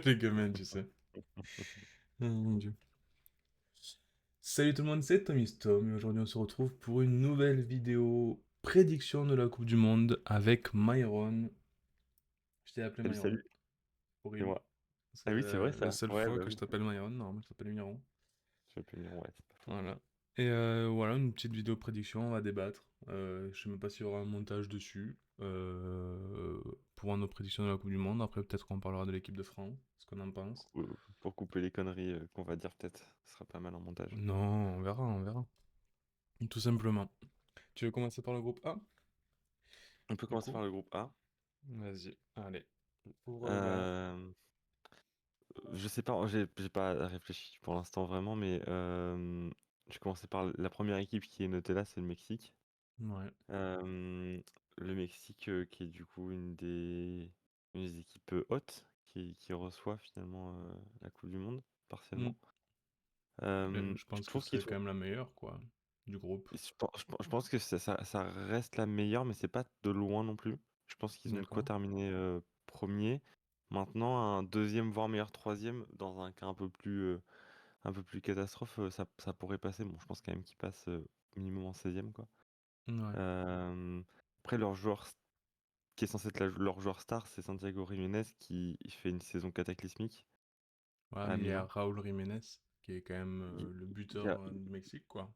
Les gamins, tu sais. Oh mon Dieu. Salut tout le monde, c'est Tommy Tom et aujourd'hui on se retrouve pour une nouvelle vidéo prédiction de la Coupe du Monde avec Myron. Je t'ai appelé Salut, Myron. salut, c'est Horrible. moi. C'est Ah oui, c'est vrai la ça. seule Ouais, fois bah que je oui. t'appelle Myron. Normalement, je t'appelle Myron. Je vais venir, ouais, c'est pas faux. Voilà. Et voilà, une petite vidéo prédiction, on va débattre. Je sais même pas s'il y aura un montage dessus pour voir nos prédictions de la Coupe du Monde. Après, peut-être qu'on parlera de l'équipe de France, ce qu'on en pense. Pour couper les conneries qu'on va dire peut-être, ce sera pas mal en montage. Non, on verra, on verra. Tout simplement. Tu veux commencer par le groupe A, On peut du commencer coup? par le groupe A. Vas-y, allez. Pour la... Euh, je sais pas, j'ai pas réfléchi pour l'instant vraiment, mais je vais commencer par la première équipe qui est notée là, c'est le Mexique. Ouais. Euh, le Mexique qui est du coup une des équipes hautes qui reçoit finalement la Coupe du Monde, Hmm. partiellement. Je Je pense que trouve qu'ils c'est sont quand même la meilleure, quoi, du groupe. Je pense que ça reste la meilleure, mais c'est pas de loin non plus. Je pense qu'ils ont de quoi D'accord. terminer premier. Maintenant, un deuxième, voire meilleur troisième, dans un cas un peu plus catastrophe, ça pourrait passer. Bon, je pense quand même qu'ils passent minimum en 16e, quoi. Ouais. Euh, Après, qui est censé être leur joueur star, c'est Santiago Jiménez, qui fait une saison cataclysmique Ouais, à mais il y a Milan. Raúl Jiménez, qui est quand même Il, le il y buteur a, du Mexique, quoi.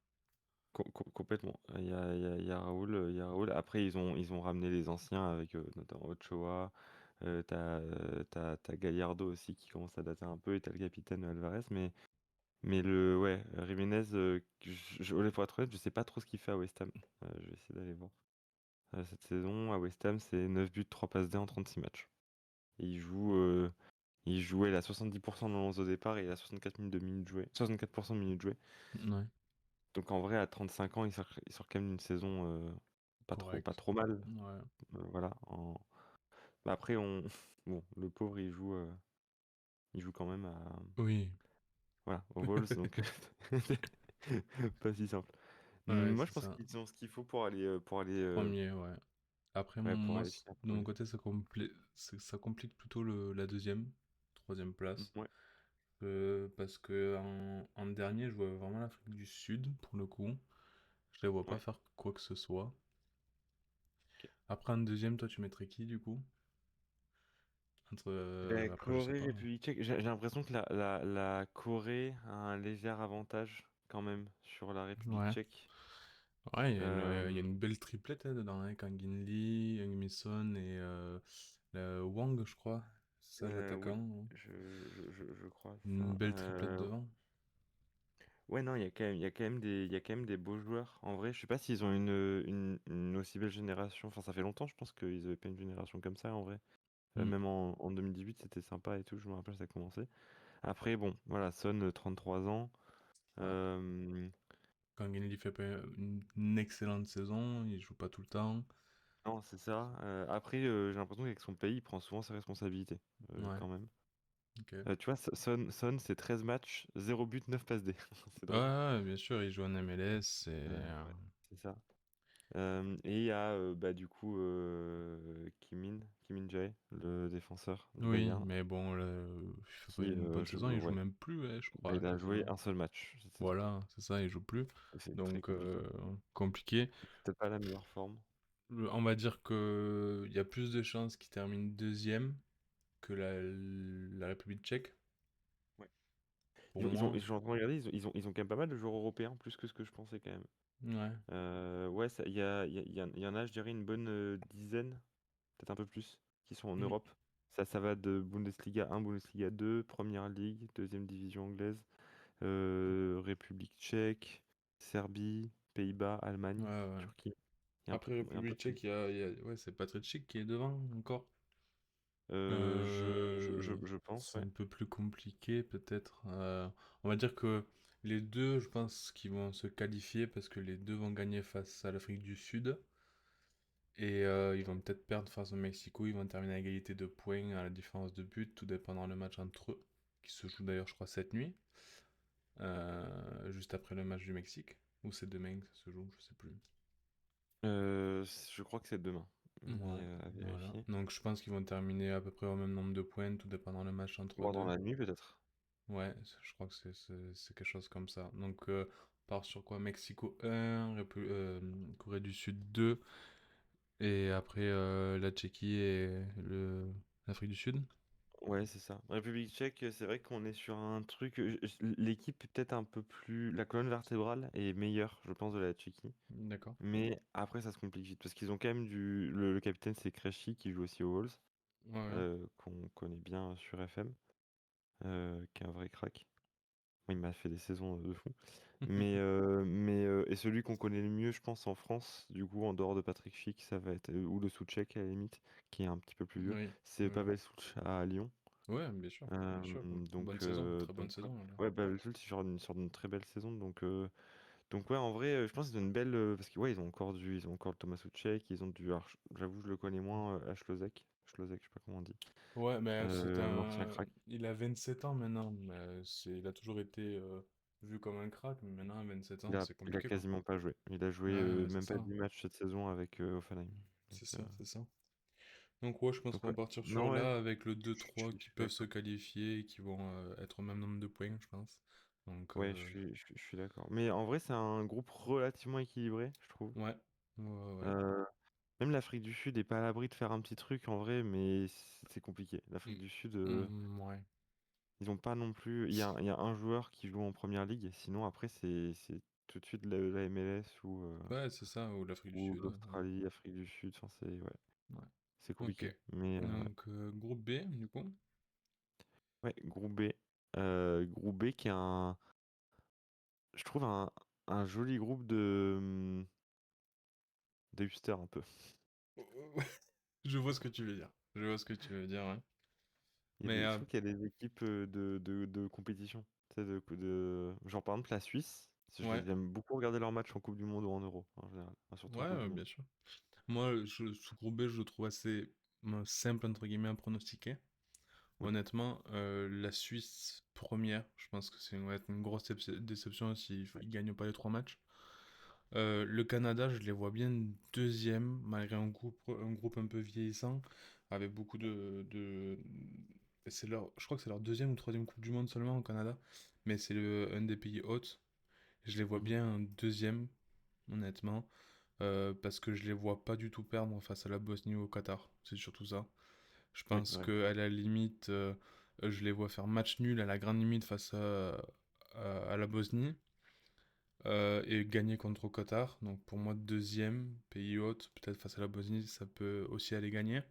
Complètement. Il y a Raoul, il y a Raoul. Après, ils ont ramené les anciens avec notamment Ochoa. T'as Gallardo aussi qui commence à dater un peu et t'as le capitaine Alvarez. Mais ouais, Jiménez, pour être honnête, je sais pas trop ce qu'il fait à West Ham. Je vais essayer d'aller voir. Cette saison, à West Ham, c'est 9 buts, 3 passes D en 36 matchs. Et il jouait à 70% de l'avance au départ et il a 64 minutes de minutes jouées. 64% de minutes jouées. Ouais. Donc en vrai, à 35 ans, il sort quand même une saison pas Correct. trop mal. Ouais. Voilà. Bah, après, bon, le pauvre, il joue quand même Oui. voilà, aux Wolves, donc pas si simple. Ouais, Moi, c'est je pense ça. qu'ils ont ce qu'il faut pour aller, Premier, ouais. Après, ouais, pour moi, aller finir de mon premier. côté, ça complique plutôt la deuxième, troisième place. Ouais, Parce que en dernier, je vois vraiment l'Afrique du Sud, pour le coup. Je les vois pas ouais. faire quoi que ce soit. Ok. Après, en deuxième, toi, tu mettrais qui, du coup? Entre, La après, je sais Corée, pas. République tchèque, j'ai l'impression que la Corée a un léger avantage quand même sur la République Ouais. tchèque. Ouais, il y a Euh, une belle triplette hein, dedans, hein, Kang In Lee, Young Min et Wang, je crois. C'est ça, oui, l'attaquant, hein. je crois, c'est Une ça. belle triplette devant. Ouais, non, il y a quand même il y a quand même des beaux joueurs. En vrai, je sais pas s'ils ont une aussi belle génération. Enfin, ça fait longtemps, je pense qu'ils avaient pas une génération comme ça, en vrai. Hmm. Même en 2018, c'était sympa et tout, je me rappelle, ça a commencé. Après, bon, voilà, Son, 33 ans. Ouais. Euh, Kang In Lee fait pas une excellente saison, il joue pas tout le temps. non, c'est ça. Après, j'ai l'impression qu'avec son pays, il prend souvent ses responsabilités, Ouais, quand même. ok. Tu vois, Son, c'est 13 matchs, 0 but, 9 passes D. C'est Ouais, drôle. ouais, bien sûr, il joue en MLS et... Ouais, c'est ça. Et il y a bah, du coup Kim Min-jae, le défenseur du Oui, Bayern, mais bon, il fait pas qui une bonne saison, il joue ouais, même plus, ouais, je bah, crois, il a joué quasiment. un seul match cette saison. Voilà, c'est ça, il joue plus. C'est très Donc, compliqué. compliqué. Peut-être pas la meilleure forme. On va dire que il y a plus de chances qu'il termine deuxième que la République tchèque, Ouais. pour moi. Je suis en train de regarder, ils ont quand même pas mal de joueurs européens, plus que ce que je pensais quand même. Ouais. Ouais, il y en a, je dirais, une bonne dizaine, peut-être un peu plus, qui sont en Mm. Europe. Ça va de Bundesliga 1, Bundesliga 2, Première Ligue, deuxième division anglaise. République tchèque, Serbie, Pays-Bas, Ouais, Allemagne, ouais. Turquie. Après Il y a un peu République de tout. tchèque, ouais, c'est Patrick Schick qui est devant encore. Je pense, C'est ouais. un peu plus compliqué peut-être. On va dire que les deux, je pense qu'ils vont se qualifier parce que les deux vont gagner face à l'Afrique du Sud. Et ils vont peut-être perdre face au Mexico. Ils vont terminer à égalité de points à la différence de but, tout dépendant le match entre eux, qui se joue d'ailleurs, je crois, cette nuit, juste après le match du Mexique. Ou c'est demain que ça se joue, je sais plus. Je crois que c'est demain. mais Ouais, à voilà. vérifier. Donc je pense qu'ils vont terminer à peu près au même nombre de points, tout dépendant le match entre Voir dans deux. la nuit peut-être. Ouais, je crois que c'est quelque chose comme ça. Donc on part sur quoi? Mexico 1, Corée du Sud 2, et après la Tchéquie et l'Afrique du Sud. Ouais, c'est ça. République tchèque, c'est vrai qu'on est sur un truc. L'équipe est peut-être un peu plus. La colonne vertébrale est meilleure, je pense, de la Tchéquie. D'accord. Mais après, ça se complique vite. Parce qu'ils ont quand même du. Le capitaine, c'est Krejci qui joue aussi aux Wolves, Ouais, ouais. qu'on connaît bien sur FM, qui est un vrai crack. Moi, il m'a fait des saisons de fou. Et celui qu'on connaît le mieux, je pense, en France, du coup, en dehors de Patrick Schick, ça va être. Ou le Souček à la limite, qui est un petit peu plus vieux. Oui, C'est oui. Pavel Souč à Lyon. Ouais, bien sûr, bien sûr. Donc, Bonne saison, très bonne saison là. ouais, Pavel Souč, il sort d'une très belle saison. Donc ouais, en vrai, je pense qu'ils ont une belle. Parce que ouais, ils ont encore le Thomas Souček, ils ont du. Alors, j'avoue, je le connais moins, Schlozek. Schlozek, je sais pas comment on dit. Ouais, mais c'est L'ancien un. crack. Il a 27 ans maintenant, mais il a toujours été vu comme un crack, mais maintenant à 27 ans, c'est Il a compliqué quoi. quasiment pas joué. Il a joué Ouais, c'est même pas ça. 10 matchs cette saison avec Hoffenheim. Donc, C'est ça, c'est ça. Donc ouais, je pense donc qu'on ouais. va partir sur Non, ouais, là avec le deux trois je qui suis peuvent se d'accord. qualifier et qui vont être au même nombre de points, je pense. Donc Ouais, je suis d'accord. Mais en vrai, c'est un groupe relativement équilibré, je trouve. ouais, ouais, ouais, ouais. Euh, Même l'Afrique du Sud est pas à l'abri de faire un petit truc en vrai, mais c'est compliqué. L'Afrique du Sud, Ouais. ils ont pas non plus. Il y a un joueur qui joue en première ligue, sinon après c'est tout de suite la MLS Ouais, c'est ça, ou l'Afrique du ou Sud. l'Australie, Afrique du Sud. Enfin, Ouais. c'est Ok. compliqué. Mais ouais. Donc groupe B, du coup. Ouais, groupe B. Groupe B qui est je trouve un joli groupe de hipsters un peu. Je vois ce que tu veux dire. Je vois ce que tu veux dire, ouais. Mais Je trouve qu'il y a des équipes de compétition. Tu sais, genre par exemple la Suisse, ouais, j'aime beaucoup regarder leurs matchs en Coupe du Monde ou en Euro en général. Enfin, surtout en ouais, Coupe du Monde. bien sûr. Moi, ce groupe B, je le trouve assez simple, entre guillemets, à pronostiquer. Oui. Honnêtement, la Suisse première, je pense que va être une grosse déception s'ils Ouais. ne gagnent pas les trois matchs. Le Canada, je les vois bien deuxième, malgré un groupe un peu vieillissant, avec beaucoup je crois que c'est leur deuxième ou troisième Coupe du Monde seulement au Canada, mais c'est un des pays hôtes. Je les vois Mhm. bien en deuxième, honnêtement, parce que je les vois pas du tout perdre face à la Bosnie ou au Qatar. C'est surtout ça. Je Oui, pense ouais. qu'à la limite, je les vois faire match nul à la grande limite face à la Bosnie et gagner contre le Qatar. Donc pour moi, deuxième, pays hôte, peut-être face à la Bosnie, ça peut aussi aller gagner.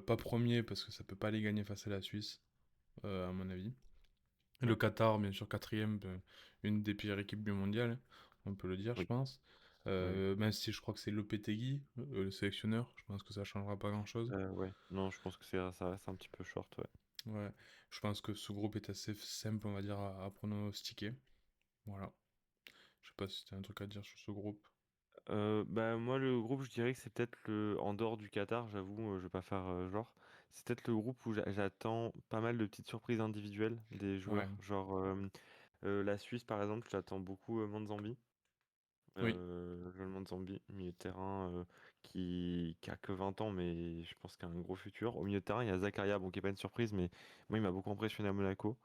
Pas premier parce que ça peut pas aller gagner face à la Suisse, à mon avis. Le Ouais. Qatar, bien sûr, quatrième, une des pires équipes du mondial, hein, on peut le dire, je Oui. pense. Oui. Même si je crois que c'est Lopetegui, le sélectionneur, je pense que ça changera pas grand-chose. Ouais. Non, je pense que ça reste un petit peu short, ouais. Ouais, je pense que ce groupe est assez simple, on va dire, à pronostiquer. Voilà. Je sais pas si t'as un truc à dire sur ce groupe. Bah moi le groupe je dirais que c'est peut-être le en dehors du Qatar, j'avoue, je vais pas faire genre. C'est peut-être le groupe où j'attends pas mal de petites surprises individuelles des Ouais, joueurs. Genre la Suisse par exemple, j'attends beaucoup Manzambi. oui, Le Manzambi, milieu de terrain qui a que 20 ans mais je pense qu'il a un gros futur. Au milieu de terrain, il y a Zakaria, bon qui est pas une surprise mais moi il m'a beaucoup impressionné à Monaco.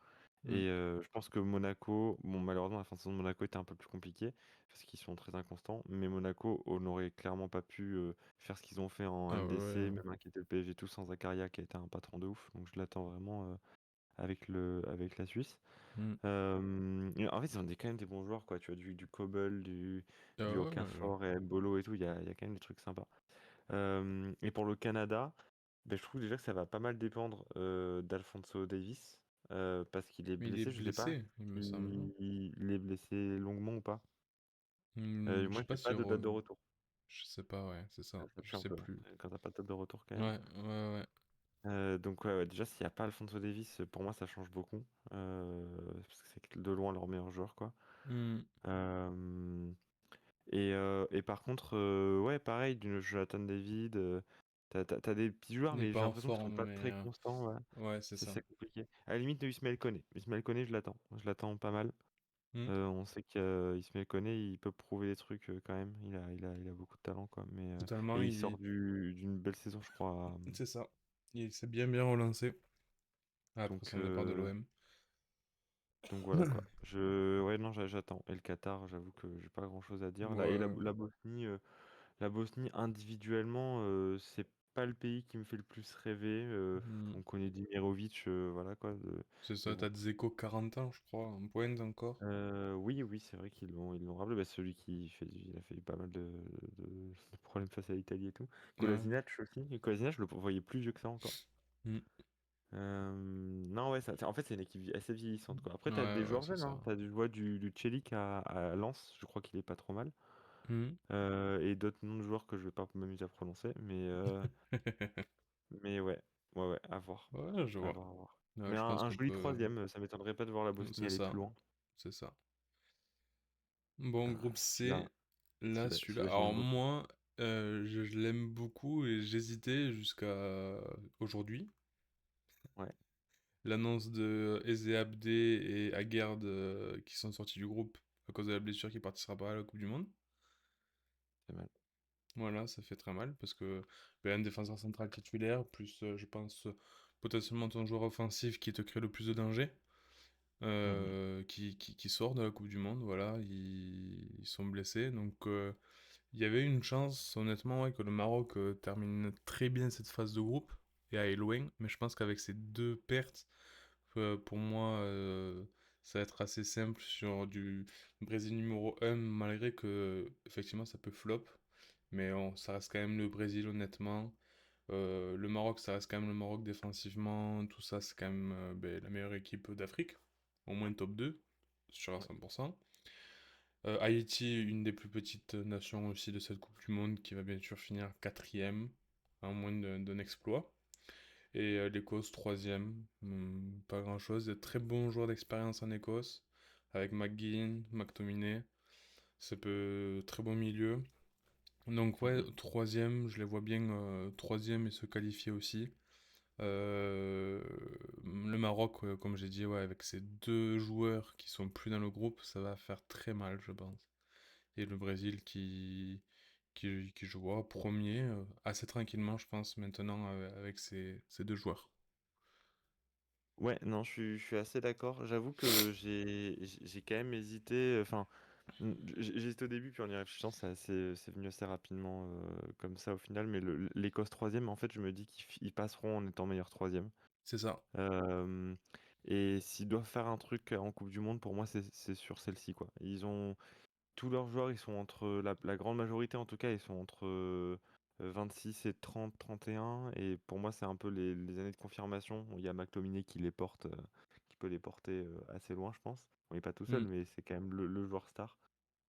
mm, Et je pense que Monaco, bon malheureusement la fin de saison de Monaco était un peu plus compliquée parce qu'ils sont très inconstants, mais Monaco on n'aurait clairement pas pu faire ce qu'ils ont fait en ah LDC, ouais, même inquiéter le PSG et tout sans Zakaria qui a été un patron de ouf, donc je l'attends vraiment avec la Suisse. mm, Et en fait ils ont quand même des bons joueurs quoi, tu as du Kobel, ah du ouais, ouais. Okafor et Mbolo et tout, il y a quand même des trucs sympas. Et pour le Canada, ben, je trouve déjà que ça va pas mal dépendre d'Alphonso Davis parce qu'il est Mais il est blessé. Je sais pas blessé, il me semble, non? s'il est blessé longuement ou pas. Je Moi, sais pas j'ai si pas de date de retour. je sais pas, ouais, c'est ça, Ça je tue un sais peu hein, plus. quand t'as pas de date de retour quand même. Ouais, ouais, ouais. Donc ouais, déjà s'il n'y a pas Alphonso Davis, pour moi ça change beaucoup parce que c'est de loin leur meilleur joueur quoi. Mm. Euh, et par contre, ouais, pareil, du Jonathan David, t'as des petits joueurs, Il n'est mais pas j'ai en l'impression qu'ils sont forme, pas mais très constants. Ouais. ouais, c'est ça. C'est compliqué. À la limite de Ismaël Koné. Ismaël Koné, je l'attends. Je l'attends pas mal. Hmm. On sait qu'Ismaël Koné, il peut prouver des trucs quand même. Il a beaucoup de talent, quoi. Totalement, Et il sort d'une belle saison, je crois. c'est ça. Il s'est bien relancé après Donc, son départ de l'OM. donc voilà, quoi. Ouais, non, j'attends. Et le Qatar, j'avoue que j'ai pas grand-chose à dire. Là, et Ouais. la Bosnie individuellement, c'est pas le pays qui me fait le plus rêver. Hmm. On connaît Dimirovic, voilà quoi. C'est Mais ça, bon. t'as Dzeko 40 ans, je crois, en pointe encore. Oui, oui, c'est vrai qu'ils l'ont rappelé. Bah, celui il a fait pas mal de problèmes face à l'Italie et tout. Ouais. Kolasinac aussi. Et Kolasinac, je le voyais plus vieux que ça encore. Hmm. Non, ouais, en fait, c'est une équipe assez vieillissante, quoi. Après, t'as Ouais, des ouais, joueurs c'est jeunes, ça. hein. Je vois du Celik à Lens, je crois qu'il est pas trop mal. Hmm. Et d'autres noms de joueurs que je vais pas m'amuser à prononcer, mais ouais, ouais, ouais, à voir. Ouais, je À vois. voir, à voir. Ouais, Mais je pense un qu'on joli peut. troisième, ça m'étonnerait pas de voir la Bosnie C'est aller plus ça. loin. C'est ça. Bon, groupe C, Celui-là, là, celui-là. celui-là, je Alors, l'aime beaucoup. moi, je l'aime beaucoup et j'hésitais jusqu'à aujourd'hui. Ouais, L'annonce de Eze Abdé et Aguerd qui sont sortis du groupe à cause de la blessure qui participera pas à la Coupe du Monde. c'est mal. Voilà, ça fait très mal parce que un défenseur central titulaire, plus je pense potentiellement ton joueur offensif qui te crée le plus de danger, Mhm. qui sort de la Coupe du Monde, voilà, ils sont blessés. Donc il y avait une chance, honnêtement, ouais, que le Maroc termine très bien cette phase de groupe et aille loin, mais je pense qu'avec ces deux pertes, pour moi, ça va être assez simple sur du Brésil numéro 1, malgré que effectivement ça peut flop. Mais ça reste quand même le Brésil, honnêtement. Le Maroc, ça reste quand même le Maroc défensivement. Tout ça, c'est quand même la meilleure équipe d'Afrique. Au moins top 2, sûr à Ouais. 100%. Haïti, une des plus petites nations aussi de cette Coupe du Monde, qui va bien sûr finir quatrième, à moins d'un exploit. Et l'Écosse, troisième. Pas grand-chose. Des très bons joueurs d'expérience en Écosse, avec McGinn, McTominay. C'est très bon milieu. Donc ouais, Mhm. troisième, je les vois bien troisième et se qualifier aussi. Euh, le Maroc, comme j'ai dit, ouais, avec ces deux joueurs qui sont plus dans le groupe, ça va faire très mal, je pense. Et le Brésil qui je vois premier, assez tranquillement, je pense, maintenant, avec ces deux joueurs. Ouais, non, je suis assez d'accord. J'avoue que j'ai quand même hésité. Enfin, j'ai hésité au début, puis en y réfléchissant, c'est venu assez rapidement comme ça au final. Mais l'Écosse troisième, en fait, je me dis qu'ils passeront en étant meilleur troisième. C'est ça. Euh, et s'ils doivent faire un truc en Coupe du Monde, pour moi, c'est sur celle-ci, quoi. Tous leurs joueurs, ils sont entre, la grande majorité en tout cas, ils sont entre 26 et 30, 31. Et pour moi, c'est un peu les années de confirmation. Il y a McTominay qui les porte, qui peut les porter assez loin, je pense. On n'est pas tout seul, Hmm. mais c'est quand même le joueur star.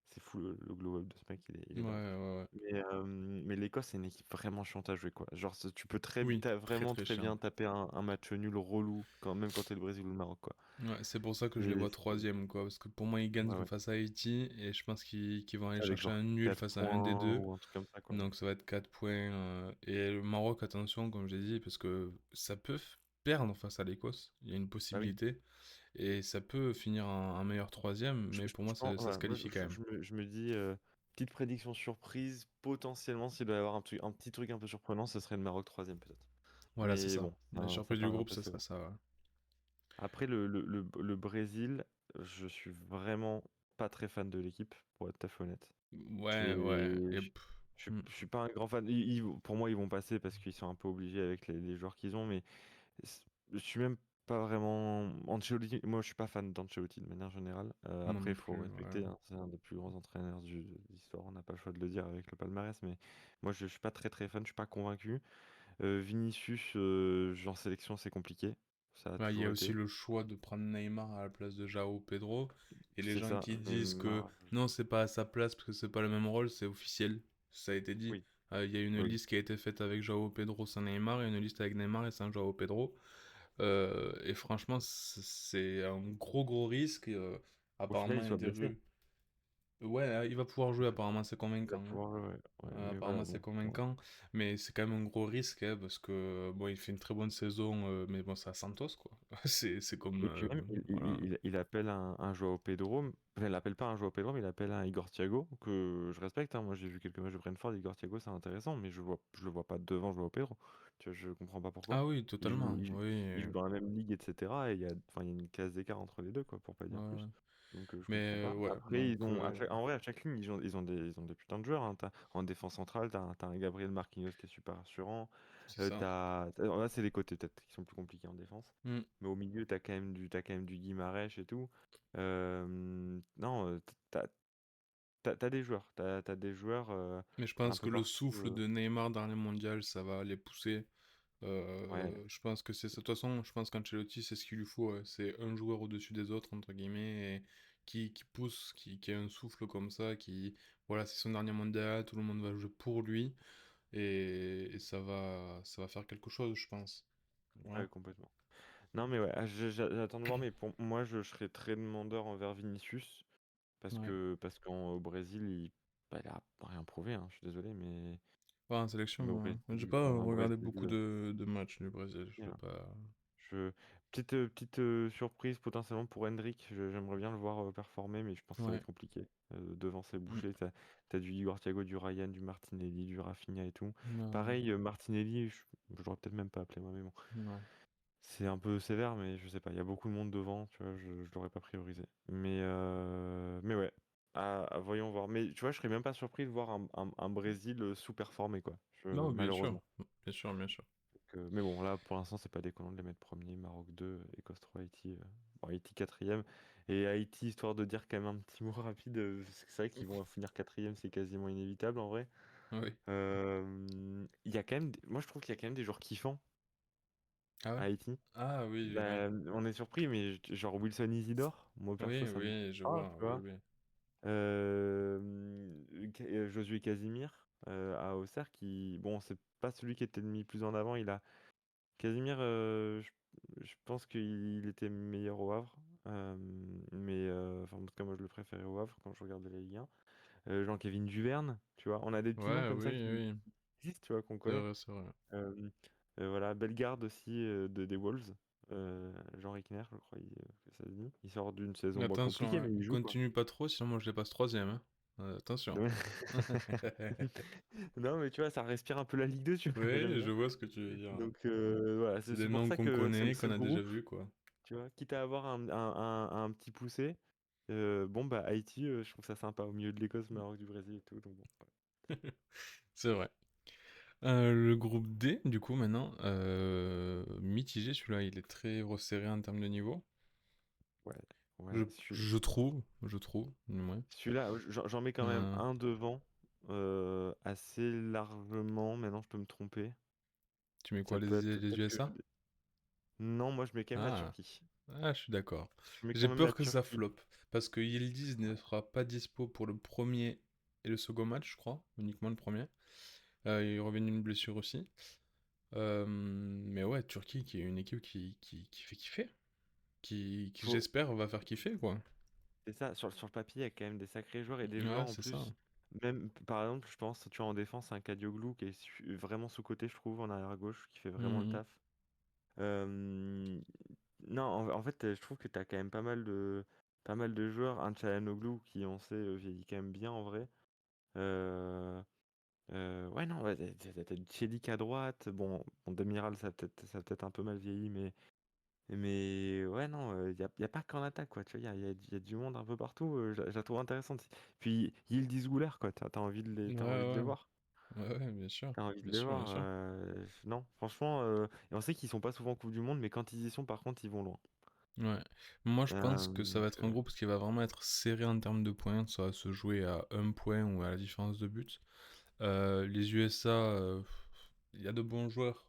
C'est fou, le glow up de ce mec, il est Ouais, dingue. ouais, ouais. Mais l'Écosse, c'est une équipe vraiment chiante à jouer, quoi. Genre, tu peux Oui, très vraiment très très chiant. bien taper un match nul relou, même quand t'es le Brésil ou le Maroc, quoi. Ouais, c'est pour ça que je les Et vois troisième, quoi. Parce que pour moi, ils gagnent ouais, ouais. face à Haïti et je pense qu'ils vont aller Avec chercher genre un nul 4 face à un des points deux. ou un truc comme ça, quoi. Donc ça va être 4 points. Et le Maroc, attention, comme j'ai dit, parce que ça peut perdre face à l'Écosse. Il y a une Bah oui. possibilité. Et ça peut finir en meilleur troisième, mais pour moi, Je pense, ça se voilà, moi, qualifie quand même. je me dis, petite prédiction surprise, potentiellement, s'il doit y avoir un petit truc un peu surprenant, ce serait le Maroc troisième peut-être. Voilà, c'est Mais ça. bon, La ça surprise du paraît un groupe, peu ça sévère. serait ça. Ouais. Après, le Brésil, je suis vraiment pas très fan de l'équipe, pour être tout à fait honnête. Ouais, ouais. J'ai- Et Je hmm, je suis pas un grand fan. Pour moi, ils vont passer parce qu'ils sont un peu obligés avec les joueurs qu'ils ont, mais je suis même pas vraiment. Ancelotti, moi, je suis pas fan d'Ancelotti de manière générale. moi Après, non il faut plus. Ouais. respecter, hein, c'est un des plus grands entraîneurs de l'histoire. On n'a pas le choix de le dire avec le palmarès, mais moi, je suis pas très très fan. Je suis pas convaincu. Vinicius, en sélection, c'est compliqué. Ça a Ouais, il y toujours a aussi été. le choix de prendre Neymar à la place de Joao Pedro. Et les C'est gens ça. qui disent que Neymar, non, c'est pas à sa place parce que c'est pas le même rôle, c'est officiel. Ça a été dit. oui, Il y a une oui, oui. liste qui a été faite avec Joao Pedro sans Neymar et une liste avec Neymar et sans Joao Pedro. Et franchement, c'est un gros gros risque. Au final, Apparemment, il il y a soit des blessé. rues. Ouais, il va pouvoir jouer, apparemment, c'est Il va convaincant, hein. pouvoir ouais, ouais, mais voilà, Apparemment, c'est bon, ouais. convaincant, mais c'est quand même un gros risque, hein, parce que bon, il fait une très bonne saison, mais bon, c'est à Santos, quoi. C'est comme. Et puis même, Voilà. il appelle un Joao Pedro, enfin, il appelle pas un Joao Pedro, mais il appelle un Igor Thiago, que je respecte, hein. Moi, j'ai vu quelques matchs de Brentford, Igor Thiago, c'est intéressant, mais je le vois pas devant Joao Pedro. Tu vois, je comprends pas pourquoi. Ah oui, Il joue, totalement. il, Oui. il joue dans la même ligue, etc. Et enfin, il y a une case d'écart entre les deux, quoi, pour pas dire Ouais. plus. Donc, je comprends Mais pas. ouais, Après, donc. en vrai, à chaque ligne, ils ont des putains de joueurs, hein. En défense centrale, t'as un Gabriel Marquinhos qui est super rassurant. C'est ça. Là, c'est les côtés peut-être qui sont plus compliqués en défense. Hmm. Mais au milieu, t'as quand même du Guimarães et tout. Non, t'as des joueurs. T'as des joueurs Mais je un pense peu que le partout. souffle de Neymar dans les mondiales, ça va les pousser. Ouais, Je pense que c'est ça. De toute façon, je pense qu'Ancelotti, c'est ce qu'il lui faut, ouais. C'est un joueur au-dessus des autres, entre guillemets, et qui pousse, qui a un souffle comme ça, qui. Voilà, c'est son dernier mondial, tout le monde va jouer pour lui, et ça va faire quelque chose, je pense. Voilà. ouais, complètement. Non, mais ouais, j'attends de voir. Mais pour moi, je serais très demandeur envers Vinicius. Parce Ouais. que parce qu'au Brésil, il a rien prouvé, hein, je suis désolé, Ouais, en sélection, mais au ouais. Brésil, J'ai pas en regardé Brésil, beaucoup de matchs du Brésil, je vais hein. pas. Je... petite surprise potentiellement pour Hendrick. J'aimerais bien le voir performer, mais je pense que ça va Ouais. être compliqué. Devant ses Mm. bouchées, t'as du Igor Thiago, du Ryan, du Martinelli, du Rafinha et tout. Non, Pareil, Martinelli, je l'aurais peut-être même pas appelé moi, mais bon. non. C'est un peu sévère, mais je sais pas. Il y a beaucoup de monde devant, tu vois, je l'aurais pas priorisé. Mais ouais. Voyons voir. Mais tu vois, je serais même pas surpris de voir un Brésil sous-performé, quoi. Non, bien sûr. Malheureusement. Bien sûr, bien sûr. Mais bon, là, pour l'instant, c'est pas déconnant de les mettre premier. Maroc 2, Écosse 3, Haïti. Bon, Haïti quatrième. Et Haïti, histoire de dire quand même un petit mot rapide, parce que c'est vrai qu'ils vont finir quatrième, c'est quasiment inévitable en vrai. Oui. Il y a quand même, moi je trouve qu'il y a quand même des joueurs kiffants Ah ouais? à Haïti. Ah oui, oui. Bah, on est surpris, mais genre Wilson Isidore, moi perso, Oui, ça me oui, je parle, vois, tu oui, vois. oui. Josué Casimir à Auxerre, qui, bon, c'est pas celui qui était mis plus en avant. Casimir, je pense qu'il était meilleur au Havre, mais enfin, en tout cas, moi je le préférais au Havre quand je regardais la Ligue 1. Jean-Kévin Duverne, tu vois, on a des petits noms Ouais, comme ça oui, qui oui. existent, tu vois, qu'on C'est connaît. vrai, c'est vrai. Euh, voilà, Bellegarde aussi des Wolves. Jean Rickner, je crois que ça se dit. Il sort d'une saison Attention, compliquée, hein. mais il joue quoi. Continue pas trop, sinon moi je les passe troisième, hein. Attention. Ouais. Non, mais tu vois, ça respire un peu la Ligue 2, tu vois, j'aime Oui, je bien. vois ce que tu veux dire. Donc voilà, C'est c'est des c'est pour noms ça qu'on que connaît, ce qu'on a déjà groupe, vus, quoi. tu vois, quitte à avoir un petit poussé, bon, bah Haïti, je trouve ça sympa au milieu de l'Écosse, Maroc, du Brésil et tout. Donc bon, C'est vrai. Le groupe D, du coup, maintenant, mitigé, celui-là, il est très resserré en termes de niveau. ouais, Je, ouais. je trouve, du moins. Celui-là, j'en mets quand même Euh, un devant, assez largement. Maintenant, je peux me tromper. Tu mets quoi, Ça les, peut être les peut-être que USA? non, moi je mets quand même la Ah, Turquie. ah, je suis d'accord. Je mets J'ai quand même la peur que ça Turquie. floppe, parce que Yildiz ne sera pas dispo pour le premier et le second match, je crois, uniquement le premier. Il revient d'une blessure aussi. Mais ouais, Turquie, qui est une équipe qui fait kiffer, qui Faut... j'espère va faire kiffer, quoi. C'est ça, sur le papier, il y a quand même des sacrés joueurs et des joueurs Ouais, en c'est ça. plus. Même, par exemple, je pense, tu vois, en défense, un Kadioglu qui est vraiment sous-coté, je trouve, en arrière-gauche, qui fait vraiment le Mhm. taf. Euh, Non, en fait, je trouve que tu as quand même pas mal de joueurs. Un Çalhanoğlu qui, on sait, vieillit quand même bien en vrai. Euh, ouais, non, ouais, t'as du Tchelik à droite. Bon, Demiral, ça a peut-être un peu mal vieilli, mais ouais, non, y a pas qu'en attaque, quoi. Tu vois, y a du monde un peu partout. Je la trouve intéressante. Puis, Yildiz Güler, quoi. T'as envie Ouais, t'as envie de les ouais, voir. ouais, ouais, bien sûr. T'as envie de Bien les sûr, bien voir. sûr. Non, franchement, et on sait qu'ils sont pas souvent en Coupe du Monde, mais quand ils y sont, par contre, ils vont loin. Ouais. Moi, je pense que ça va Donc, être un groupe qui va vraiment être serré en termes de points. Ça va se jouer à un point ou à la différence de but. Les USA, il y a de bons joueurs,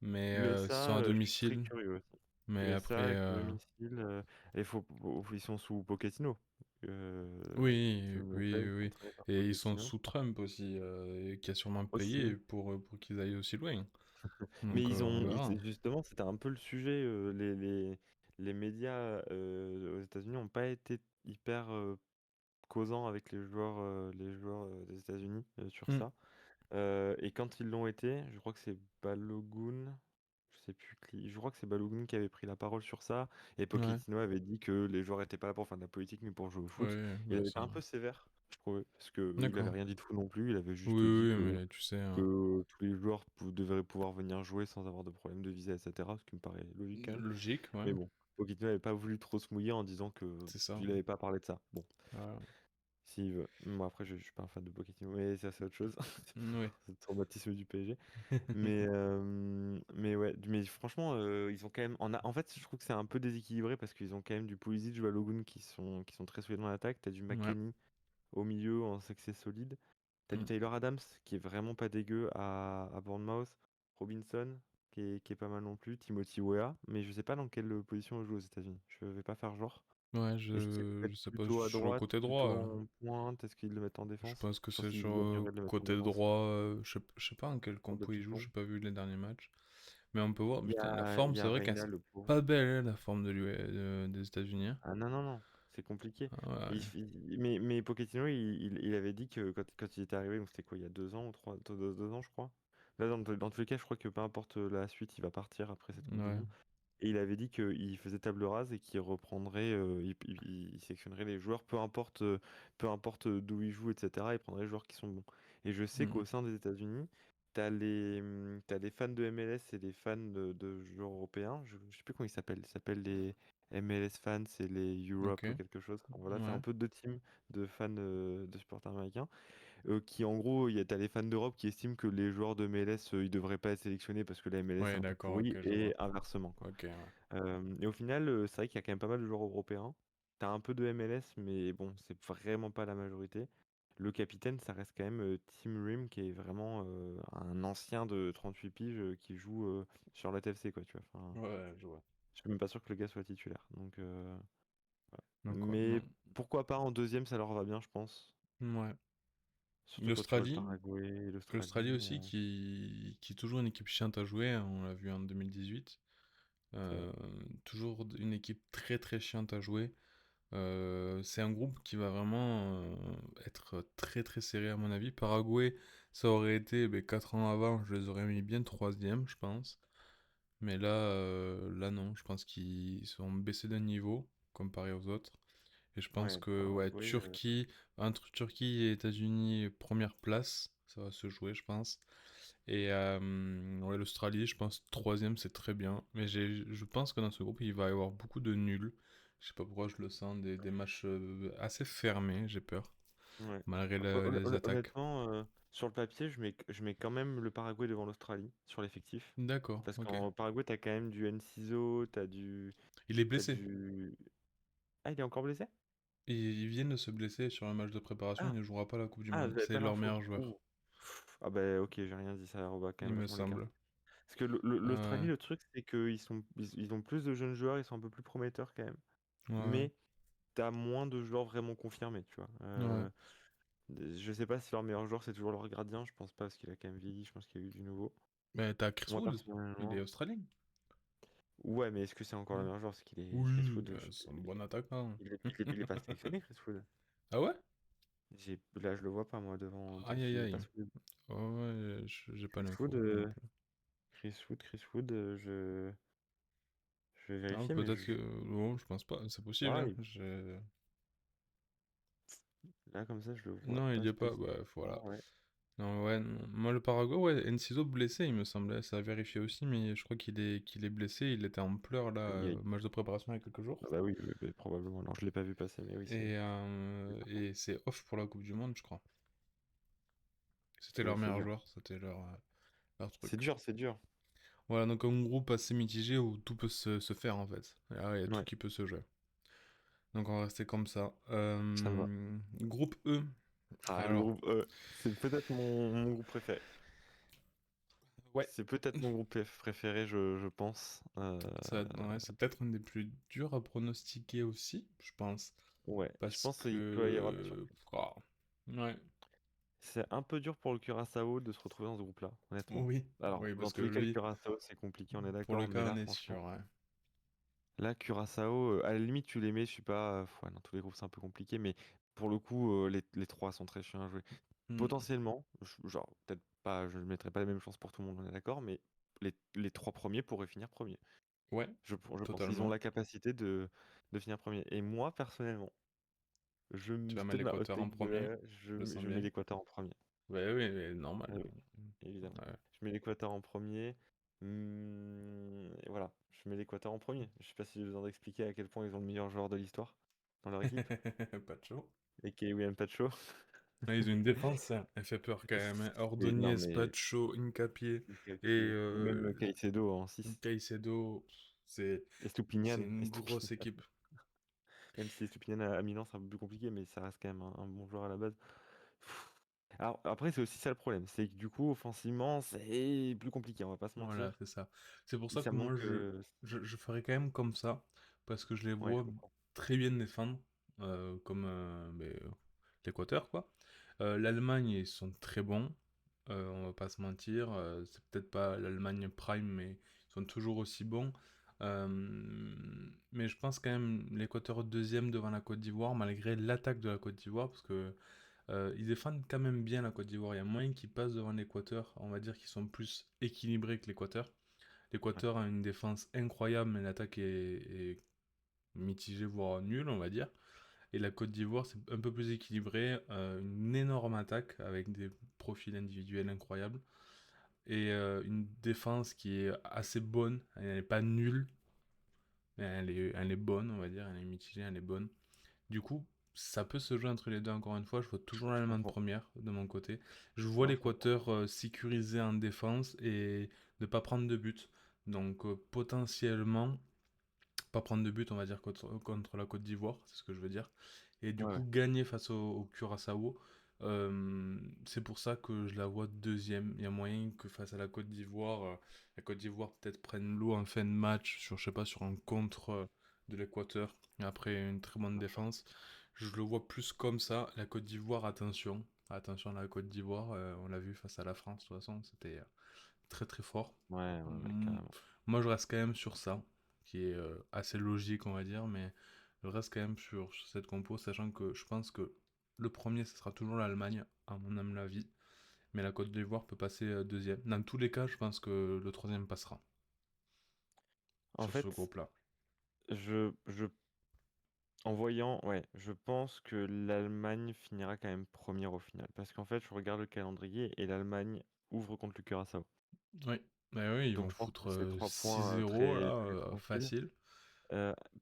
mais ils sont USA, à je suis très domicile. curieux aussi. Mais après, USA, à domicile, et ils sont sous Pochettino. oui, Tout le monde oui, sait, oui, ils sont oui. entraînés par Et ils sont Pochettino. sous Trump aussi, et qui a sûrement Aussi. payé pour qu'ils aillent aussi loin. Mais Donc, on verra. justement, c'était un peu le sujet. Les médias aux États-Unis n'ont pas été hyper causant avec les joueurs des États-Unis sur Hmm. ça. Et quand ils l'ont été, je crois que c'est Balogun, je sais plus qui, je crois que c'est Balogun qui avait pris la parole sur ça, et Ouais, Pochettino avait dit que les joueurs étaient pas là pour faire de la politique, mais pour jouer au foot. ouais, Il bah avait été ça. un peu sévère, je trouvais, parce que il avait D'accord. rien dit de fou non plus, il avait Oui, juste dit oui, mais tu sais, que tous les joueurs devraient pouvoir venir jouer sans avoir de problème de visa, etc. Ce qui me paraît logique quand même. logique, ouais, Mais bon, Pochettino n'avait pas voulu trop se mouiller en disant que c'est ça. il n'avait pas parlé de ça. Bon, Voilà. s'il veut. Moi après, je suis pas un fan de Pochettino, mais ça c'est autre chose. Oui. C'est le traumatisme du PSG. Mais ouais, mais franchement, ils ont quand même. En fait, je trouve que c'est un peu déséquilibré parce qu'ils ont quand même du Pulisic, du Balogun qui sont très solides dans l'attaque. T'as du Ouais. McKennie au milieu, on sait que c'est solide. T'as du Mm. Tyler Adams qui est vraiment pas dégueu à Bournemouth. Robinson qui est pas mal non plus. Timothy Weah, mais je sais pas dans quelle position il joue aux États-Unis. Je vais pas faire genre. Ouais, Est-ce qu'il le met je sais pas, plutôt à sur le droite, côté droit. plutôt en pointe? Est-ce qu'il le met en Je défense? pense que Je pense c'est qu'il sur gagnerait de le mettre en côté défense droit. Je sais pas en quel pour deux compo il joue, pivots. j'ai pas vu les derniers matchs. Mais on peut voir, Il y putain, la a, il forme, y c'est a vrai qu'elle Reina, est le pauvre. pas belle, hein, la forme des États-Unis, hein. Ah non, non, non, c'est compliqué. Ah ouais, Mais Pochettino, il avait dit que quand il était arrivé, donc c'était quoi, il y a 2 ans ou 2 ans, je crois. Là, dans tous les cas, je crois que peu importe la suite, il va partir après cette Coupe du ouais. Monde. Et il avait dit qu'il faisait table rase et qu'il reprendrait, il sélectionnerait les joueurs, peu importe d'où ils jouent, etc. Il prendrait les joueurs qui sont bons. Et je sais Mm. qu'au sein des États-Unis, t'as les fans de MLS et les fans de joueurs européens. Je sais plus comment ils s'appellent. Ils s'appellent les MLS fans et les Ok, Europe quelque chose. Enfin, voilà, c'est un ouais. peu deux teams de fans de supporters américains. Qui en gros, t'as les fans d'Europe qui estiment que les joueurs de MLS, ils devraient pas être sélectionnés parce que la MLS est Ouais, un peu d'accord, ok, pourrie, je et vois. inversement, quoi. Ok, ouais. Et au final, c'est vrai qu'il y a quand même pas mal de joueurs européens. T'as un peu de MLS, mais bon, c'est vraiment pas la majorité. Le capitaine, ça reste quand même Tim Rim, qui est vraiment un ancien de 38 piges qui joue sur la TFC, quoi, tu vois. Enfin, Ouais, je vois. je suis même pas sûr que le gars soit titulaire. Donc, Donc, ouais, mais non. pourquoi pas en deuxième, ça leur va bien, je pense. Ouais. Surtout quand tu vois le L'Australie, Paraguay et l'Australie l'Australie. aussi, qui est toujours une équipe chiante à jouer, hein, on l'a vu en 2018. C'est vrai. Euh, toujours une équipe très très chiante à jouer. C'est un groupe qui va vraiment être très très serré à mon avis. Paraguay, ça aurait été 4 ans avant, je les aurais mis bien troisième, je pense. Mais là, là non, je pense qu'ils sont baissés d'un niveau comparé aux autres. Et je pense Ouais, que ouais, Paraguay. Turquie, entre Turquie et États-Unis, première place, ça va se jouer, je pense. Et ouais, l'Australie, je pense troisième, c'est très bien. Mais je pense que dans ce groupe, il va y avoir beaucoup de nuls. Je sais pas pourquoi je le sens, des matchs assez fermés, j'ai peur, Ouais. malgré les Hon- attaques. Honnêtement, sur le papier, je mets quand même le Paraguay devant l'Australie sur l'effectif. D'accord, Parce ok. qu'en Paraguay, t'as quand même du Enciso, t'as du. Il est T'as blessé. du. Ah, il est encore blessé? Ils viennent de se blesser sur un match de préparation, il Ah, ne jouera pas la Coupe du ah, Monde. j'avais C'est pas leur l'info. meilleur joueur, Ouh. Ah, bah, ok, j'ai rien dit, ça rebat quand il même me vachement l'écart. semble. Parce que l'Australie, le truc, c'est qu'ils ont plus de jeunes joueurs, ils sont un peu plus prometteurs quand même. Ouais, Mais t'as moins de joueurs vraiment confirmés, tu vois. ouais. Je sais pas si leur meilleur joueur c'est toujours leur gardien, je pense pas parce qu'il a quand même vieilli, je pense qu'il y a eu du nouveau. Mais t'as Chris Moi Wood, il est personnellement, australien. ouais, mais est-ce que c'est encore le Ouais. meilleur joueur? Parce qu'il est Chris Oui, Wood, c'est un bon attaquant. il est pas sélectionné, Chris Wood. Ah ouais? Là je le vois pas moi devant, Aïe aïe je l'ai pas aïe. sous les yeux. Ouais, ouais, j'ai pas Chris l'info, Wood, moi non plus. Chris Wood, je vais Ah, vérifier, mais peut-être que. Bon, je pense pas, c'est possible, ouais, hein. là comme ça je le vois Non, il pas y est pas, bah voilà. spécialement, ouais. Non, ouais, non. Moi, le Paraguay, ouais, Enciso blessé, il me semblait, ça a vérifié aussi, mais je crois qu'il est blessé, il était en pleurs, là, Aïe, aïe. match de préparation il y a quelques jours. Ah bah oui, oui, probablement. Non, je l'ai pas vu passer, mais oui, Et c'est off pour la Coupe du Monde, je crois. C'était c'est leur c'est meilleur dur. joueur, c'était leur truc. C'est dur, c'est dur. Voilà, donc un groupe assez mitigé où tout peut se faire, en fait. Ah, il y a tout Ouais, qui peut se jouer. Donc on va rester comme ça. ça me va. Groupe E. Ah, le Alors, groupe E, c'est peut-être mon groupe préféré. ouais, C'est peut-être mon groupe préféré, je pense. ouais, c'est peut-être un des plus durs à pronostiquer aussi, je pense. Ouais, je Parce pense qu'il peut y avoir des que. surprises. Oh, ouais, C'est un peu dur pour le Curaçao de se retrouver dans ce groupe-là, honnêtement. oui, Alors, oui, dans parce que tous les cas, le lui, Curaçao, c'est compliqué, on est pour le d'accord, mais cas, on là, est sûr, franchement, ouais. là, Curaçao, à la limite, tu les mets, je suis pas. Ouais, dans tous les groupes, c'est un peu compliqué, mais pour le coup, les trois sont très chiants à jouer. Hmm. Potentiellement, genre, peut-être pas, je ne mettrai pas la même chance pour tout le monde, on est d'accord, mais les trois premiers pourraient finir premiers. Ouais, Je pense qu'ils ont totalement. la capacité de finir premier. Et moi, personnellement, Tu vas c'est mettre peut-être ma hot l'Équateur en take premier, je, je le sens je mets bien. l'Équateur en premier. Ouais, oui, mais normal. Ah oui, évidemment. Ouais. Je mets l'Équateur en premier. Et voilà, je mets l'Équateur en premier. Je sais pas si j'ai besoin d'expliquer à quel point ils ont le meilleur joueur de l'histoire dans leur équipe, Pas de chaud. et qui est William Pacho. Ouais, ils ont une défense, hein. Elle fait peur quand même, hein. Et non, Ordonez, mais Pacho, Hincapié et ou même Caicedo en 6. Caicedo. C'est c'est Estupinian, une grosse équipe. Même si Estupinian à Milan, c'est un peu plus compliqué, mais ça reste quand même un bon joueur à la base. Pff. Alors après, c'est aussi ça le problème, c'est que du coup, offensivement, c'est plus compliqué, on va pas se Voilà, mentir. c'est ça. C'est pour ça Ça que moi, manque. je ferais quand même comme ça, parce que je les Ouais, je vois comprends. très bien défendre, comme l'Équateur, quoi. L'Allemagne, ils sont très bons, on va pas se mentir. C'est peut-être pas l'Allemagne prime, mais ils sont toujours aussi bons. Euh, mais je pense quand même l'Équateur deuxième devant la Côte d'Ivoire, malgré l'attaque de la Côte d'Ivoire, parce que ils défendent quand même bien la Côte d'Ivoire. Il y a moyen qu'ils passent devant l'Équateur. On va dire qu'ils sont plus équilibrés que l'Équateur. Ouais. L'Équateur a une défense incroyable, mais l'attaque est mitigée, voire nulle, on va dire. Et la Côte d'Ivoire, c'est un peu plus équilibré. Une énorme attaque avec des profils individuels incroyables. Et une défense qui est assez bonne. Elle n'est pas nulle, mais elle est bonne, on va dire. Elle est mitigée, elle est bonne. Du coup, ça peut se jouer entre les deux, encore une fois. Je vois toujours Je l'Allemagne comprends. première de mon côté. Je vois Non, je comprends. l'Équateur sécurisé en défense et ne pas prendre de but. Donc potentiellement, pas prendre de but, on va dire, contre la Côte d'Ivoire, c'est ce que je veux dire. Et du Ouais, ouais. coup, gagner face au Curaçao. C'est pour ça que je la vois deuxième. Il y a moyen que face à la Côte d'Ivoire peut-être prenne l'eau en fin de match sur, je sais pas, sur un contre de l'Équateur. Et après une très bonne défense. Je le vois plus comme ça. La Côte d'Ivoire, attention. Attention à la Côte d'Ivoire. On l'a vu face à la France, de toute façon. C'était très très fort. Ouais, ouais, ouais, Mm, carrément. Moi, je reste quand même sur ça, qui est assez logique, on va dire, mais je reste quand même sur cette compo, sachant que je pense que le premier, ce sera toujours l'Allemagne, à mon âme avis, mais la Côte d'Ivoire peut passer deuxième. Dans tous les cas, je pense que le troisième passera En sur ce fait, groupe-là. en voyant, ouais, je pense que l'Allemagne finira quand même première au final. Parce qu'en fait, je regarde le calendrier et l'Allemagne ouvre contre le Curaçao. Oui, bah oui, ils Donc vont je pense que foutre c'est 3 points 6-0 là, très, très tranquilles. facile.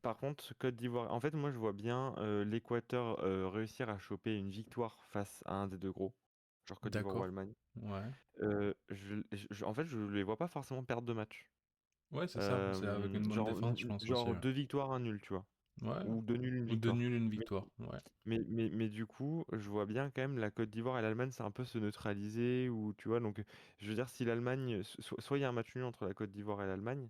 Par contre, Côte d'Ivoire, en fait, moi je vois bien l'Équateur réussir à choper une victoire face à un des deux gros, genre Côte d'Ivoire ou D'accord. Allemagne. Ouais. En fait, je les vois pas forcément perdre de match. Ouais, c'est ça, c'est avec une bonne Genre, défense, je pense aussi. genre Ouais. deux victoires, un nul, tu vois. Ouais. Ou deux nuls, une Ou de victoire. nul, une Mais, victoire. Ouais. mais du coup, je vois bien quand même la Côte d'Ivoire et l'Allemagne, c'est un peu se neutraliser, ou tu vois. Donc, je veux dire, si l'Allemagne, soit il y a un match nul entre la Côte d'Ivoire et l'Allemagne,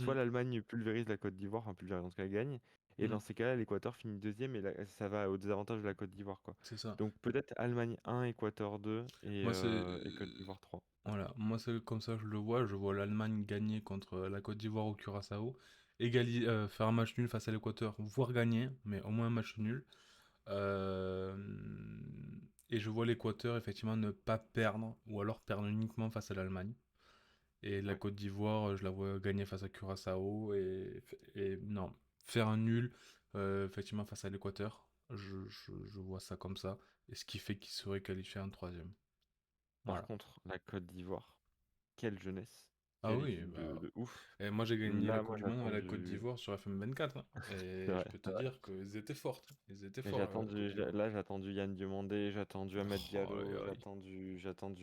soit Mm, l'Allemagne pulvérise la Côte d'Ivoire, enfin pulvérise en tout cas gagne, et mm, dans ces cas-là, l'Équateur finit deuxième et ça va au désavantage de la Côte d'Ivoire, quoi. c'est ça. Donc peut-être Allemagne 1, Équateur 2 Moi, c'est. et Côte d'Ivoire 3. Voilà, moi c'est comme ça que je le vois. Je vois l'Allemagne gagner contre la Côte d'Ivoire au Curaçao, faire un match nul face à l'Équateur, voire gagner, mais au moins un match nul. Euh, et je vois l'Équateur effectivement ne pas perdre, ou alors perdre uniquement face à l'Allemagne. Et la Ouais. Côte d'Ivoire, je la vois gagner face à Curaçao et non, faire un nul effectivement face à l'Équateur. Je vois ça comme ça. Et ce qui fait qu'il serait qualifié en troisième. Par Voilà. contre, la Côte d'Ivoire, quelle jeunesse, Ah quelle oui, équipe bah, de ouf. et moi j'ai gagné la Là, Coupe moi, du Monde à j'attends la Côte du. d'Ivoire sur FM24, hein. C'est Et je vrai, peux te c'est vrai. dire qu'ils étaient forts. Ils étaient Et forts la Côte d'Ivoire. là, j'attends du Yann Diomandé, j'attends du Amad Oh, aïe, Diallo, aïe. j'attends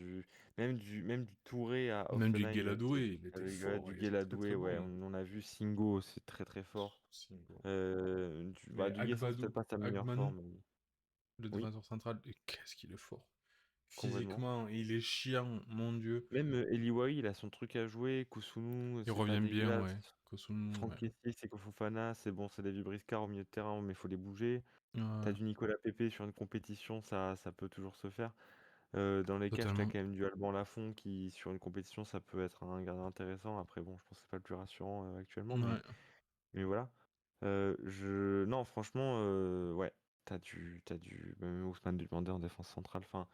même du Touré à Même du Offenheim, Guéladoué, il était avec ouais, fort, du il était très très Guéladoué, ouais, bon. on a vu Singo, c'est très très fort. Singo. Bah, Mais du Guessant, c'est peut-être pas sa meilleure Agbanou, forme. le Oui, défenseur central, et qu'est-ce qu'il est fort. complètement. Physiquement, il est chiant, mon dieu. Même Eliwai, il a son truc à jouer. Kusunu, Il c'est pas revient bien, ouais. dégueulasse. Kosunou, Franck ouais. Kessié, c'est Fofana, c'est bon, c'est David Briscard au milieu de terrain, mais il faut les bouger. T'as Ouais, du Nicolas Pepe sur une compétition, ça peut toujours se faire. Dans les cages, t'as totalement. quand même du Alban Lafont qui, sur une compétition, ça peut être un gardien intéressant. Après, bon, je pense que c'est pas le plus rassurant actuellement, Ouais. mais voilà. Non, franchement, ouais. même Ousmane Dembélé en défense centrale. Enfin,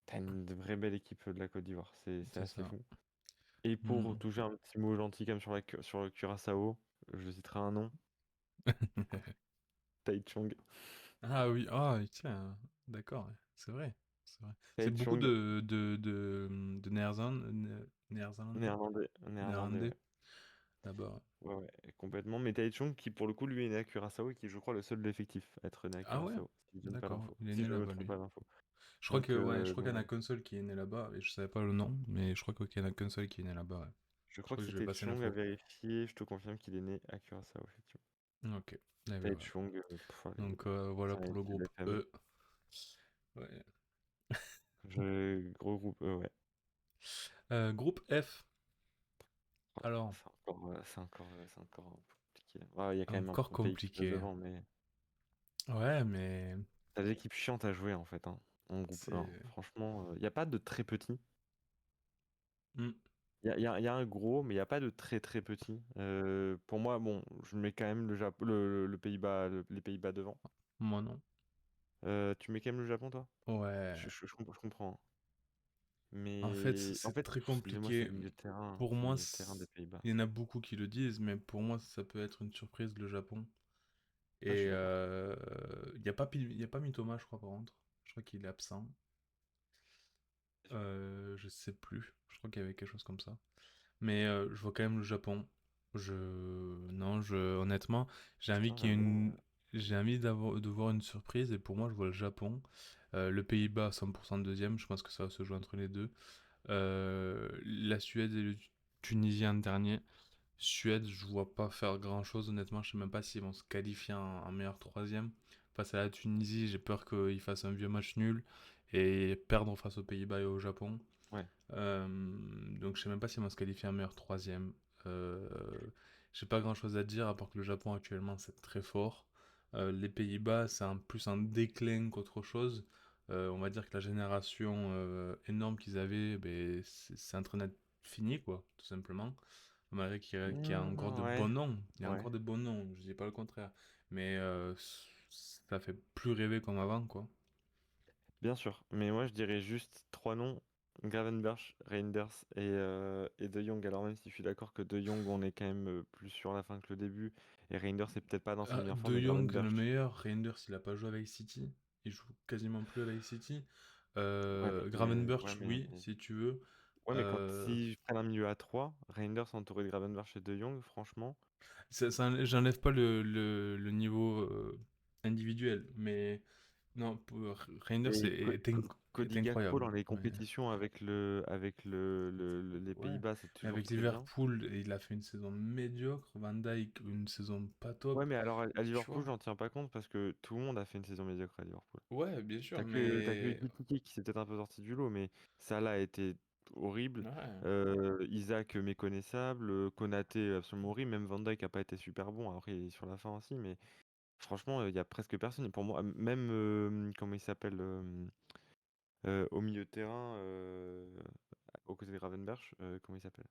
t'as une vraie belle équipe de la Côte d'Ivoire. C'est C'est assez ça. fou. Et pour Hmm. toucher un petit mot gentil comme sur le Curaçao, je citerai un nom, Taichung. Ah oui, ah tiens, d'accord, ouais, c'est vrai, c'est vrai. C'est beaucoup Taichung, de Néerlandais, néerlandais, néerlandais ouais. là-bas. Ouais, ouais, complètement. Mais Taichung, qui pour le coup, lui, est né à Curaçao et qui est, je crois, le seul de l'effectif à être né à Ah ouais? Curaçao, si je donne pas D'accord, l'info. il est Si né je me là-bas trompe lui. pas d'info. Je crois que ouais, je crois qu'il y en a Donc, qu'un seul qui est né là-bas, et je savais pas le nom, mais je crois qu'il y en a qu'un seul qui est né là-bas, ouais. je Je crois crois que que je vais c'était passer Taichung à l'info. vérifier. Je te confirme qu'il est né à Curaçao, effectivement. Ok, eh ben voilà. Taichung, Donc voilà pour le c'est groupe l'FM. E. Ouais. Gros groupe, ouais. Groupe F, Oh, alors, c'est encore un peu compliqué. Ouais, il y a quand même un encore pays qui passe compliqué. devant, mais Ouais, mais t'as des équipes chiantes à jouer en fait, hein, en groupe 1. c'est... Franchement, il n'y a pas de très petit. Hmm, Il y a un gros, mais il n'y a pas de très très petit. Pour moi, bon, je mets quand même le Pays-Bas, les Pays-Bas devant. moi non. Tu mets quand même le Japon, toi? Ouais. Je comprends, hein. En fait, Mais en c'est fait, très excusez-moi, c'est compliqué. le milieu de terrain. Pour C'est le moi, milieu de terrain des Pays-Bas. il y en a beaucoup qui le disent, mais pour moi, ça peut être une surprise, le Japon. Ah, je Et suis d'accord. il y a pas Mitoma, je crois, par contre. Je crois qu'il est absent. Je sais plus. Je crois qu'il y avait quelque chose comme ça. Mais je vois quand même le Japon. Je... Non, honnêtement, j'ai envie Putain, qu'il y ait j'avoue. une... J'ai envie de voir une surprise, et pour moi, je vois le Japon. Le Pays-Bas, 100% deuxième. Je pense que ça va se jouer entre les deux. La Suède et le Tunisie en dernier. Suède, je vois pas faire grand chose, honnêtement. Je sais même pas s'ils vont se qualifier en meilleur troisième. Face à la Tunisie, j'ai peur qu'ils fassent un vieux match nul et perdre face aux Pays-Bas et au Japon. Ouais. Euh, donc je sais même pas s'ils vont se qualifier en meilleur troisième. Euh, j'ai pas grand chose à dire à part que le Japon actuellement c'est très fort. Les Pays-Bas c'est plus un déclin qu'autre chose. On va dire que la génération énorme qu'ils avaient, ben, c'est en train d'être fini quoi, tout simplement. Malgré qu'il y a encore de bons Ouais. noms, il y a Ouais. encore de bons noms, je dis pas le contraire. Mais ça fait plus rêver comme avant quoi. Bien sûr, mais moi je dirais juste trois noms, Gravenberch, Reinders et De Jong. Alors même si je suis d'accord que De Jong on est quand même plus sur la fin que le début, et Reinders c'est peut-être pas dans sa Ah, meilleure forme, De mais Jong, le Gravenberch, meilleur. Reinders, il a pas joué avec City. Il joue quasiment plus avec City. ouais, Gravenberch, oui, si tu veux. quand Euh, si je prends un milieu à 3, Reinders entouré de Gravenberch et De Jong, franchement, j'enlève pas le niveau individuel, mais non, Reinders et est Cody Gakpo incroyable. dans les Mais, compétitions avec les ouais. Pays-Bas, c'est Mais toujours avec très bien. Liverpool, il a fait une saison médiocre. Van Dijk, une saison pas Ouais, top. mais alors à Tu Liverpool, vois? j'en tiens pas compte parce que tout le monde a fait une saison médiocre à Liverpool. Ouais, bien sûr, T'as que mais. Ekitike qui s'est peut-être un peu sorti du lot, mais Salah a été horrible. Ouais. Isaac méconnaissable. Konaté absolument horrible. Même Van Dijk a pas été super bon. Après, il est sur la fin aussi, mais franchement, il y a presque personne. Et pour moi, même, comment il s'appelle au milieu de terrain, aux côtés de Gravenberch, comment il s'appelle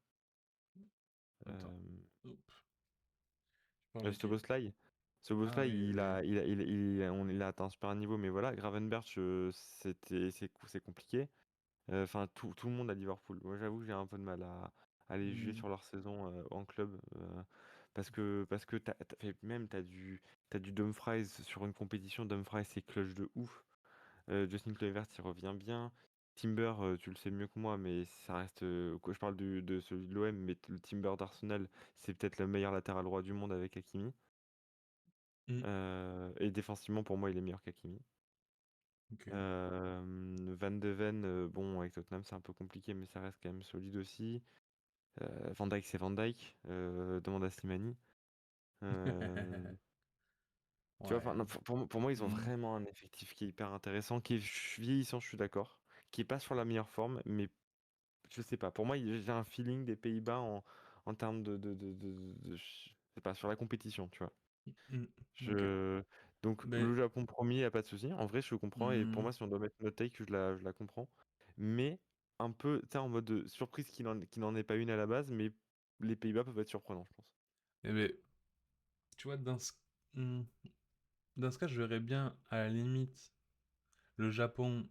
Attends. euh, Hop. Tu parles de qui? Szoboszlai. Ah Szoboszlai, oui, oui, oui. il a atteint un super niveau, mais voilà, Gravenberch, c'est compliqué. Enfin, tout le monde à Liverpool. Moi, j'avoue que j'ai un peu de mal à les juger Hmm. sur leur saison en club. Parce que t'as du Dumfries sur une compétition. Dumfries, c'est clutch de ouf. Justin Kluivert, il revient bien. Timber, tu le sais mieux que moi, mais ça reste. Quand je parle de celui de l'OM, mais le Timber d'Arsenal, c'est peut-être le meilleur latéral droit du monde avec Hakimi. Hmm. Et défensivement, pour moi, il est meilleur qu'Hakimi. Ok. Van de Ven, bon, avec Tottenham, c'est un peu compliqué, mais ça reste quand même solide aussi. Van Dijk, c'est Van Dijk. Demande à Slimani. Euh, Tu vois, enfin, Ouais. non, pour moi, ils ont Hmm. vraiment un effectif qui est hyper intéressant, qui est vieillissant, je suis d'accord, qui est pas sur la meilleure forme, mais je sais pas. Pour moi, j'ai un feeling des Pays-Bas en termes je sais pas, sur la compétition, tu vois. Hmm. Ok. Je... Donc, Ben, le Japon premier, y a pas de souci. En vrai, je comprends, et pour hmm. moi, si on doit mettre notre take, je la comprends. Mais un peu, tu sais, en mode de surprise qui n'en est pas une à la base, mais les Pays-Bas peuvent être surprenants, je pense. Eh ben, tu vois, hmm, dans ce cas, je verrais bien, à la limite, le Japon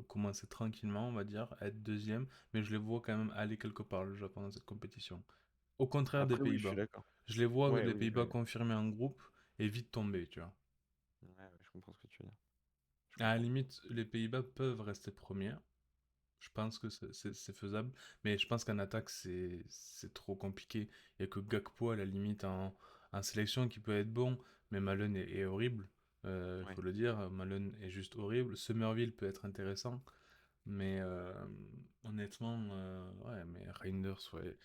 commencer tranquillement, on va dire, à être deuxième, mais je les vois quand même aller quelque part, le Japon, dans cette compétition. Au contraire des Après, oui, je suis Pays-Bas. d'accord. Je les vois, Ouais, les oui, Pays-Bas oui. confirmer en groupe et vite tomber, tu vois. Ouais, ouais, je comprends ce que tu veux dire. Je À la comprends. limite, les Pays-Bas peuvent rester premiers. Je pense que c'est faisable, mais je pense qu'en attaque, c'est trop compliqué. Il n'y a que Gakpo, à la limite, en sélection qui peut être bon, mais Malone est horrible. Il Ouais. faut le dire, Malone est juste horrible. Somerville peut être intéressant, mais honnêtement, ouais, mais Reinders, ouais.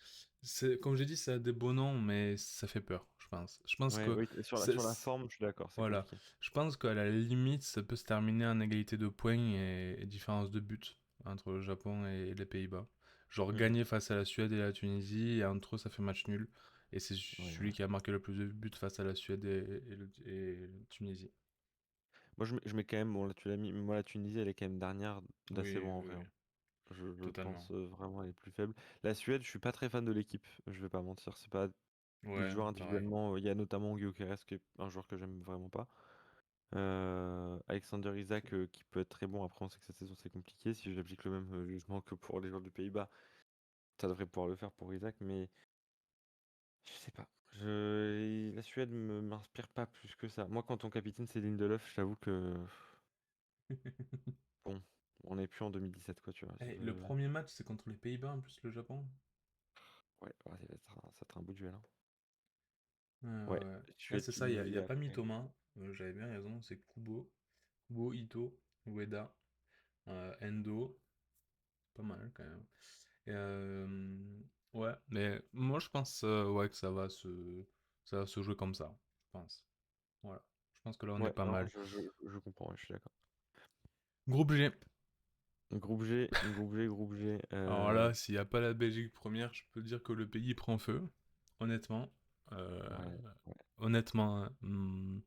Comme j'ai dit, ça a des beaux noms, mais ça fait peur, je pense. Je pense Ouais, que oui, sur la forme, je suis d'accord, c'est voilà. compliqué. Je pense qu'à la limite, ça peut se terminer en égalité de points et différence de buts entre le Japon et les Pays-Bas. Genre Hmm. gagner face à la Suède et la Tunisie, et entre eux, ça fait match nul. Et c'est Ouais, celui ouais. qui a marqué le plus de buts face à la Suède et la Tunisie. Moi, je mets quand même, bon, là, tu l'as mis, moi, la Tunisie, elle est quand même dernière d'assez Oui, loin en oui, vrai, oui, hein. Je totalement. pense vraiment elle est plus faible. La Suède, je suis pas très fan de l'équipe, je vais pas mentir. C'est pas les Ouais, joueurs pareil. individuellement, il y a notamment Gyökeres qui est un joueur que j'aime vraiment pas. Alexander Isak qui peut être très bon, après on sait que cette saison c'est compliqué. Si j'applique le même jugement que pour les joueurs du Pays-Bas, ça devrait pouvoir le faire pour Isak, mais je sais pas. La Suède m'inspire pas plus que ça. Moi, quand ton capitaine c'est Lindelöf, je t'avoue que bon, on n'est plus en 2017 quoi, tu vois. Eh, le premier match, c'est contre les Pays-Bas, en plus, le Japon. Ouais, ouais, ça va être un bout de duel, hein. Ouais, ouais, Ouais, ouais. Ouais, c'est ça, il y a Suède-Tunisie pas mis après. Thomas. J'avais bien raison, c'est Kubo, Ito, Ueda, Endo. Pas mal, quand même. Et, ouais, mais moi je pense ouais, que ça va se jouer comme ça, je pense. Voilà. Je pense que là on est Ouais, pas non, mal. je comprends, ouais, je suis d'accord. Groupe G. Groupe G, groupe G, groupe G. Alors là, s'il n'y a pas la Belgique première, je peux dire que le pays prend feu. Honnêtement. Euh, Ouais, ouais. honnêtement, hein,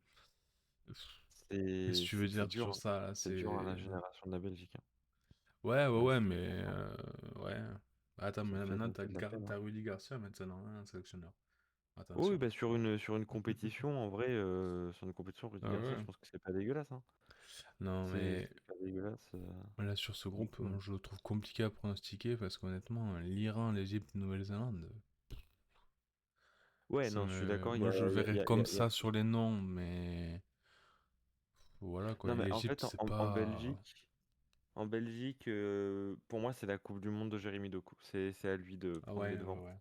qu'est-ce que C'est tu veux c'est- c'est dire dur, sur hein. ça là, C'est dur à la c'est. génération de la Belgique, hein. Ouais, ouais, Là, ouais, c'est mais ouais. Attends, mais ça maintenant me fait de la peine, hein. t'as Rudy Garcia maintenant, hein, un sélectionneur. Oui, Attention. bah sur une compétition, en vrai, sur une compétition, Rudy Ah Garcia, je ouais. pense que c'est pas dégueulasse, hein. Non, mais C'est pas dégueulasse là, sur ce du groupe, tout, hein. je le trouve compliqué à pronostiquer parce qu'honnêtement, l'Iran, l'Égypte, Nouvelle-Zélande, Ouais, non, je suis d'accord, moi je le verrais il comme y a ça sur plus. les noms, mais voilà quoi. Non, Et mais en l'Égypte, fait, c'est pas. En Belgique, pour moi, c'est la Coupe du Monde de Jérémy Doku. C'est à lui de Ah prendre ouais, les ouais, devants. ouais.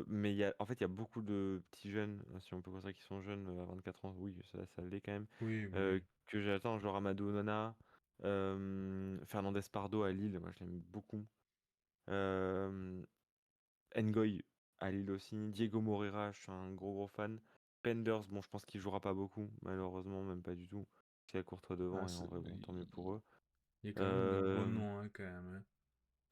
Mais en fait, il y a beaucoup de petits jeunes, si on peut dire qui sont jeunes à 24 ans, oui, ça l'est quand même, Oui, oui, oui. que j'attends, genre Amadou Onana, Fernandez Pardo à Lille, moi je l'aime beaucoup. Euh, Ngoy à Lille aussi, Diego Moreira, je suis un gros fan. Penders, bon, je pense qu'il jouera pas beaucoup, malheureusement, même pas du tout. C'est à Courtois Ah, devant et en vrai, bon, tant mieux pour eux. il y a quand même des bons Euh, noms, hein, quand même, hein.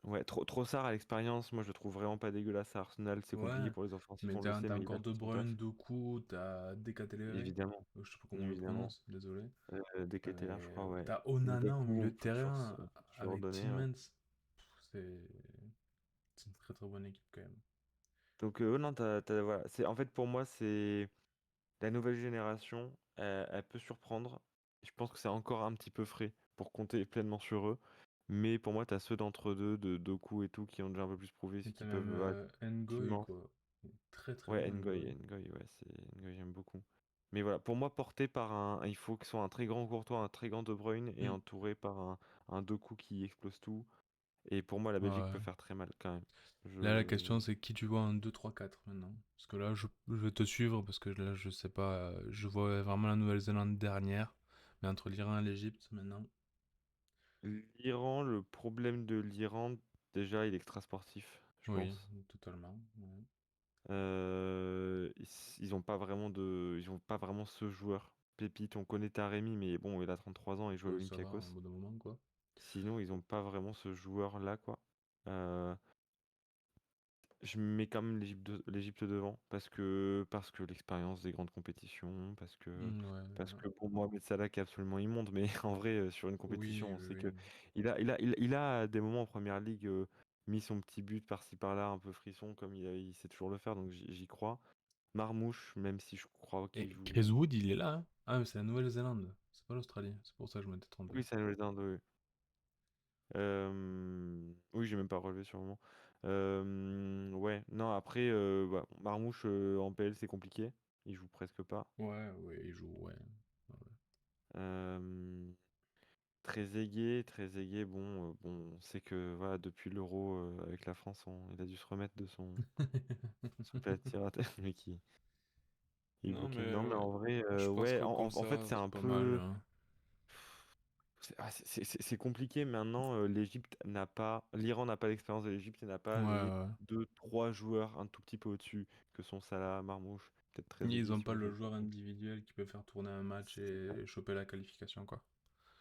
ouais, Trossard à l'expérience, moi je le trouve vraiment pas dégueulasse à Arsenal, c'est Ouais, compliqué pour les offensifs, mais on le sait, t'as mais il a encore fait De son taf. Bruyne, Doku, t'as Decatelere, Évidemment, je sais pas comment on le évidemment. prononce, désolé. Deketeler, je crois, ouais. T'as Onana au milieu Lukaku, de faut toujours terrain se avec redonner, ouais. Tillmans. C'est c'est une très très bonne équipe quand même. Donc, non, voilà. En fait, pour moi, c'est la nouvelle génération, elle peut surprendre. Je pense que c'est encore un petit peu frais pour compter pleinement sur eux. Mais pour moi, tu as ceux d'entre deux, de Doku et tout, qui ont déjà un peu plus prouvé Et ce t'as qu'ils même peuvent Ngoy, activement. quoi. Très très Ouais, bon Ngoy. Ngoy, ouais, Ngoy, j'aime beaucoup. Mais voilà, pour moi, porté par il faut que ce soit un très grand Courtois, un très grand De Bruyne et Hmm. entouré par un Doku qui explose tout. Et pour moi, la Belgique Ouais. peut faire très mal quand même. Là, la Je... question, c'est qui tu vois en 2 3 4 maintenant. Parce que là, je vais te suivre parce que là, je sais pas. Je vois vraiment la Nouvelle-Zélande dernière. Mais entre l'Iran et l'Égypte maintenant. L'Iran, le problème de l'Iran, déjà, il est extra sportif, je Oui, pense. totalement. Ouais. Ils ont pas vraiment ils ont pas vraiment ce joueur. Pépite, on connaît Taremi, mais bon, il a 33 ans et il joue à Oui, ça va, au l'Olympiakos. bout d'un moment, quoi. Sinon, ils ont pas vraiment ce joueur-là, quoi. Euh, Je mets quand même l'Égypte devant parce que l'expérience des grandes compétitions, Ouais, parce ouais. que bon, Mohamed Salah qui est absolument immonde, mais en vrai, sur une compétition, Oui, on oui, sait que oui. il a à des moments en première ligue mis son petit but par-ci par-là, un peu frisson, comme il sait toujours le faire, donc j'y crois. Marmouche, même si je crois Et qu'il Chris joue. Wood, il est là, hein. Ah, mais c'est la Nouvelle-Zélande, c'est pas l'Australie. C'est pour ça que je m'étais trompé. Oui, c'est la Nouvelle-Zélande, oui. Oui, j'ai même pas relevé sur le moment. Ouais, non, après, bah, Marmouche en PL, c'est compliqué. Il joue presque pas. Ouais, ouais, il joue, ouais. Ouais. Euh, Trezeguet, bon, on sait que voilà, depuis l'Euro avec la France, il a dû se remettre de son plat de tir à terre, mais il Non, bouquine. mais Non, mais ouais. en vrai, Je pense ouais, que comme en fait, ça, c'est un c'est pas mal, peu. hein. C'est compliqué maintenant. L'Iran n'a pas l'expérience de l'Égypte et n'a Ouais, pas les ouais. deux, trois joueurs un tout petit peu au-dessus que sont Salah, Marmouche, peut-être Ils Trezeguet ont si pas on le joue. joueur individuel qui peut faire tourner un match C'est ça. et choper la qualification, quoi.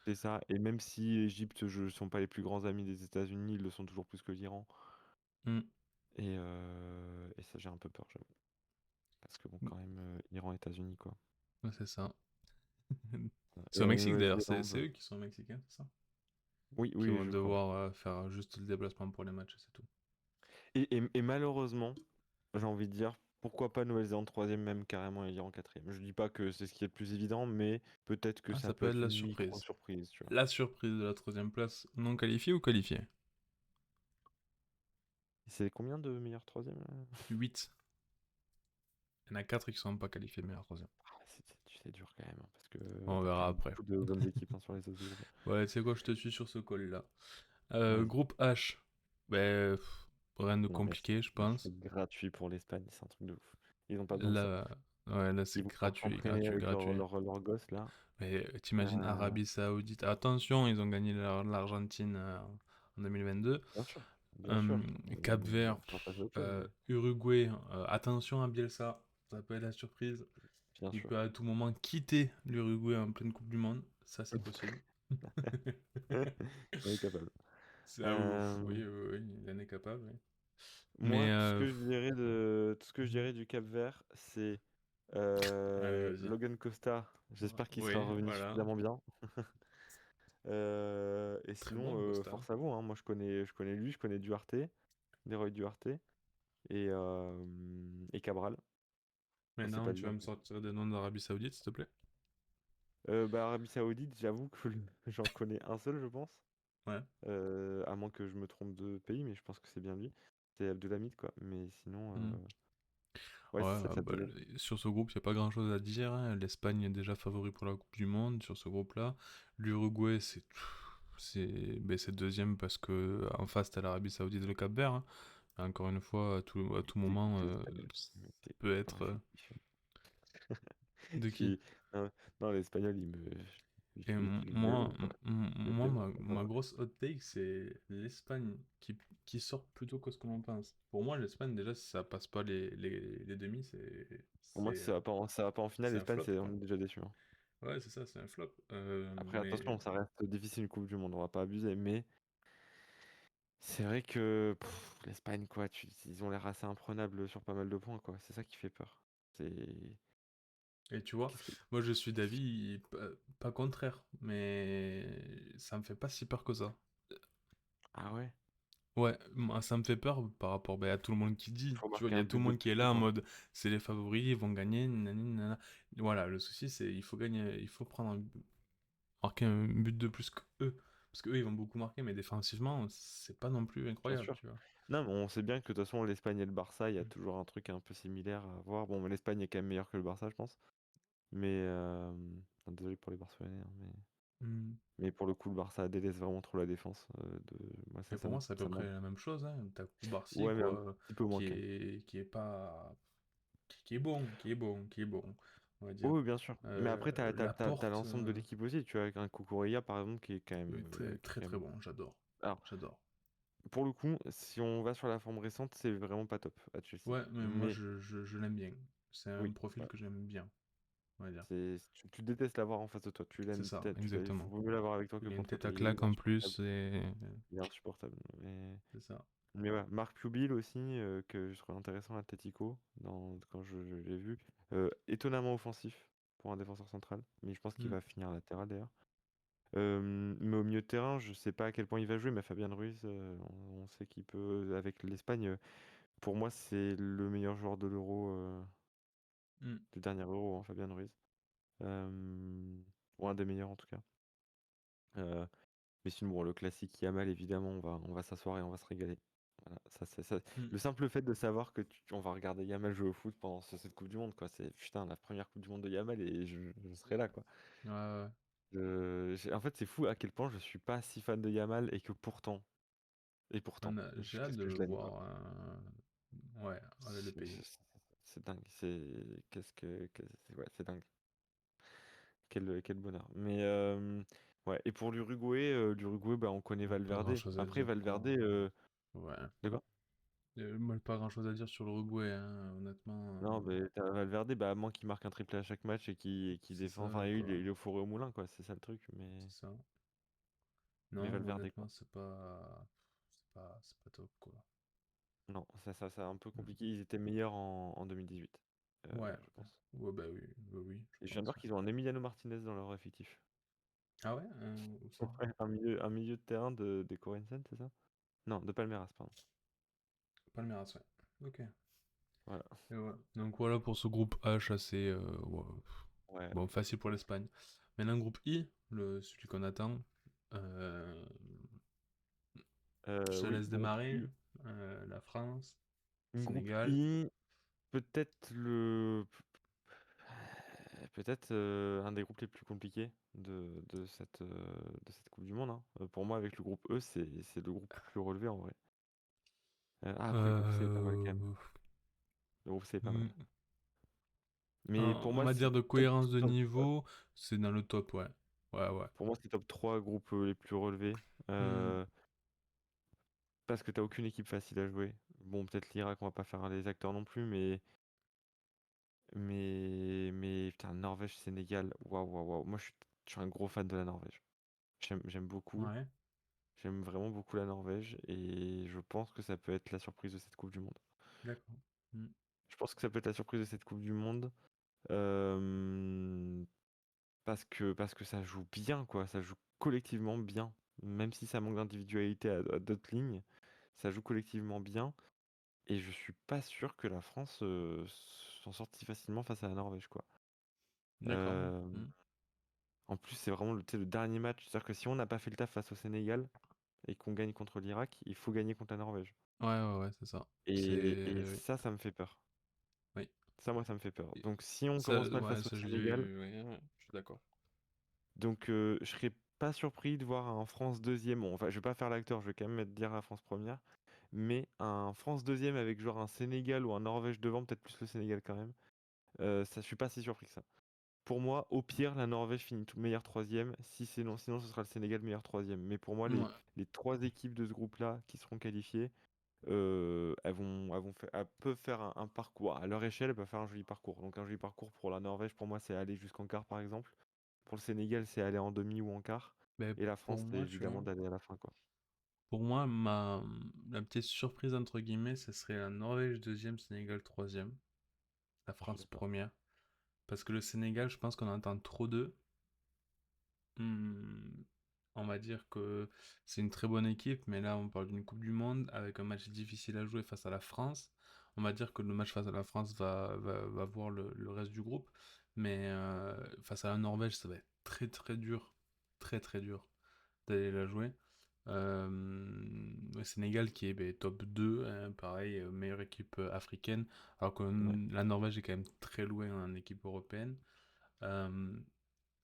C'est ça. Et même si l'Égypte ne sont pas les plus grands amis des États-Unis, ils le sont toujours plus que l'Iran. Hmm. Et ça, j'ai un peu peur, j'avoue. Parce que bon, quand même, Iran, États-Unis, quoi. Ouais, c'est ça. C'est Et au la Mexique d'ailleurs, c'est Nouvelle-Zélande. eux qui sont mexicains, c'est ça? Oui, Qui oui, vont je crois. devoir faire juste le déplacement pour les matchs, c'est tout. Et malheureusement, j'ai envie de dire, pourquoi pas Nouvelle-Zélande troisième, même carrément, et l'Iran quatrième. Je dis pas que c'est ce qui est le plus évident, mais peut-être que Ah, ça ça peut peut être être la une surprise. micro-surprise, tu vois. La surprise de la troisième place, non qualifiée ou qualifiée? C'est combien de meilleurs troisième là? 8. Il y en a 4 qui sont pas qualifiés de meilleur troisième. C'est dur quand même, hein, parce que On t'as quand verra même après. beaucoup de bonnes équipes hein, sur les autres groupes. Ouais, tu sais quoi, je te suis sur ce call-là. Vas-y. Groupe H. Ben, rien de Non, mais compliqué, je là, pense. c'est gratuit pour l'Espagne, c'est un truc de ouf. Ils ont pas besoin de ça. Là, ouais, là Ils c'est vont pouvoir gratuit, s'entraîner gratuit, avec gratuit. leur gosse là. Mais t'imagines Euh, Arabie Saoudite. Attention, ils ont gagné l'Argentine en 2022. Bien sûr, bien Euh, sûr. Cap-Vert, On va passer à autre chose, mais Uruguay. Attention à Bielsa, ça peut être la surprise. bien Il sûr. peut à tout moment quitter l'Uruguay en pleine Coupe du Monde. Ça, c'est possible. On est capable. Ça, ouf, Euh, oui, oui, oui, il en est capable. Oui. Mais, Moi, tout ce que je dirais du Cap-Vert, c'est allez, vas-y. Logan Costa. J'espère qu'il sera Oui, revenu voilà. suffisamment bien. Et Très sinon, bon, Costa. force à vous, hein. Moi, je connais lui, je connais Duarte, Leroy Duarte et Cabral. Ah, c'est Maintenant, pas tu lui vas en me plus. sortir des noms d'Arabie Saoudite, s'il te plaît? Bah, Arabie Saoudite, j'avoue que j'en connais un seul, je pense. Ouais. À moins que je me trompe de pays, mais je pense que c'est bien lui. C'est Abdelhamid, quoi. Mais sinon, Hmm. ouais, Ouais, c'est ça, ça bah, peut. sur ce groupe, il n'y a pas grand-chose à dire, hein. L'Espagne est déjà favori pour la Coupe du Monde sur ce groupe-là. L'Uruguay, c'est deuxième parce que en face, t'as l'Arabie Saoudite et le Cap-Vert, hein. Encore une fois, à tout moment, T'es espagnol. ça Mais t'es peut pas être réfléchi. de qui? Qui... Non, non, l'espagnol, il me. Et Je déteste. Je moi, déteste. ma grosse hot take, c'est l'Espagne qui sort plutôt que ce que l'on pense. Pour moi, l'Espagne, déjà, si ça passe pas les demi, Pour moi, si ça va pas en finale, c'est un l'Espagne, flop, on quoi. est déjà déçu, hein. Ouais, c'est ça, c'est un flop. Après, Mais attention, ça reste difficile une Coupe du Monde, on va pas abuser, mais c'est vrai que l'Espagne, quoi, ils ont l'air assez imprenables sur pas mal de points, quoi. C'est ça qui fait peur. C'est. et tu vois, Qu'est-ce que. moi je suis d'avis pas contraire, mais ça me fait pas si peur que ça. Ah ouais? Ouais, moi, ça me fait peur par rapport à tout le monde qui Il dit. faut Tu vois, marquer il y un a tout but le de monde qui plus est que là en quoi. mode c'est les favoris, ils vont gagner. Nanani, nanana. Voilà, le souci c'est il faut gagner, il faut marquer un but de plus que eux. Parce qu'eux ils vont beaucoup marquer, mais défensivement, c'est pas non plus Bien incroyable, sûr. tu vois. Non, mais on sait bien que de toute façon, l'Espagne et le Barça, il y a toujours un truc un peu similaire à voir. Bon, mais l'Espagne est quand même meilleure que le Barça, je pense. Mais enfin, désolé pour les Barcelonais, hein, Hmm. mais pour le coup, le Barça délaisse vraiment trop la défense. Moi, Et pour moi, c'est à peu près la même chose, hein. T'as Koubarsi, Ouais, mais un quoi, petit peu moins quand même. qui est pas. Qui est bon, qui est bon, qui est bon, on va dire. Oui, oui, bien sûr. Mais après, t'as Laporte, l'ensemble de l'équipe aussi. Tu as un Cucurella, par exemple, qui est quand même, très, qui est très quand très même. bon, j'adore. Alors, J'adore. pour le coup, si on va sur la forme récente, c'est vraiment pas top à Chelsea. Ouais, mais moi Mais je l'aime bien. C'est un oui, profil ouais. que j'aime bien, on va dire. Tu détestes l'avoir en face de toi. C'est ça, Il exactement. vaut mieux l'avoir avec toi que Il a une contre tête toi. à claque en plus, et Il est insupportable. c'est ça. Mais ouais, Marc Pubil aussi, que je trouve intéressant à Atletico, quand je l'ai vu. Étonnamment offensif pour un défenseur central, mais je pense qu'il Mm. va finir latéral d'ailleurs. Mais au milieu de terrain, je sais pas à quel point il va jouer, mais Fabien Ruiz, on sait qu'il peut, avec l'Espagne, pour moi, c'est le meilleur joueur de l'Euro. Hmm. du dernier Euro, hein, Fabien Ruiz. Ou un des meilleurs en tout cas. Euh, mais sinon, bon, le classique Yamal, évidemment, on va s'asseoir et on va se régaler. Voilà, ça. Hmm. Le simple fait de savoir que on va regarder Yamal jouer au foot pendant cette Coupe du Monde, quoi. C'est putain la première Coupe du Monde de Yamal et je serai là, quoi. Ouais, ouais. En fait, c'est fou à quel point je suis pas si fan de Yamal et pourtant, J'ai hâte qu'est-ce de que le je l'aime, quoi. voir. Ouais, avec le C'est pays. c'est dingue. Ouais, c'est dingue. Quel bonheur. Mais ouais. Et pour l'Uruguay, bah, on connaît Pas grand Valverde. chose à Après, dire. Valverde, Ouais. de quoi? Moi, pas grand chose à dire sur l'Uruguay, hein, honnêtement. Non, mais t'as Valverde, bah, à moins qu'il marque un triplé à chaque match et qui C'est défend. ça, Enfin, il, quoi. il est au fourré au moulin, quoi. C'est ça le truc. Mais, C'est ça. mais Non, Valverde, quoi. honnêtement, c'est pas top, quoi. Non, ça, c'est un peu Mm. compliqué. Ils étaient meilleurs en 2018, Ouais, je pense. ouais, bah oui, Et je je viens de pense. voir qu'ils ont un Emiliano Martinez dans leur effectif. Ah ouais, où ça? Ouais, un milieu de terrain des Corinthians, c'est ça? Non, de Palmeiras, pardon. Palmeiras, ouais. Ok. Voilà. Et ouais. Donc voilà pour ce groupe H assez ouais, Ouais. bon, facile pour l'Espagne. Maintenant, groupe I, celui qu'on attend. Euh, je te Oui, laisse groupe démarrer. I. La France, Groupe Sénégal. I, peut-être peut-être un des groupes les plus compliqués de cette Coupe du Monde, hein. Pour moi, avec le groupe E, c'est le groupe le plus relevé en vrai. Après, le groupe C est pas mal quand même. Euh, Le groupe C est pas mal. hmm, Mais pour on moi, va c'est dire de top, cohérence de top, ouais. niveau, c'est dans le top, ouais. Ouais, ouais. Pour moi, c'est top 3 groupes les plus relevés. Hmm, Parce que t'as aucune équipe facile à jouer. Bon, peut-être l'Irak, on va pas faire les acteurs non plus, mais putain, Norvège, Sénégal, waouh, waouh, waouh. Moi, je suis un gros fan de la Norvège. J'aime beaucoup. ouais, J'aime vraiment beaucoup la Norvège et je pense que ça peut être la surprise de cette Coupe du Monde. d'accord. Hmm, Je pense que ça peut être la surprise de cette Coupe du Monde euh, parce que ça joue bien, quoi. Ça joue collectivement bien. Même si ça manque d'individualité à d'autres lignes, ça joue collectivement bien. Et je suis pas sûr que la France s'en sorte si facilement face à la Norvège, quoi. d'accord. Euh, Hmm. En plus, c'est vraiment le dernier match. C'est-à-dire que si on n'a pas fait le taf face au Sénégal et qu'on gagne contre l'Irak, il faut gagner contre la Norvège. Ouais, ouais, ouais, c'est ça. Et Oui, ça me fait peur. oui. Ça, moi, ça me fait peur. Et Donc, si on ça, commence mal ouais, face au ça je Sénégal, dis, ouais, ouais, je suis d'accord. donc je serais pas surpris de voir un France deuxième. Bon, enfin, je vais pas faire l'acteur, je vais quand même dire la France première. Mais un France deuxième avec genre un Sénégal ou un Norvège devant, peut-être plus le Sénégal quand même. Ça, je suis pas si surpris que ça. Pour moi, au pire, la Norvège finit tout meilleur troisième. Si c'est non, sinon ce sera le Sénégal meilleur troisième. Mais pour moi, les, Ouais, les trois équipes de ce groupe-là qui seront qualifiées, elles peuvent faire un parcours. À leur échelle, elles peuvent faire un joli parcours. Donc un joli parcours pour la Norvège, pour moi, c'est aller jusqu'en quart, par exemple. Pour le Sénégal, c'est aller en demi ou en quart. ben, Et la pour France, c'est moi, tu vois, évidemment d'aller à la fin, quoi. pour moi, la petite surprise, entre guillemets, ce serait la Norvège deuxième, Sénégal troisième, la Je suis France d'accord. première. Parce que le Sénégal, je pense qu'on entend trop d'eux. Hmm, on va dire que c'est une très bonne équipe, mais là, on parle d'une Coupe du Monde avec un match difficile à jouer face à la France. On va dire que le match face à la France va voir le reste du groupe, mais face à la Norvège, ça va être très très dur, très très dur d'aller la jouer. Le Sénégal qui est ben, top 2, hein, pareil, meilleure équipe africaine, alors que Ouais. la Norvège est quand même très loin en équipe européenne. Euh,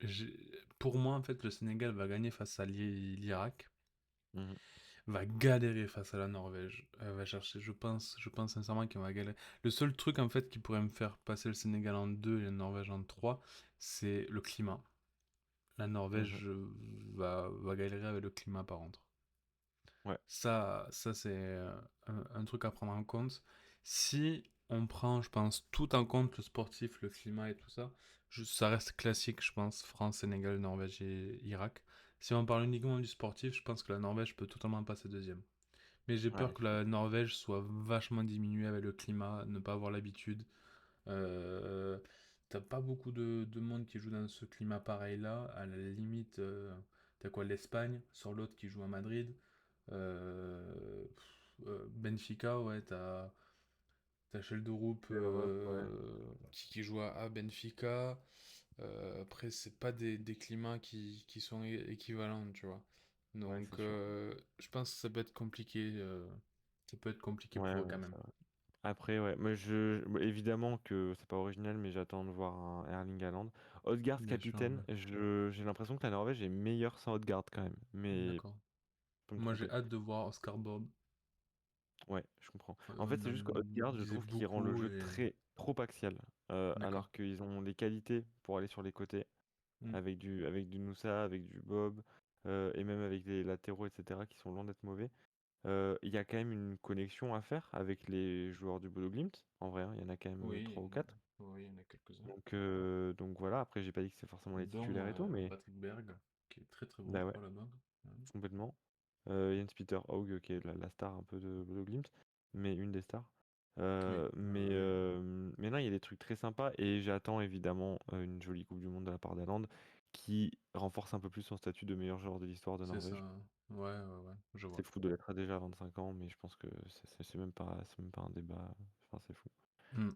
j'ai- pour moi, en fait, le Sénégal va gagner face à l'Irak, Mhm. va galérer face à la Norvège. Elle va chercher, je pense sincèrement qu'il va galérer. Le seul truc, en fait, qui pourrait me faire passer le Sénégal en 2 et la Norvège en 3, c'est le climat. La Mhm. Norvège va galérer avec le climat, par contre. Ouais. Ça c'est un truc à prendre en compte. Si on prend, je pense, tout en compte, le sportif, le climat et tout ça, ça reste classique, je pense, France, Sénégal, Norvège et Irak. Si on parle uniquement du sportif, je pense que la Norvège peut totalement passer deuxième. Mais j'ai Ouais, peur je que suis la d'accord. Norvège soit vachement diminuée avec le climat, ne pas avoir l'habitude. Euh, T'as pas beaucoup de monde qui joue dans ce climat pareil là. À la limite, t'as quoi, l'Espagne, sur l'autre qui joue à Madrid. Benfica, ouais, t'as. T'as Chelderoup Ouais, qui joue à Benfica. Après, c'est pas des climats qui sont équivalents, tu vois. ouais, c'est Donc, sûr. je pense que ça peut être compliqué. Ça peut être compliqué Ouais, pour eux ouais, quand même. ça va. Après, ouais, moi bon, évidemment que c'est pas original, mais j'attends de voir un Erling Haaland. Odegaard Bien sûr, capitaine, j'ai l'impression que la Norvège est meilleure sans Odegaard quand même, mais d'accord. je peux me Moi, j'ai tromper. hâte de voir Oscar Bob. Ouais, je comprends. En fait, On c'est en juste qu'Odegaard, je disait trouve qu'il rend le beaucoup jeu et... trop axial, D'accord. alors qu'ils ont les qualités pour aller sur les côtés, Hmm. avec du Moussa, avec du Bob, et même avec les latéraux, etc., qui sont loin d'être mauvais. Il y a quand même une connexion à faire avec les joueurs du Bodo Glimt. En vrai, hein, il y en a quand même Oui, 3 ou 4. oui, il y en a quelques-uns. Donc voilà, après, j'ai pas dit que c'est forcément les Dont titulaires et tout, mais Patrick Berg, qui est très très bon, bah je ouais, crois, là-bas. Ouais. complètement. Jens Peter Haug, qui est la star un peu de Bodo Glimt, mais une des stars. Oui, oui. Mais non, il y a des trucs très sympas et j'attends évidemment une jolie Coupe du Monde de la part d'Haaland qui renforce un peu plus son statut de meilleur joueur de l'histoire de C'est ça. Norvège. Ouais, je C'est vois. fou de l'être déjà à 25 ans, mais je pense que c'est même pas un débat. Enfin, c'est fou. Hmm.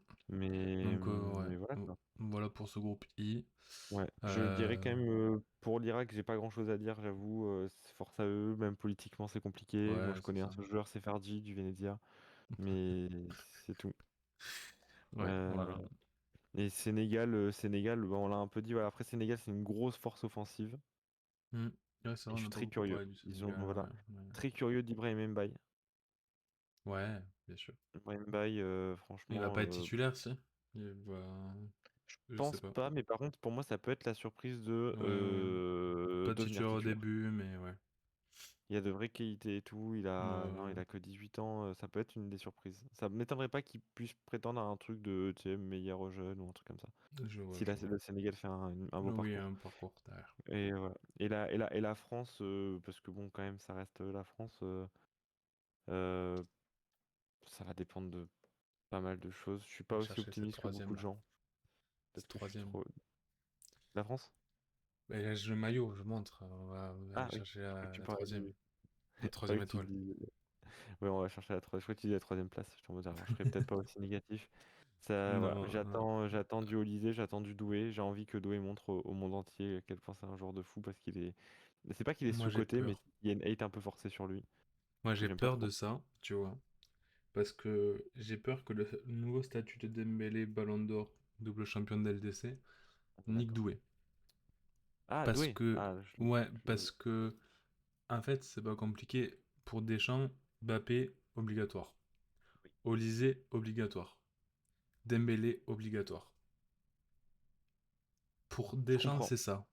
Donc, ouais. Mais voilà quoi. Voilà pour ce groupe I. Ouais, je dirais Euh, quand même pour l'Irak, j'ai pas grand-chose à dire, j'avoue. C'est force à eux, même politiquement c'est compliqué. Moi, ouais, je c'est connais un ça. seul joueur, c'est Ferdi du Venezia, mais c'est tout. Ouais, Euh, voilà. et Sénégal, bon, on l'a un peu dit. Voilà, après Sénégal, c'est une grosse force offensive, Hmm. Ouais, c'est et vrai, je on suis n'a pas très beaucoup curieux. parlé du Ils ont Sénégal. voilà, Ouais, très curieux d'Ibrahim Mbaye. ouais, bien sûr. Ibrahim Mbaye, Il va franchement, pas être titulaire, si? Il va... je Je sais pense pas. pas, mais par contre, pour moi, ça peut être la surprise de Ouais. Pas devenir titulaire au titulaire. début, mais ouais. Il a de vraies qualités et tout. Non, Ouais, il a que 18 ans. Ça peut être une des surprises. Ça m'étonnerait pas qu'il puisse prétendre à un truc de, tu sais, meilleur jeune ou un truc comme ça. je vois, Si je vois. le Sénégal fait un beau Oui, parcours. un parcours derrière. Et voilà. Et la France, parce que bon, quand même, ça reste la France. Euh, Ça va dépendre de pas mal de choses. Je suis pas Elle aussi cherchait cette optimiste que beaucoup troisième de là. gens. Cette Peut-être que je suis troisième. trop. La France? Et là, j'ai le maillot, je montre. On va Ah aller oui. chercher Je crois que tu la parlais troisième. du. La Je croyais troisième que tu étoile. dis. Ouais, on va chercher la troisième. Je crois que tu dis la troisième place. Je t'en mode, alors je serais peut-être pas aussi négatif. Ça, voilà. Non, non. J'attends du Olysée, j'attends du Doué. J'ai envie que Doué montre au monde entier à quel point c'est un joueur de fou parce qu'il est. C'est pas qu'il est Moi, j'ai sous-coté, mais peur. il y a une hate un peu forcée sur lui Moi, que j'ai j'aime pas peur de trop. ça, tu vois. Parce que j'ai peur que le nouveau statut de Dembélé, Ballon d'Or, double champion de LDC, On est nique d'accord. Doué. Ah, Parce Doué. que, Ah, ouais, je parce que, en fait, c'est pas compliqué. Pour Deschamps, Mbappé, obligatoire. oui. Olysée, obligatoire. Dembélé, obligatoire. Pour Je Deschamps, comprends. c'est ça,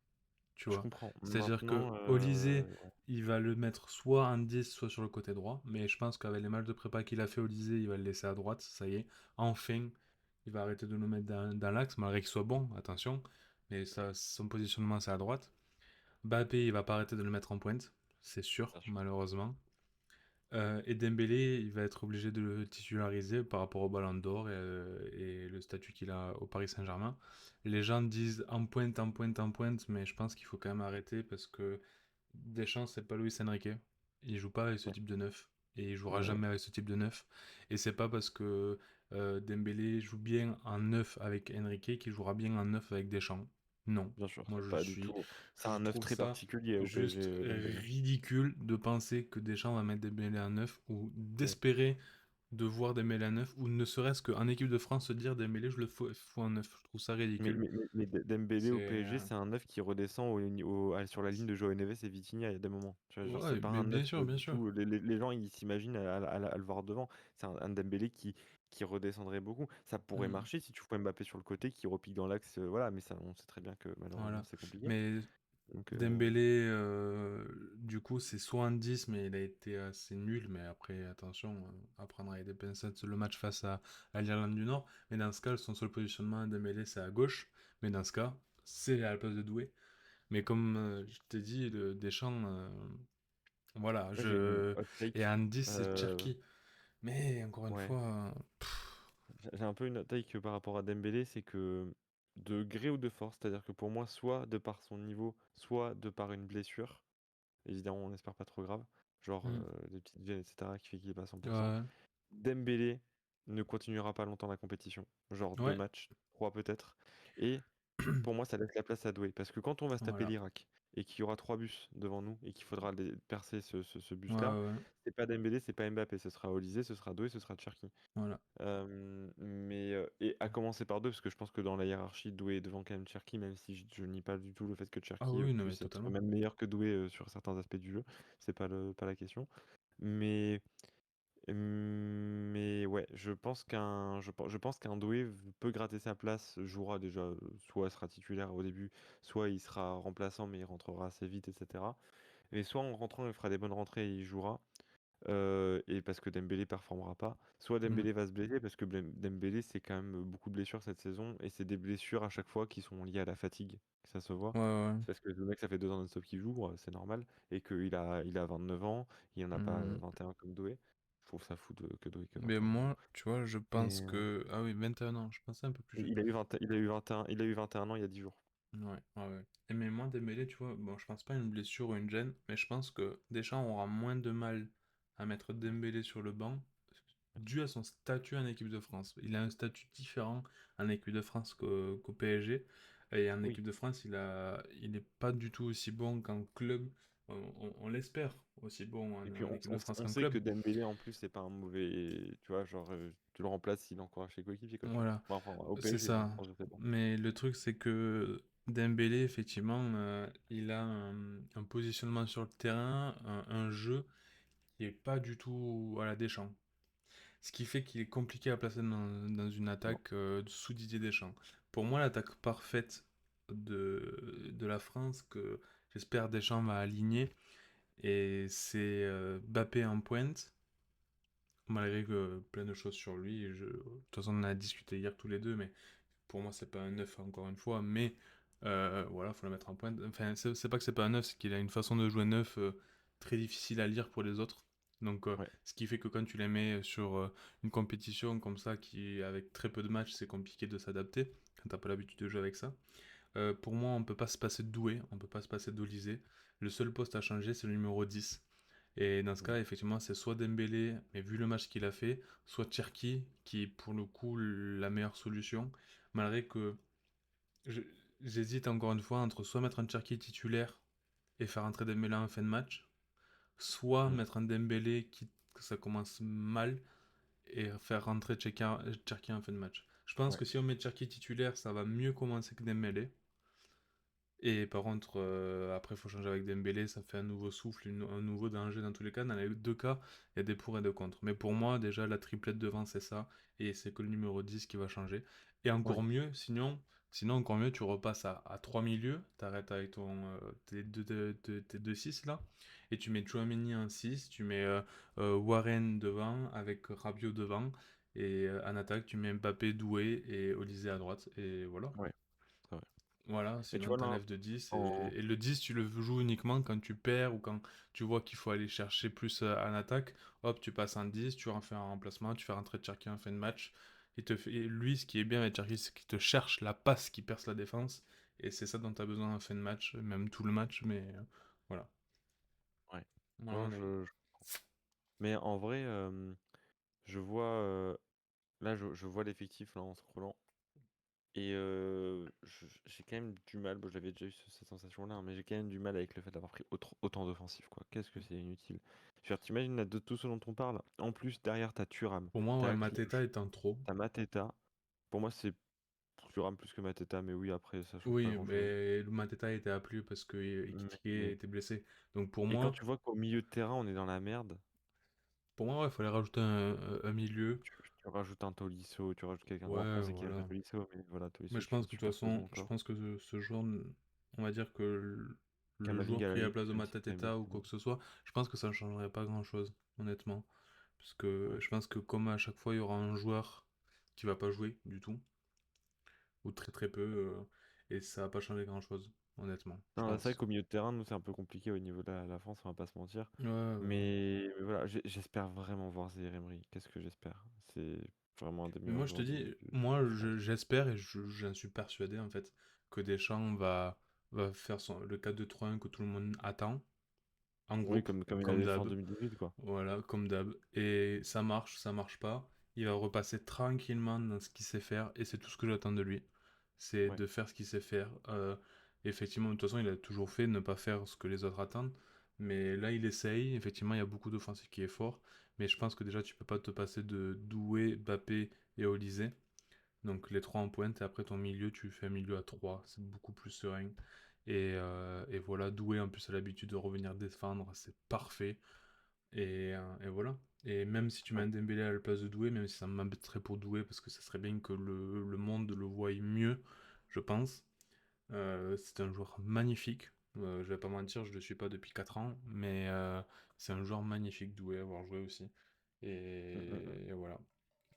tu Je vois. comprends. C'est-à-dire que Maintenant, Olysée, il va le mettre soit en 10, soit sur le côté droit. Mais je pense qu'avec les matchs de prépa qu'il a fait Olysée, il va le laisser à droite. Ça y est, enfin, il va arrêter de nous mettre dans l'axe, malgré qu'il soit bon, attention. Mais ça, son positionnement, c'est à droite. Mbappé, il va pas arrêter de le mettre en pointe, c'est sûr, bien sûr. malheureusement. Et Dembélé, il va être obligé de le titulariser par rapport au Ballon d'Or et le statut qu'il a au Paris Saint-Germain. Les gens disent en pointe, en pointe, en pointe, mais je pense qu'il faut quand même arrêter parce que Deschamps, c'est pas Luis Enrique. Il joue pas avec ce Ouais, type de neuf et il jouera ouais, ouais. jamais avec ce type de neuf. Et c'est pas parce que Dembélé joue bien en neuf avec Enrique qu'il jouera bien en neuf avec Deschamps. Non, Bien sûr, moi c'est pas du tout. C'est je un œuf trouve très ça particulier au juste PSG, Dembélé. ridicule de penser que Deschamps va mettre Dembélé à neuf ou Mm. d'espérer de voir Dembélé à neuf ou ne serait-ce qu'en équipe de France se dire Dembélé je le fous en neuf. Je trouve ça ridicule. Mais Dembélé au C'est PSG, c'est un œuf qui redescend sur la ligne de Joao Neves et Vitinha il y a des moments. Tu vois, genre, c'est ouais, pas mais un œuf bien du sûr. tout. Les gens, ils s'imaginent à le voir devant. C'est un Dembélé qui redescendrait beaucoup. Ça pourrait Hmm, marcher si tu fous Mbappé sur le côté, qui repique dans l'axe. Voilà, mais ça, on sait très bien que malheureusement, voilà. c'est compliqué. Mais Donc, Dembélé, du coup, c'est 70, mais il a été assez nul. Mais après, attention, à prendre avec des pincettes le match face à l'Irlande du Nord. Mais dans ce cas, son seul positionnement, Dembélé, c'est à gauche. Mais dans ce cas, c'est à la place de Doué. Mais comme je t'ai dit, Deschamps, voilà, moi, j'ai une hot et take. Andy, c'est Euh, Cherki. Mais encore une ouais. fois, J'ai un peu une take par rapport à Dembélé, c'est que de gré ou de force, c'est-à-dire que pour moi, soit de par son niveau, soit de par une blessure, évidemment on n'espère pas trop grave, genre hmm, des petites gènes, etc., qui fait qu'il est pas à 100%, ouais, Dembélé, ne continuera pas longtemps la compétition. Genre 2 Ouais, matchs, 3 peut-être. Et pour moi, ça laisse la place à Doué. Parce que quand on va se taper voilà. l'Irak et qu'il y aura 3 bus devant nous et qu'il faudra percer ce Ouais, bus-là, ouais, ouais, c'est pas Dembélé, c'est pas Mbappé. Ce sera Olysée, ce sera Doué, ce sera Cherki. voilà. Et à commencer par deux, parce que je pense que dans la hiérarchie, Doué est devant quand même Cherki, même si je nie pas du tout le fait que Ah Cherki oui, non, mais puisse être totalement. même meilleur que Doué sur certains aspects du jeu. C'est pas la question. Mais, mais ouais, je pense qu'un Doué peut gratter sa place, jouera déjà, soit sera titulaire au début, soit il sera remplaçant, mais il rentrera assez vite, etc. Mais soit en rentrant, il fera des bonnes rentrées et il jouera. Et parce que Dembélé performera pas. Soit Mm. Dembélé va se blesser parce que Dembélé c'est quand même beaucoup de blessures cette saison et c'est des blessures à chaque fois qui sont liées à la fatigue, que ça se voit. Ouais, ouais, ouais. C'est parce que le mec ça fait 2 ans non-stop qu'il joue, c'est normal, et qu'il a 29 ans, il en a pas Mm. 21 comme Doué. Je trouve ça fou que Doué que Mais 21 ans. moi, tu vois, je pense Mais que... Ah oui, 21 ans, je pensais un peu plus jeune. il a eu 20, il a eu 21 ans il y a 10 jours. Ouais, ouais, ouais. Et mais moi, Dembélé, tu vois, bon, je pense pas à une blessure ou une gêne, mais je pense que Deschamps aura moins de mal à mettre Dembélé sur le banc dû à son statut en équipe de France. Il a un statut différent en équipe de France qu'au PSG. Et en Oui. équipe de France, il est pas du tout aussi bon qu'en club. On l'espère aussi bon Et puis en équipe de France on qu'en sait que club. Dembélé en plus c'est pas un mauvais, tu vois, genre tu le remplaces, il encourage ses coéquipiers quoi, tu vois. Voilà, Bon, enfin, au c'est PSG, en ça. France je sais pas. Mais le truc, c'est que Dembélé, effectivement, il a un positionnement sur le terrain, un jeu qui est pas du tout à la Deschamps. Ce qui fait qu'il est compliqué à placer dans une Non. attaque sous Didier Deschamps. Pour moi, l'attaque parfaite de la France que j'espère Deschamps va aligner, et c'est Mbappé en pointe, malgré que plein de choses sur lui. De toute façon, on en a discuté hier tous les deux, mais pour moi, c'est pas un neuf encore une fois, mais voilà, faut le mettre en pointe. Enfin, c'est pas que c'est pas un neuf, c'est qu'il a une façon de jouer neuf très difficile à lire pour les autres. Donc, Ouais. ce qui fait que quand tu les mets sur une compétition comme ça, qui avec très peu de matchs, c'est compliqué de s'adapter quand t'as pas l'habitude de jouer avec ça. Pour moi, on peut pas se passer de Doué, on peut pas se passer d'Olysée. Le seul poste à changer, c'est le numéro 10. Et dans ce Mm. cas, effectivement, c'est soit Dembélé, mais vu le match qu'il a fait, soit Cherki, qui est pour le coup la meilleure solution. Malgré que je- j'hésite encore une fois entre soit mettre un Cherki titulaire et faire entrer Dembélé en fin de match, soit Mm. mettre un Dembélé que ça commence mal et faire rentrer Cherki en fin de match. Je pense Ouais. que si on met Cherki titulaire, ça va mieux commencer que Dembélé. Et par contre, après, il faut changer avec Dembélé, ça fait un nouveau souffle, un nouveau danger dans tous les cas. Dans les deux cas, il y a des pour et des contre. Mais pour moi, déjà, la triplette devant, c'est ça. Et c'est que le numéro 10 qui va changer. Et encore Ouais. mieux, sinon encore mieux, tu repasses à 3 milieux. T'arrêtes avec tes deux 6 là. Et tu mets Chouameni en 6. Tu mets Warren devant, avec Rabiot devant. Et en attaque, tu mets Mbappé, Doué et Olysée à droite. Et voilà. Ouais. C'est vrai. Voilà, Mais tu sinon vois là, t'enlèves de 10 en... et le 10 tu le joues uniquement quand tu perds ou quand tu vois qu'il faut aller chercher plus en attaque. Hop, tu passes en 10, tu en fais un remplacement, tu fais rentrer Cherki en fin de match. Et lui, ce qui est bien avec Cherki, c'est qu'il te cherche la passe qui perce la défense. Et c'est ça dont tu as besoin en fin de match, même tout le match, mais voilà. Ouais. Voilà Non, mon avis. Mais en vrai, je vois, là, je vois l'effectif là en scrollant. Et j'ai quand même du mal, bon, j'avais déjà eu cette sensation-là, hein, mais j'ai quand même du mal avec le fait d'avoir pris autant d'offensifs, quoi. Qu'est-ce que c'est inutile. Je veux dire, t'imagines là, de tout ce dont on parle. En plus, derrière, t'as Thuram, Pour moi, t'as ouais, Mateta Akliouche, est un trop. t'as Mateta. Pour moi, c'est Thuram plus que Mateta, mais oui, après, ça change pas Oui, grand-chose. mais Mateta était appelé parce que Ekitike Mais... était blessé. Donc Et quand tu vois qu'au milieu de terrain, on est dans la merde, pour moi, ouais, il fallait rajouter un milieu. tu rajoutes un Tolisso, tu rajoutes quelqu'un. Bon, après, on Ouais, sait qu'il aime pas voilà. Tolisso, mais voilà, Mais Tolisso je qui fait pense une que de toute super saison façon, je encore. pense que ce joueur, on va dire que le joueur Kamavinga à la pris à la limite, place de même si t'as aimé Mateta ou cette quoi saison. que ce soit, je pense que ça ne changerait pas grand-chose, honnêtement. Parce que Ouais. je pense que comme à chaque fois, il y aura un joueur qui va pas jouer du tout, ou très très peu, et ça va pas changer grand-chose, honnêtement, je Non, c'est vrai pense. qu'au milieu de terrain, nous, c'est un peu compliqué au niveau de la France, on va pas se mentir. Ouais, ouais, ouais. Mais voilà, j'espère vraiment voir Zaïre Emery. Qu'est-ce que j'espère? C'est vraiment un des Mais meilleurs moi, je te joueurs dis, de moi, France. j'espère et j'en suis persuadé, en fait, que Deschamps va faire le 4-2-3-1 que tout le monde attend, en Oui, groupe, comme il comme avait fait en d'hab. 2018, quoi. Voilà, comme d'hab. Et ça marche pas. il va repasser tranquillement dans ce qu'il sait faire, et c'est tout ce que j'attends de lui. C'est Ouais. de faire ce qu'il sait faire. Effectivement, de toute façon, il a toujours fait ne pas faire ce que les autres attendent. Mais là, il essaye. Effectivement, il y a beaucoup d'offensifs qui est fort. Mais je pense que déjà, tu peux pas te passer de Doué, Bappé et Olysée. Donc les trois en pointe, et après ton milieu, tu fais un milieu à trois. C'est beaucoup plus serein. Et voilà, Doué en plus a l'habitude de revenir défendre, c'est parfait. Et voilà. Et même si tu mets Ouais. un Dembélé à la place de Doué, même si ça m'embêterait pour Doué, parce que ça serait bien que le monde le voie mieux, je pense. C'est un joueur magnifique. Je vais pas mentir, je le suis pas depuis 4 ans, mais c'est un joueur magnifique, Doué, à avoir joué aussi. Mm, mm, mm. Et voilà,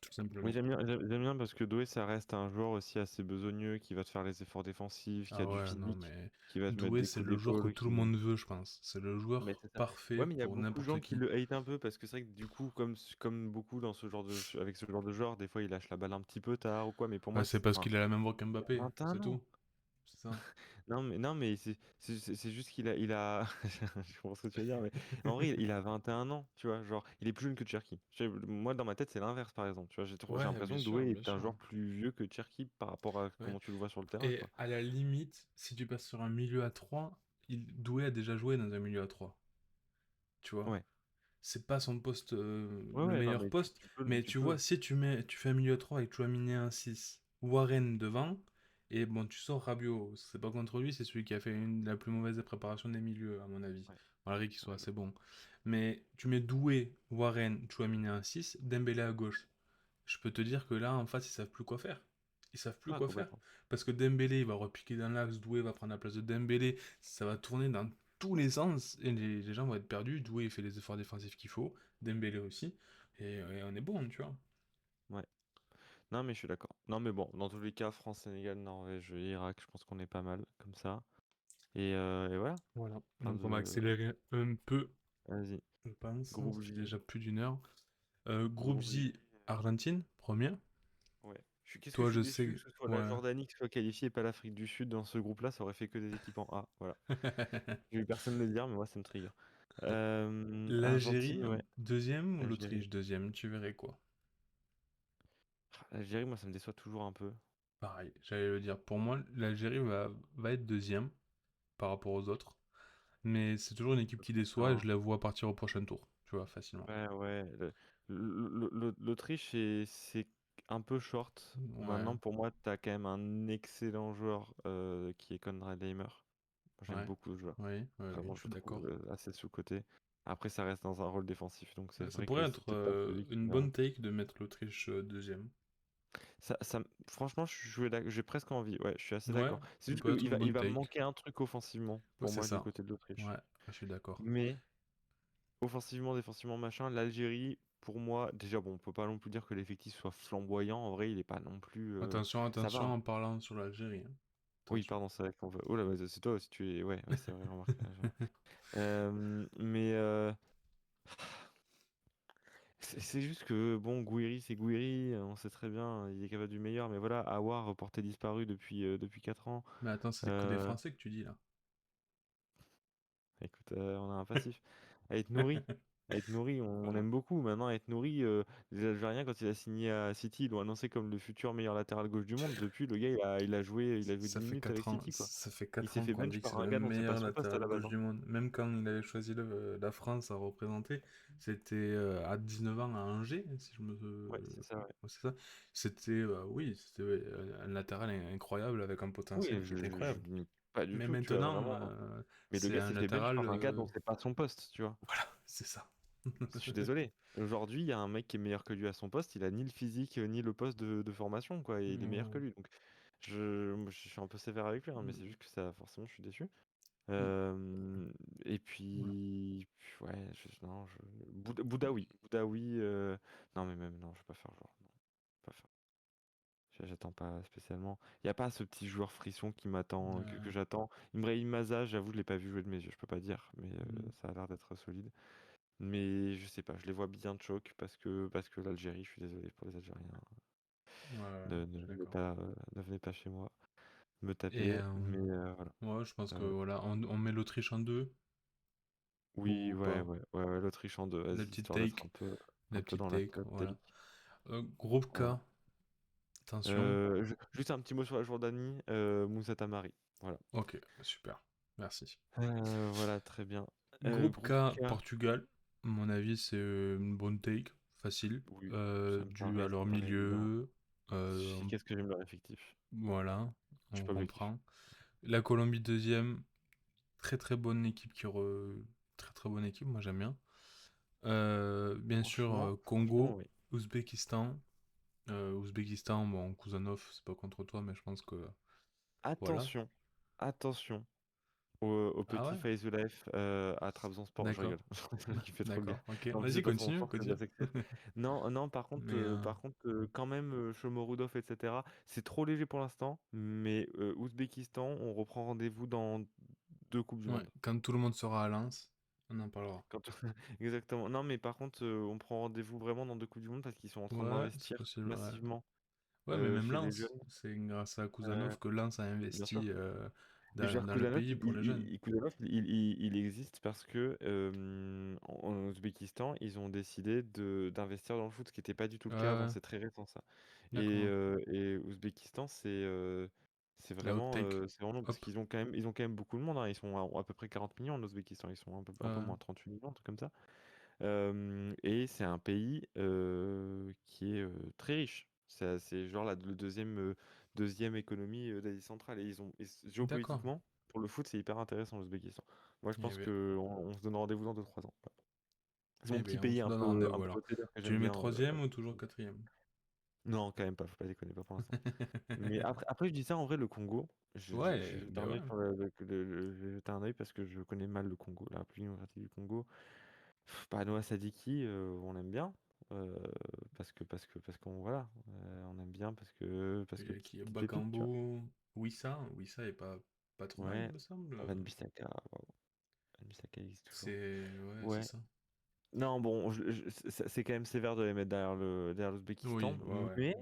tout Oui, simplement. j'aime bien parce que Doué, ça reste un joueur aussi assez besogneux qui va te faire les efforts défensifs, qui a Ah du ouais, non, physique, mais qui va te mettre Doué, des c'est coups le joueur que d'épaule, tout le qui. monde veut, je pense. C'est le Mais joueur c'est ça. parfait Ouais, mais il y a pour beaucoup de n'importe gens qui qui. le hate un peu parce que c'est vrai que du coup, comme beaucoup dans ce genre avec ce genre de joueur, des fois il lâche la balle un petit peu tard ou quoi. Mais pour Bah, moi, c'est parce enfin, qu'il a la même voix il a qu'Mbappé, c'est 21 ans. tout. C'est ça. Non, mais c'est juste qu'il a. Je comprends ce que tu veux dire, mais en vrai, il a 21 ans, tu vois. Genre, il est plus jeune que Cherki. Moi, dans ma tête, c'est l'inverse, par exemple. Tu vois, j'ai Ouais, l'impression bien que sûr, Doué bien est un sûr. joueur plus vieux que Cherki par rapport à Ouais. comment tu le vois sur le terrain, Et quoi. à la limite, si tu passes sur un milieu à 3, Doué a déjà joué dans un milieu à 3. Tu vois, Ouais. c'est pas son poste, Ouais, le ouais, non, meilleur mais tu, poste, tu peux, mais tu tu vois, peux. si tu fais un milieu à 3 avec Chouamini un 6, Warren devant, et bon, tu sors Rabiot, c'est pas contre lui, c'est celui qui a fait la plus mauvaise préparation des milieux, à mon avis, Ouais. malgré qu'il soit Ouais, assez bon. Mais tu mets Doué, Warren, Chouamini un 6, Dembélé à gauche. Je peux te dire que là, en face, ils savent plus quoi faire. Ils savent plus ouais, quoi faire. complètement. Parce que Dembélé, il va repiquer dans l'axe, Doué va prendre la place de Dembélé, ça va tourner dans tous les sens, et les gens vont être perdus. Doué, il fait les efforts défensifs qu'il faut, Dembélé aussi, et on est bon, tu vois. Ouais. Non, mais je suis d'accord. Non, mais bon, dans tous les cas, France, Sénégal, Norvège, Irak, je pense qu'on est pas mal comme ça. Et voilà. Voilà. Plein Donc on va de. accélérer un peu, Vas-y. je pense. Ça Groupe fait J. déjà plus d'une heure. Groupe Groupe J. J, Argentine, première. Ouais. Qu'est-ce que Toi, je suis je déçu sais. que ce soit la Ouais. Jordanie qui soit qualifiée et pas l'Afrique du Sud dans ce groupe-là, ça aurait fait que des équipes en A. Voilà. J'ai eu personne le dire, mais moi ça me trigger. Argentine, L'Algérie, ouais. deuxième, ou Algérie. l'Autriche, deuxième, tu verrais quoi. Algérie, moi ça me déçoit toujours un peu. Pareil, j'allais le dire. Pour moi, l'Algérie va être deuxième par rapport aux autres. Mais c'est toujours une équipe qui déçoit, et Putain. je la vois partir au prochain tour, tu vois, facilement. Ouais, ouais. L'Autriche, c'est un peu short. Ouais, Maintenant, pour moi, t'as quand même un excellent joueur qui est Konrad Laimer. Moi, j'aime ouais, beaucoup ce joueur. oui, oui, oui, Vraiment, je je suis le trouve d'accord. assez sous-coté. Après, ça reste dans un rôle défensif, donc c'est Ça vrai pourrait que c'est être peut-être pas celui qui une va. bonne take de mettre l'Autriche deuxième. Franchement, j'ai presque envie. Ouais, je suis assez Ouais, d'accord. C'est ça juste peut être qu'il une va, il bonne va me take. manquer un truc offensivement Ouais, pour c'est moi du ça. côté de l'Autriche. Ouais, je suis d'accord. Mais offensivement, défensivement, machin, l'Algérie, pour moi, déjà, bon, on peut pas non plus dire que l'effectif soit flamboyant. En vrai, il est pas non plus. Attention, Ça va, attention hein. en parlant sur l'Algérie, hein. Oui, Attention. pardon, c'est vrai qu'on veut. Oh là, c'est toi aussi, tu es. Ouais, ouais, c'est vrai, remarque. J'ai remarqué. Mais c'est juste que, bon, Gouiri, c'est Gouiri, on sait très bien, il est capable du meilleur, mais voilà, Aouar, porté disparu depuis 4 ans. Mais attends, c'est que des Euh, Français que tu dis là. Écoute, on a un passif. À être nourri, on Voilà. aime beaucoup. Maintenant, à être nourri, les Algériens, quand il a signé à City, ils l'ont annoncé comme le futur meilleur latéral gauche du monde. Depuis, le gars, il a joué Ça 10 fait minutes avec 4 ans, City, quoi. ça fait Il 4 s'est ans fait qu'on bench dit que par c'est un le gars dont c'est pas meilleur son poste à latéral la base, gauche hein. du monde. Même quand il avait choisi la France à représenter, c'était à 9 ans à Angers, si je me... Ouais, c'est ça, ouais. ouais, c'est ça. C'était, oui, c'était un latéral incroyable avec un Oui, potentiel qui est je incroyable. nie pas du Mais tout, tu vois, maintenant, vraiment. Mais le c'est gars un s'est fait bench latéral... par un gars dont c'est pas son poste, tu vois. voilà, c'est ça. Je suis désolé. Aujourd'hui, il y a un mec qui est meilleur que lui à son poste, il a ni le physique, ni le poste de formation, quoi, et il est meilleur que Non. lui. Donc, moi, je suis un peu sévère avec lui, hein, mais c'est juste que ça, forcément, je suis déçu. Mm. Et Voilà. ouais, non, Boudaoui. Boudaoui, non, mais même, non, je vais pas faire genre. Non, pas faire. J'attends pas spécialement. Il n'y a pas ce petit joueur frisson qui m'attend, que Ouais. j'attends. Ibrahim Maza, j'avoue, je l'ai pas vu jouer de mes yeux, je peux pas dire, mais Mm. ça a l'air d'être solide. Mais je sais pas, je les vois bien de choc parce que l'Algérie, je suis désolé pour les Algériens. Ouais, ouais, Ne, je ne suis venez d'accord. pas, ne venez pas chez moi me Et taper, mais voilà. ouais, je pense que Euh, voilà, on met l'Autriche en deux oui, ou ouais, pas. ouais, ouais, ouais, l'Autriche en deux, La vas-y, petite histoire d'être take, un peu, la un peu petite dans la take, tête voilà. d'Ali. Groupe Voilà. K, attention. Juste un petit mot sur la Jordanie, Moussa Tamari. Voilà. Ok, super. Merci. Voilà, très bien. Groupe Groupe K, K, Portugal. À mon avis, c'est une bonne take, facile, oui, ça me dû à paraît, ça leur me paraît évident. milieu. Qu'est-ce que j'aime leur effectif? Voilà, Je suis on pas objectif. comprend. La Colombie deuxième, très très bonne équipe très très bonne équipe, moi j'aime bien. Bien sûr, Franchement, Congo, oui. Ouzbékistan. Ouzbékistan, bon, Kouzanov, c'est pas contre toi, mais je pense que voilà. Attention, attention au Ah petit ouais? Faizoulaev à Trabzonspor. Je D'accord. rigole, qui fait trop le gars. D'accord, ok. En plus, c'est Vas-y, pas continue, Trabzonspor, c'est continue. Basaksehir. Non, non, Mais par contre, quand même, Shomorodov, etc. C'est trop léger pour l'instant, mais Ouzbékistan, on reprend rendez-vous dans 2 Coupes du ouais, Monde. quand tout le monde sera à Lens, on en parlera. Quand... Exactement. Non, mais par contre, on prend rendez-vous vraiment dans 2 Coupes du Monde parce qu'ils sont en train Ouais, c'est d'investir possible, ouais. massivement Ouais, mais même chez les Lens, jeunes. c'est grâce à Euh, Kouzanov que Lens a Bien sûr. investi Mais je veux dire, dans le Kuzanov, pays pour les jeunes. il existe parce que en Ouzbékistan, ils ont décidé d'investir dans le foot, ce qui n'était pas du tout le cas avant. Euh, C'est très récent ça. d'accord. Et Ouzbékistan, La hot take. c'est vraiment parce Hop. qu'ils ont ils ont quand même beaucoup de monde, hein. Ils sont à peu près 40 millions en Ouzbékistan. Ils sont un peu Euh, moins, 38 millions, un truc comme ça. Et c'est un pays qui est très riche. C'est genre le deuxième économie d'Asie centrale. Et d'accord. géopolitiquement, pour le foot, c'est hyper intéressant l'Ouzbékistan. Moi, je Eh pense bien, on se donne rendez-vous dans 2 3 ans. Voilà. C'est mon eh petit bien, on pays se donne rendez-vous un peu alors. outsider que Tu j'aime le mets bien. troisième ou toujours quatrième? Non, quand même pas, faut pas déconner, pas pour l'instant. Mais après, je dis ça, en vrai, le Congo, je vais Ouais, jeter ben un œil ouais. sur je vais jeter un œil parce que je connais mal le Congo, la République démocratique du Congo. Bah, Noah Sadiki, on aime bien. euh, parce qu'on voilà, on aime bien parce Il que y a qui? petite pépite, tu vois. Bakambu, Wissa. Wissa est pas trop mal, il Ouais, me semble. Van Bissaka, waouh, Van Bissaka existe toujours. Ouais, c'est Ouais. ça. Non, bon, c'est quand même sévère de les mettre derrière l'Ouzbékistan, Oui, ouais, ouais, ouais,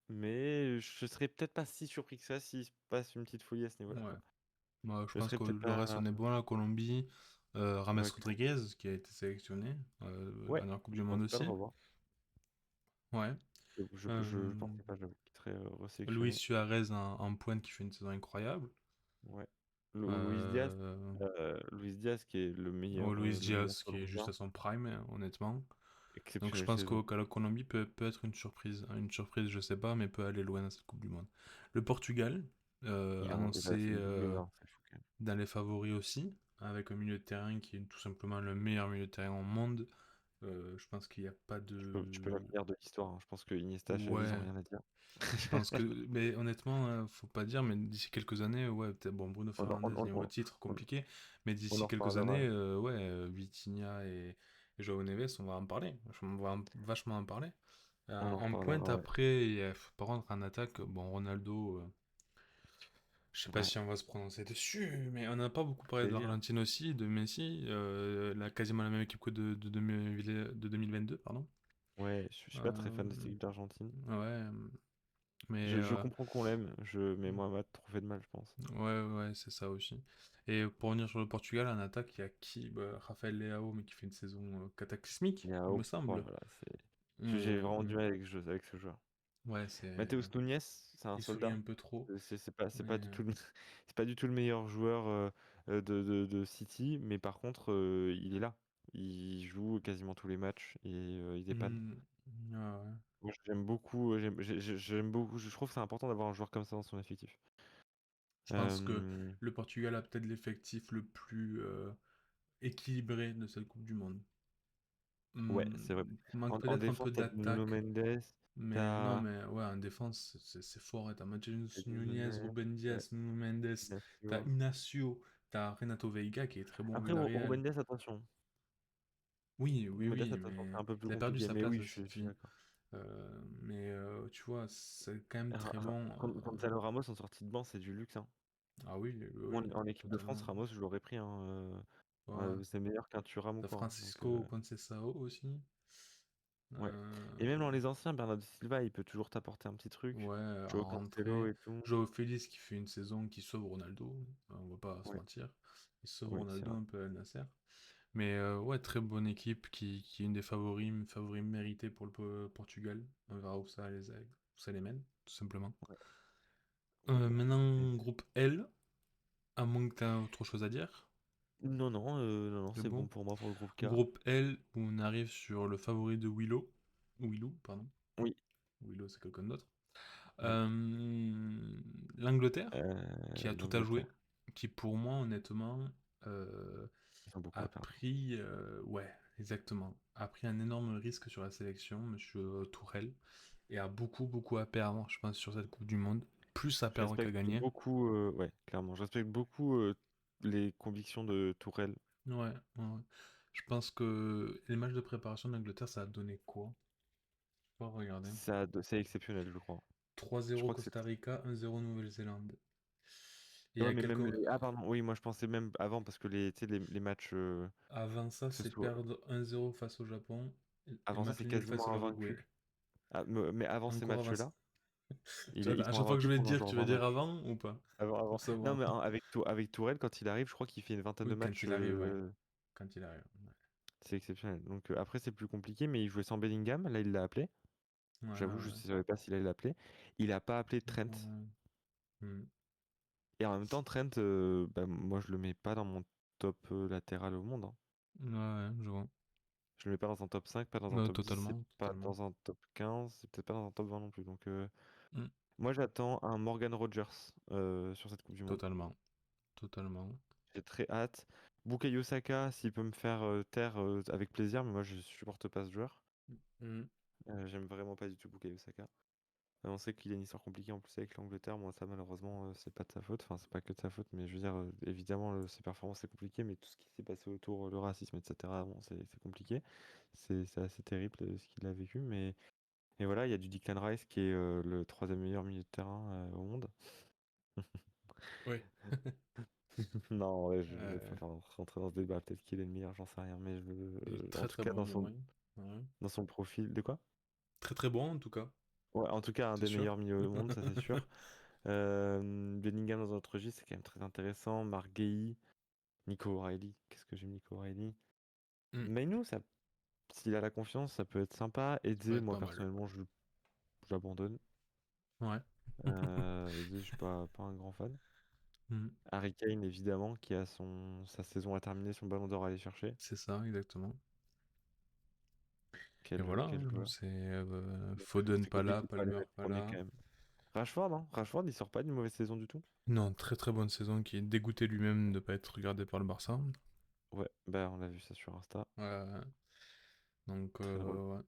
mais je serais peut-être pas si surpris que ça s'il se passe une petite folie à ce niveau-là, ouais. quoi. Ouais. Moi, je Je pense serais que peut-être le reste, pas. on est bon. La Colombie, Rames Ouais, clairement. Rodriguez, qui a été sélectionné, Ouais, dernière Coupe je du Monde pense pas le aussi. revoir. Ouais. Je Euh, pensais pas, j'avoue, qu'il serait Luis resélectionné. Suarez en pointe qui fait une saison incroyable. Ouais. Euh, Luis Diaz qui est Luis le meilleur Diaz qui est juste colombien, à son prime, hein, honnêtement. Donc je exceptionnelle pense saison. que la Colombie peut être une surprise. Une surprise, je sais pas, mais peut aller loin dans cette Coupe du Monde. Le Portugal, Et là, annoncé c'est une double 20, c'est fou quand même. dans les favoris aussi, avec un milieu de terrain qui est tout simplement le meilleur milieu de terrain au monde. Je pense qu'il n'y a pas Tu peux leur de... dire de l'histoire, hein. Je pense que Iniesta, Xavi, ils ont Ouais, rien à dire. je pense que... Mais honnêtement, faut pas dire, mais d'ici quelques années, ouais, peut-être, bon, Bruno Fernandes, niveau titre, On, compliqué, mais on d'ici en quelques reparlera. années, ouais, Vitinha et João Neves, on va en parler. On va vachement en parler. On en En pointe, reparlera, ouais. après, par contre, en attaque, bon, Ronaldo, je sais pas Ouais, si on va se prononcer dessus, mais on n'a pas beaucoup parlé de plaisir. l'Argentine aussi, de Messi, quasiment la même équipe que de 2022, pardon. Ouais, je suis pas très fan de cette Euh, équipe d'Argentine. ouais, mais Je comprends qu'on l'aime, mais moi, m'a trop fait de mal, je pense. ouais, ouais, c'est ça aussi. Et pour revenir sur le Portugal, en attaque, il y a qui? Bah, Rafael Leao, mais qui fait une saison cataclysmique, il me Oh semble. là là, c'est. J'ai Hum, vraiment du hum. mal avec ce joueur. Ouais, Mateus Nunes, c'est un il sourit soldat. un peu trop, C'est mais pas du tout c'est pas du tout le meilleur joueur de City, mais par contre, il est là. Il joue quasiment tous les matchs et il dépanne. ouais, ouais. Moi, j'aime beaucoup, j'aime beaucoup. Je trouve que c'est important d'avoir un joueur comme ça dans son effectif. Je pense que Euh, le Portugal a peut-être l'effectif le plus équilibré de cette Coupe du Monde. ouais, c'est vrai. Il manque En peut-être un défense, peu t'as Nuno d'attaque, Mendes, mais non, t'as mais ouais, en défense, c'est fort. T'as t'as Matheus Nuno Nunez, Mendes, Ruben ouais, Dias, Nuno Mendes, t'as Inacio. Inacio, t'as Renato Veiga qui est très bon au Après, Villarreal. Ruben Dias, attention. Oui, oui, Ruben Dias, oui, attention, c'est mais un peu plus il a perdu compliqué. sa Mais place oui, à je suis City. d'accord. Mais tu vois, c'est quand même très bon. Gonzalo Ramos en sortie de banc, c'est du luxe, hein. Ah oui, oui, Moi, oui, en équipe de France, totalement. Ramos, je l'aurais pris, hein. Ouais. C'est meilleur qu'un Thuram ou T'as quoi, hein. Donc, Francisco Conceição aussi. ouais. Et même Euh, dans les anciens, Bernardo Silva, il peut toujours t'apporter un petit truc. Ouais, Joe en Cancelo rentrée. et tout. Joao Félix qui fait une saison qui sauve Ronaldo, on va pas se Ouais, mentir. Il sauve oui, c'est Ronaldo vrai. un peu à Al Nasser. Mais ouais, très bonne équipe qui est une des favoris mérités pour le Portugal. On verra où ça les mène, tout simplement. Ouais. Ouais. Et- Maintenant, groupe L, à moins que tu aies autre chose à dire. Non, non, non, non, C'est c'est bon bon. pour moi pour le groupe K. Groupe L, où on arrive sur le favori de Willow. Willou, pardon. Oui, Willow, c'est quelqu'un d'autre. oui. L'Angleterre, qui a tout à jouer, L'Angleterre, qui pour moi, honnêtement, euh, ils ont beaucoup a à perdre. pris, ouais, exactement, a pris un énorme risque sur la sélection, Monsieur Tourelle, et a beaucoup à perdre, je pense, sur cette Coupe du Monde. Plus à Je perdre qu'à respecte gagner. beaucoup, ouais, clairement, je respecte beaucoup les convictions de Tourelle. Ouais, ouais. Je pense que les matchs de préparation de l'Angleterre, ça a donné quoi? Je vais pas regarder. C'est exceptionnel, je crois. Je 3-0 crois que c'est. Costa Rica, 1-0 Nouvelle-Zélande. Et il y Ouais, a mais quelques... même ah pardon, oui, moi je pensais même avant parce que tu sais, les matchs Avant ça, que ce c'est soit perdre 1-0 face au Japon et avant ça, match c'est nul face quasiment à l'Uruguay. invaincu. Ah, mais avant ces Encore avant ça. matchs-là, Tu vois, ils à sont chaque fois que je invaincus vais te pendant dire, genre tu vas 20 dire matchs. avant ou pas? Avant. Pour Non, savoir. mais avec Tourelle, quand il arrive, je crois qu'il fait une vingtaine de Oui, quand matchs. il arrive, ouais. Quand il arrive. C'est exceptionnel. Donc après, c'est plus compliqué, mais il jouait sans Bellingham. Là, il l'a appelé. Ouais, ouais, J'avoue, je ne ouais. savais pas s'il allait l'appeler. Il a pas appelé Trent. Hmm. Et en même temps, Trent, bah, moi, je le mets pas dans mon top latéral au monde, hein. Ouais, ouais, je vois. Je le mets pas dans un top 5, pas dans un Ouais, top 10, c'est totalement, pas totalement. dans un top 15, c'est peut-être pas dans un top 20 non plus. Donc, Hmm. moi, j'attends un Morgan Rogers sur cette Coupe du Monde. Totalement. Totalement. J'ai très hâte. Bukayo Saka, s'il peut me faire taire avec plaisir, mais moi, je supporte pas ce joueur. Hmm. J'aime vraiment pas du tout Bukayo Saka. On sait qu'il a une histoire compliquée en plus avec l'Angleterre. Moi, ça, malheureusement, c'est pas de sa faute. Enfin, c'est pas que de sa faute, mais je veux dire, évidemment, ses performances, c'est compliqué, mais tout ce qui s'est passé autour, le racisme, etc., bon, c'est compliqué. C'est assez terrible ce qu'il a vécu. Mais voilà, il y a du Declan Rice qui est le troisième meilleur milieu de terrain au monde. Ouais. Non, ouais, je vais pas Euh, rentrer dans ce débat. Peut-être qu'il est le meilleur, j'en sais rien. Mais il est en très tout très cas, bon, mais ouais. Ouais. dans son profil. De quoi? Très très bon en tout cas, Ouais, en tout cas, un c'est des sûr. meilleurs milieux au monde, ça c'est sûr. Bellingham dans un autre registre, c'est quand même très intéressant. Marc Guéhi, Nico O'Reilly. Qu'est-ce que j'aime Nico O'Reilly? Hmm. Mainou, ça, s'il a la confiance, ça peut être sympa. Ça peut Eze, être moi pas mal. personnellement, j'abandonne. Ouais. Eze, je suis pas un grand fan. Hmm. Harry Kane, évidemment, qui a sa saison à terminer, son ballon d'or à aller chercher. C'est ça, exactement. Et Quel, voilà, quel hein, joueur. c'est Donc Foden c'est pas là, compliqué de pas les Palmer mettre pas premier là. quand même. Rashford, hein. Rashford, il sort pas d'une mauvaise saison du tout. Non, très très bonne saison qui est dégoûté lui-même de ne pas être regardé par le Barça. Ouais, bah on a vu ça sur Insta. Euh, donc, Très drôle. ouais.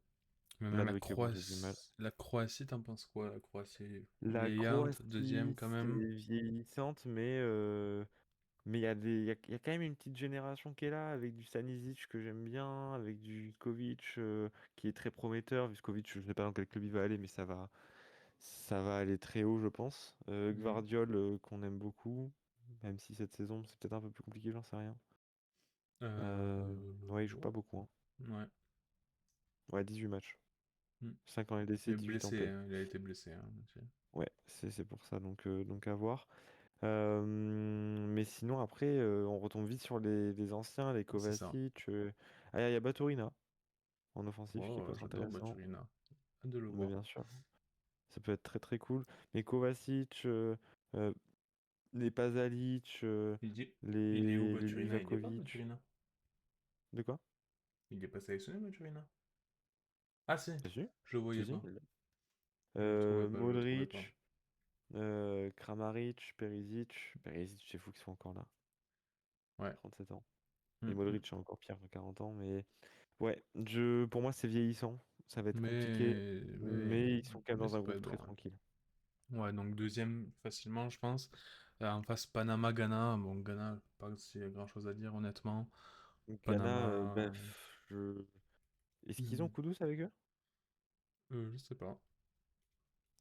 Mais même Madueke, bon, j'ai du mal. La Croatie, t'en penses quoi? La Croatie La vieillante, deuxième Croatie, quand c'est même. vieillissante, mais il y a quand même une petite génération qui est là, avec du Stanisic que j'aime bien, avec du Kovic qui est très prometteur. Vuskovic, je ne sais pas dans quel club il va aller, mais ça va aller très haut, je pense. Mm. Gvardiol, qu'on aime beaucoup, même si cette saison c'est peut-être un peu plus compliqué, j'en sais rien. Ouais, il joue pas Ouais. beaucoup, hein. Ouais. Ouais, 18 matchs. Mm. 5 en LDC, Et 18 en blessé, PL. hein, il a été blessé, hein, aussi. Ouais, c'est pour ça, donc à voir. Mais sinon, après, on retombe vite sur les anciens, les C'est ça. Kovacic. Ah, il y a Baturina en offensif qui peut Oh, être j'adore intéressant. Baturina. Hâte de le Mais voir. bien sûr, ça peut être très très cool. Mais Kovacic, euh, les Pasalic, Il est où, les Baturina? Il est pas, Livakovic. Baturina? De quoi? Il est pas sélectionné, Baturina? Ah si, Si, si, je le voyais si, si, pas. il l'est. Je le trouvais pas, je le trouvais pas. Modric, Kramaric, Perisic. Perisic, c'est fou qu'ils soient encore là. Ouais. 37 ans. Et Mm, mm. Modric, c'est encore pire, 40 ans. Mais ouais, pour moi, c'est vieillissant. Ça va être compliqué. Mais, mais, Mais ils sont quand même mais dans ça un peut groupe être très bon. tranquille. Ouais, donc deuxième facilement, je pense. En face, Panama, Ghana. Bon, Ghana, pas s'il y a grand-chose à dire, honnêtement. Ghana, Panama, est-ce qu'ils ont ils- Kudus avec eux? je sais pas.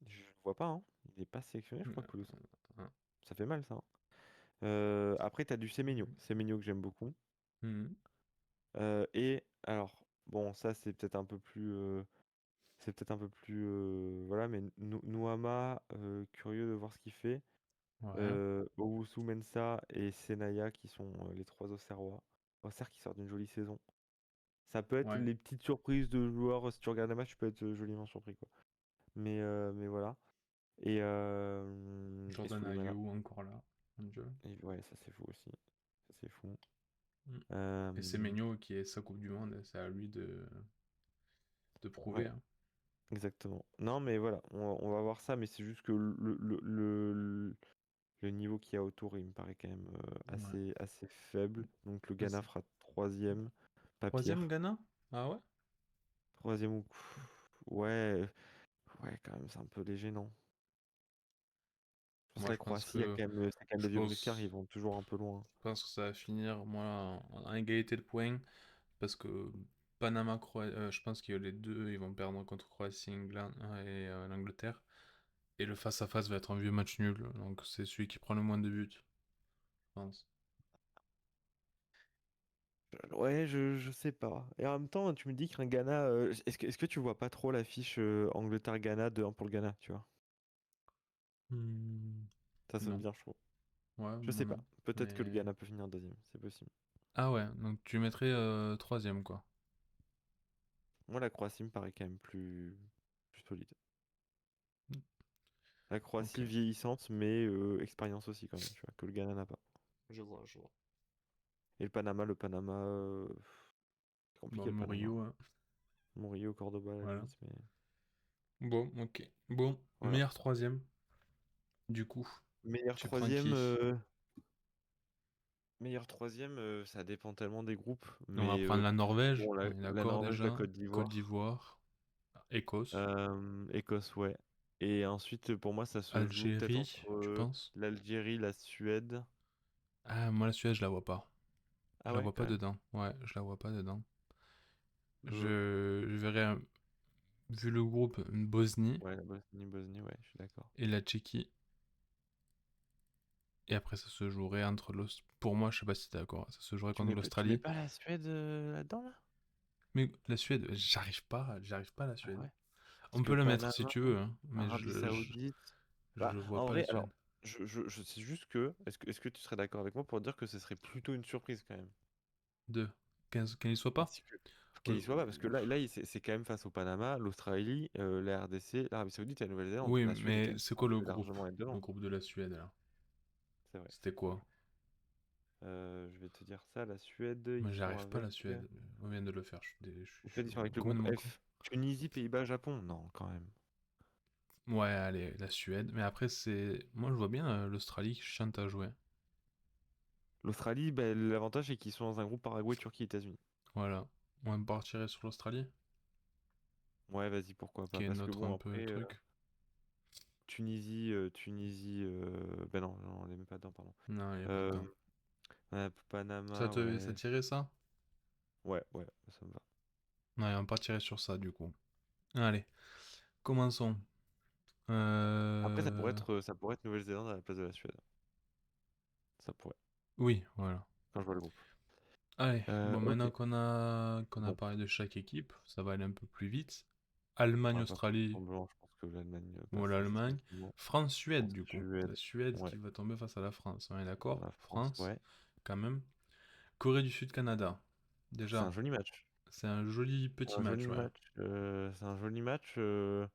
Je le vois pas, hein. Il est pas sélectionné, je crois, Kudus, hein. Euh, Ça fait mal, ça, hein. Après, t'as du Semenyo. Semenyo que j'aime beaucoup. mhm. Et alors, bon, ça, c'est peut-être un peu plus, voilà, mais Nouama, curieux de voir ce qu'il fait. Ouais. Owusu Mensah et Senaya qui sont les trois Auxerrois. Auxerre qui sort d'une jolie saison. Ça peut être Ouais. les petites surprises de joueurs. Si tu regardes le match, tu peux être joliment surpris, quoi. Mais voilà. Et Jordan Souleymana. Ayew encore là, mon Dieu. Et ouais, ça c'est fou aussi. Ça c'est fou. Mm. Et Euh, Semenyo qui est sa Coupe du Monde, c'est à lui de prouver, ouais, hein. exactement. Non, mais voilà, on va voir ça, mais c'est juste que le niveau qu'il y a autour, il me paraît quand même Ouais. assez faible. Donc le Ah, Ghana fera troisième, pas troisième pire. Ghana? Ah ouais? Troisième ou... Ouais, ouais, quand même, c'est un peu léger, non? Je pense que Moi, la Croatie, c'est quand même je des vieux briscards, ils pense, vont toujours un peu loin. je pense que ça va finir, moi, en égalité de points, parce que Panama, je pense que les deux, ils vont perdre contre Croatie, England et l'Angleterre. Et le face-à-face va être un vieux match nul, donc c'est celui qui prend le moins de buts, je pense. Ouais, je sais pas. Et en même temps, tu me dis qu'un Ghana. Est-ce que tu vois pas trop l'affiche Angleterre-Ghana 2-1 pour le Ghana, tu vois? Hmm, Ça sonne non. bien, je trouve. Ouais, Je moi sais pas. non. Peut-être que le Mais... Ghana peut finir deuxième, c'est possible. Ah ouais, donc tu mettrais troisième, quoi. Moi, la Croatie me paraît quand même plus solide. La Ok. Croatie vieillissante, mais expérience aussi, quand même, tu vois, que le Ghana n'a pas. Je vois. Et le Panama, c'est Bon, compliqué le Panama. Murillo, hein. Murillo, Cordoba, à la Voilà. limite, mais Bon, ok. Bon, voilà. meilleur troisième, du coup. Meilleur Tu prends troisième, qui? ça dépend tellement des groupes, On va mais prendre la Norvège, bon, on est la d'accord Norvège, la déjà. Côte Côte d'Ivoire, d'Ivoire, Écosse, Écosse, ouais. Et ensuite, pour moi, ça se joue peut-être Algérie, entre tu penses? l'Algérie, la Suède. Ah, moi la Suède, je la vois pas. Ah Je la ouais, vois quand pas même. dedans. Ouais, je la vois pas dedans. Euh, Je verrais, vu le groupe, une Bosnie ouais, la Bosnie, ouais, je suis d'accord. et la Tchéquie. Et après, ça se jouerait entre l'Australie. Pour moi, je sais pas si t'es d'accord. Ça se jouerait contre Tu mets l'Australie. pas la Suède là-dedans, là? Mais la Suède, j'arrive pas à la Ah Suède. ouais. Parce On que peut la mettre si Panama, tu veux, hein, mais Arabie Saoudite. Bah, je vois en pas la vrai, Suède. alors, je sais juste que. Est-ce que tu serais d'accord avec moi pour dire que ce serait plutôt une surprise quand même? Deux. Qu'elle y soit pas? Parce que. Qu'il Euh, y soit pas, parce que c'est quand même face au Panama, l'Australie, la RDC, l'Arabie Saoudite et la Nouvelle-Zélande. Oui, La Suède est quand mais même c'est quoi le censée groupe? largement être Le devant. groupe de la Suède, là. C'est vrai, C'était c'est vrai. quoi? Je vais te dire ça, la Suède, Moi, ils j'y sont arrive pas à avec. la Suède. On vient de le faire. La Je Suède, suis ils sont avec le groupe complètement con. F. Tunisie, Pays-Bas, Japon. Non, quand même. Ouais, allez, la Suède. Mais après, c'est. Moi, je vois bien l'Australie qui chante à jouer. L'Australie, bah, l'avantage, c'est qu'ils sont dans un groupe Paraguay, Turquie, États-Unis. Voilà. On partirait sur l'Australie, Ouais, vas-y, pourquoi pas. qui est Parce que notre bon, un peu après, truc. Tunisie, ben non, non, on n'est même pas dedans, pardon. Non, il n'y a pas Euh, dedans. Panama, ouais. Ça tirait ça? Ouais, ouais, ça me va. Ouais, on partirait sur ça, du coup. Allez, commençons. Après, Euh... ça pourrait être Nouvelle-Zélande à la place de la Suède. Ça pourrait, Oui, voilà. quand je vois le groupe. Allez, bon, Ok, maintenant qu'on a bon. parlé de chaque équipe, ça va aller un peu plus vite. On va pas faire Allemagne-Australie, semblant, je pense que l'Allemagne ou passe assez l'Allemagne. tranquillement. France-Suède, du coup. La France-Suède, Suède ouais. qui va tomber face à la France. On est d'accord? La France, France, ouais. quand même. Corée du Sud-Canada. C'est Déjà, un joli match. c'est un joli petit Un joli match, ouais. match. C'est un joli match. Je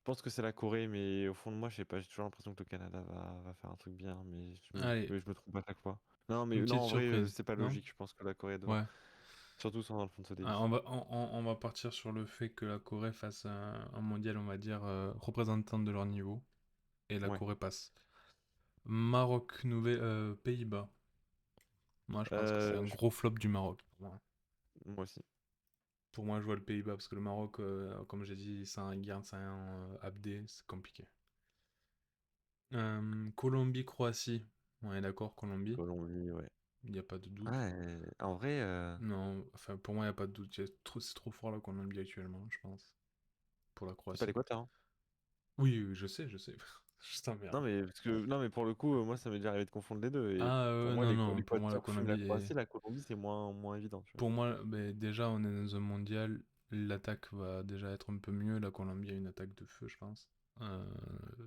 pense que c'est la Corée, mais au fond de moi, je sais pas, j'ai toujours l'impression que le Canada va faire un truc bien, mais Allez, je me trompe à chaque fois. Non, une mais non, petite en vrai, surprise, c'est pas non? logique. Je pense que la Corée est devant. Ouais. Surtout sans Alphonso Ah, Davies. on va partir sur le fait que la Corée fasse un mondial, on va dire, représentant de leur niveau. Et la Ouais. Corée passe. Maroc, Pays-Bas. Moi, je pense que c'est un Euh, je- gros flop du Maroc. Moi aussi. Pour moi, je vois le Pays-Bas parce que le Maroc, comme j'ai dit, sans Guern, sans Abdé, c'est compliqué. Colombie-Croatie. On est d'accord, Colombie. Colombie, ouais. Il n'y a pas de doute. Ah, en vrai, Non, enfin, pour moi, il n'y a pas de doute. C'est trop fort la Colombie actuellement, je pense. Pour la c'est pas Croatie. l'Équateur, hein. Oui, oui, je sais, je sais. Je Non, t'emmerde. mais non, mais pour le coup, moi, ça m'est déjà arrivé de confondre les deux. Et Ah, pour moi, non, non, pour moi, la l'Équateur fume la Colombie est. Croatie, la Colombie, c'est moins évident, tu vois. Pour moi, ben, déjà, on est dans un mondial. L'attaque va déjà être un peu mieux. La Colombie a une attaque de feu, je pense.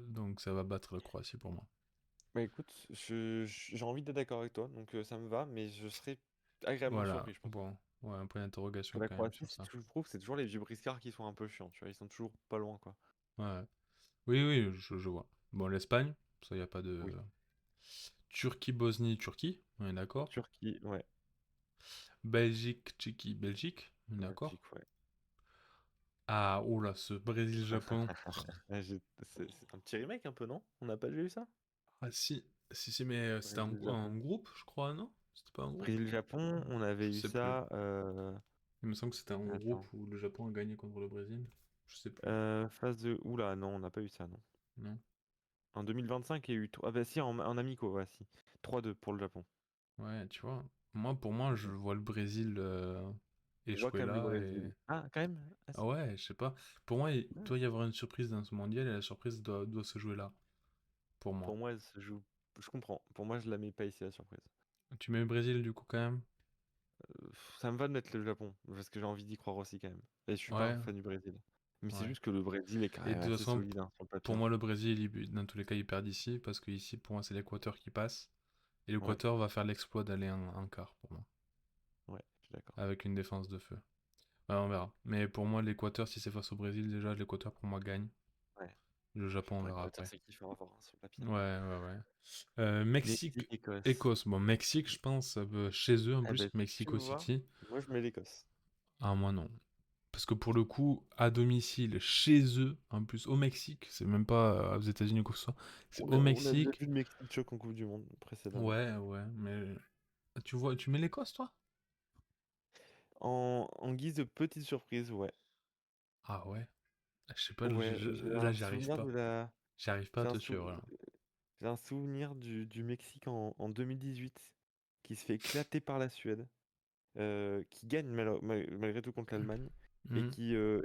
Donc, ça va battre la Croatie pour moi. Bah écoute, j'ai envie d'être d'accord avec toi, donc ça me va, mais je serais agréablement Voilà, surpris, je pense. bon, ouais, un point Parce que d'interrogation la quand même Croatie, sur ça. je trouve que c'est toujours les vieux briscards qui sont un peu chiants, tu vois, ils sont toujours pas loin, quoi. Ouais. Oui, oui, je vois. Bon, l'Espagne, ça y a pas de. Oui. Turquie, Bosnie, Turquie, on est d'accord. Turquie, ouais. Belgique, Tchéquie, Belgique, on est d'accord. Belgique, ouais. Ah, oula, ce Brésil-Japon. Ah, c'est un petit remake un peu, non? On n'a pas déjà eu ça? Ah, si, si, si, mais c'était Brésil-Japon. un groupe, je crois, non? C'était pas un groupe? Brésil-Japon, on avait Je eu sais plus. ça. Il me semble que c'était un groupe Attends. où le Japon a gagné contre le Brésil. Je sais plus. Phase de. Oula, non, on n'a pas eu ça, non. Non? En 2025, il y a eu. Ah, bah si, en amico, ouais, si. 3-2 pour le Japon. Ouais, tu vois. Moi, pour moi, je Ok. vois le Brésil On voit échouer quand même le là Brésil. et. Ah, quand même? Ah, Ah si. ouais, je sais pas. Pour moi, il Ouais. doit y avoir une surprise dans ce mondial et la surprise doit se jouer là. Pour moi. Pour moi, elle se joue. Je comprends. Pour moi, je la mets pas ici, la surprise. Tu mets le Brésil du coup quand même? Ça me va de mettre le Japon, parce que j'ai envie d'y croire aussi, quand même. Et je suis pas un Ouais, fan du Brésil. Mais c'est ouais. juste que le Brésil est quand Et même de toute assez façon, solide, hein, sur le papier, pour hein. moi, le Brésil, dans tous les cas, il perd ici parce que ici, pour moi, c'est l'Équateur qui passe. Et Ouais, l'Équateur va faire l'exploit d'aller en quart pour moi, ouais, je suis d'accord. avec une défense de feu. Ouais, on verra. Mais pour moi, l'Équateur, si c'est face au Brésil, déjà, l'Équateur pour moi gagne. Ouais. Le Japon, on Pour verra l'Équateur, après. c'est qui fera fort, hein, sur le papier, Ouais, hein. ouais, ouais. Mexique, Mexique, Écosse. Écosse. Bon, Mexique, je pense, chez eux en Eh plus, ben, tu Mexico vois, City. moi je mets l'Écosse. Ah, moi non. Parce que pour le coup, à domicile, chez eux, en plus au Mexique, c'est même pas aux États-Unis ou quoi que ce soit, c'est au On a déjà Mexique. vu le Mexique choc en Coupe du Monde précédemment. Ouais, ouais, mais tu vois, tu mets l'Écosse, toi? En guise de petite surprise, ouais. Ah ouais, je sais pas, Ouais, là, j'y arrive pas. J'arrive pas à j'ai un, te sou- suivre, là. j'ai un souvenir du Mexique en 2018 qui se fait éclater par la Suède, qui gagne malgré tout contre l'Allemagne Mhm,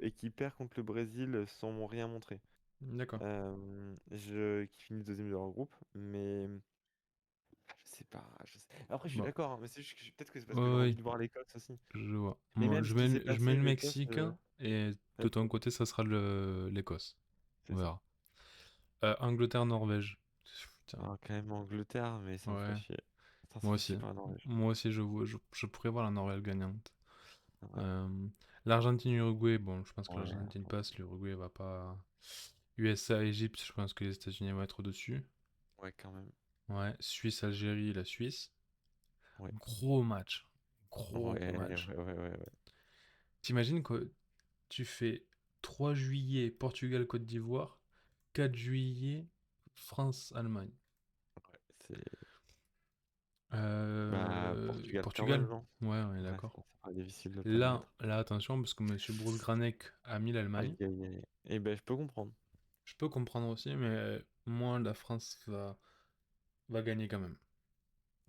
et qui perd contre le Brésil sans rien montrer. d'accord. Qui finit deuxième de leur groupe, mais je sais pas. Après, je suis Bon, d'accord, hein, mais c'est juste que peut-être que c'est parce que j'ai ouais, envie ouais, de voir l'Écosse aussi. je vois. Mais Moi, même ce qui s'est je mets passé, le l'Écosse, Mexique et de ton ok, côté, ça sera l'Écosse. On c'est ça. verra. Angleterre-Norvège. Putain, Alors, quand même Angleterre, mais ça me ferait ouais, chier. Attends, moi c'est fait aussi. par la Norvège. Moi aussi, je pourrais voir la Norvège gagnante. Ouais, Euh, L'Argentine-Uruguay, bon, je pense que ouais, l'Argentine passe, l'Uruguay va pas. USA-Égypte, je pense que les États-Unis vont être au-dessus. ouais, quand même. Ouais, Suisse-Algérie, la Suisse. Ouais, Gros match. Gros, ouais, gros ouais, match. ouais, ouais, ouais. T'imagines que tu fais 3 juillet Portugal-Côte d'Ivoire, 4 juillet France-Allemagne. Ouais, c'est. Bah, Portugal, quand Portugal? même, non? Ouais, on est Ouais, d'accord. ça paraît difficile de pas le Là, mettre. là, attention, parce que Monsieur Bruce Granek a mis Aïe, l'Allemagne. aïe, aïe. Eh ben, je peux comprendre. Je peux comprendre aussi, mais moi, la France va gagner quand même.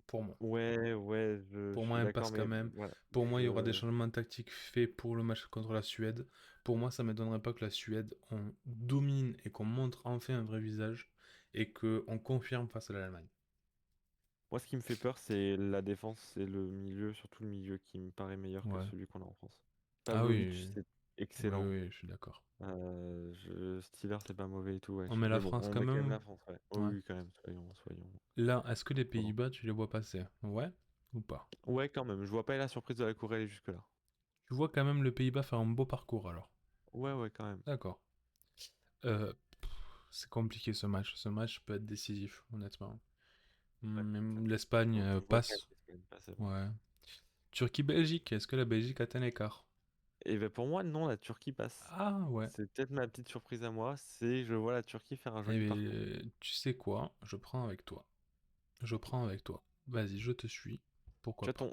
Pour moi. Ouais, ouais, je Pour moi, suis elle d'accord, passe quand mais même. voilà. Pour moi, il y aura des changements tactiques faits pour le match contre la Suède. Pour moi, ça ne m'étonnerait pas que la Suède, on domine et qu'on montre enfin un vrai visage et qu'on confirme face à l'Allemagne. Moi, ce qui me fait peur, c'est la défense et le milieu, surtout le milieu qui me paraît meilleur que Ouais. celui qu'on a en France. Ah Pavlovic, oui, c'est oui, excellent. oui, je suis d'accord. Stiller, c'est pas mauvais et tout, ouais. On met la Mais bon, France on quand met quand même même? la France, ouais. Oh Ouais. oui, quand même, soyons Là, est-ce que les prudents. Pays-Bas, tu les vois passer? Ouais ou pas? Ouais, quand même. Je vois pas la surprise de la Corée aller jusque-là. Tu vois quand même le Pays-Bas faire un beau parcours alors. Ouais, ouais, quand même. D'accord. Euh, c'est compliqué ce match. Ce match peut être décisif, honnêtement. Ouais, ça Même peut. l'Espagne Je vois quand même passe. l'Espagne passer, ouais. Ouais. Turquie-Belgique, est-ce que la Belgique atteint l'écart? Et ben pour moi, non, la Turquie passe. Ah ouais. C'est peut-être ma petite surprise à moi, c'est je vois la Turquie faire un Eh joli parcours. bien, tu sais quoi? Je prends avec toi. Je prends avec toi. Vas-y, je te suis. Tu Pourquoi vois, pas?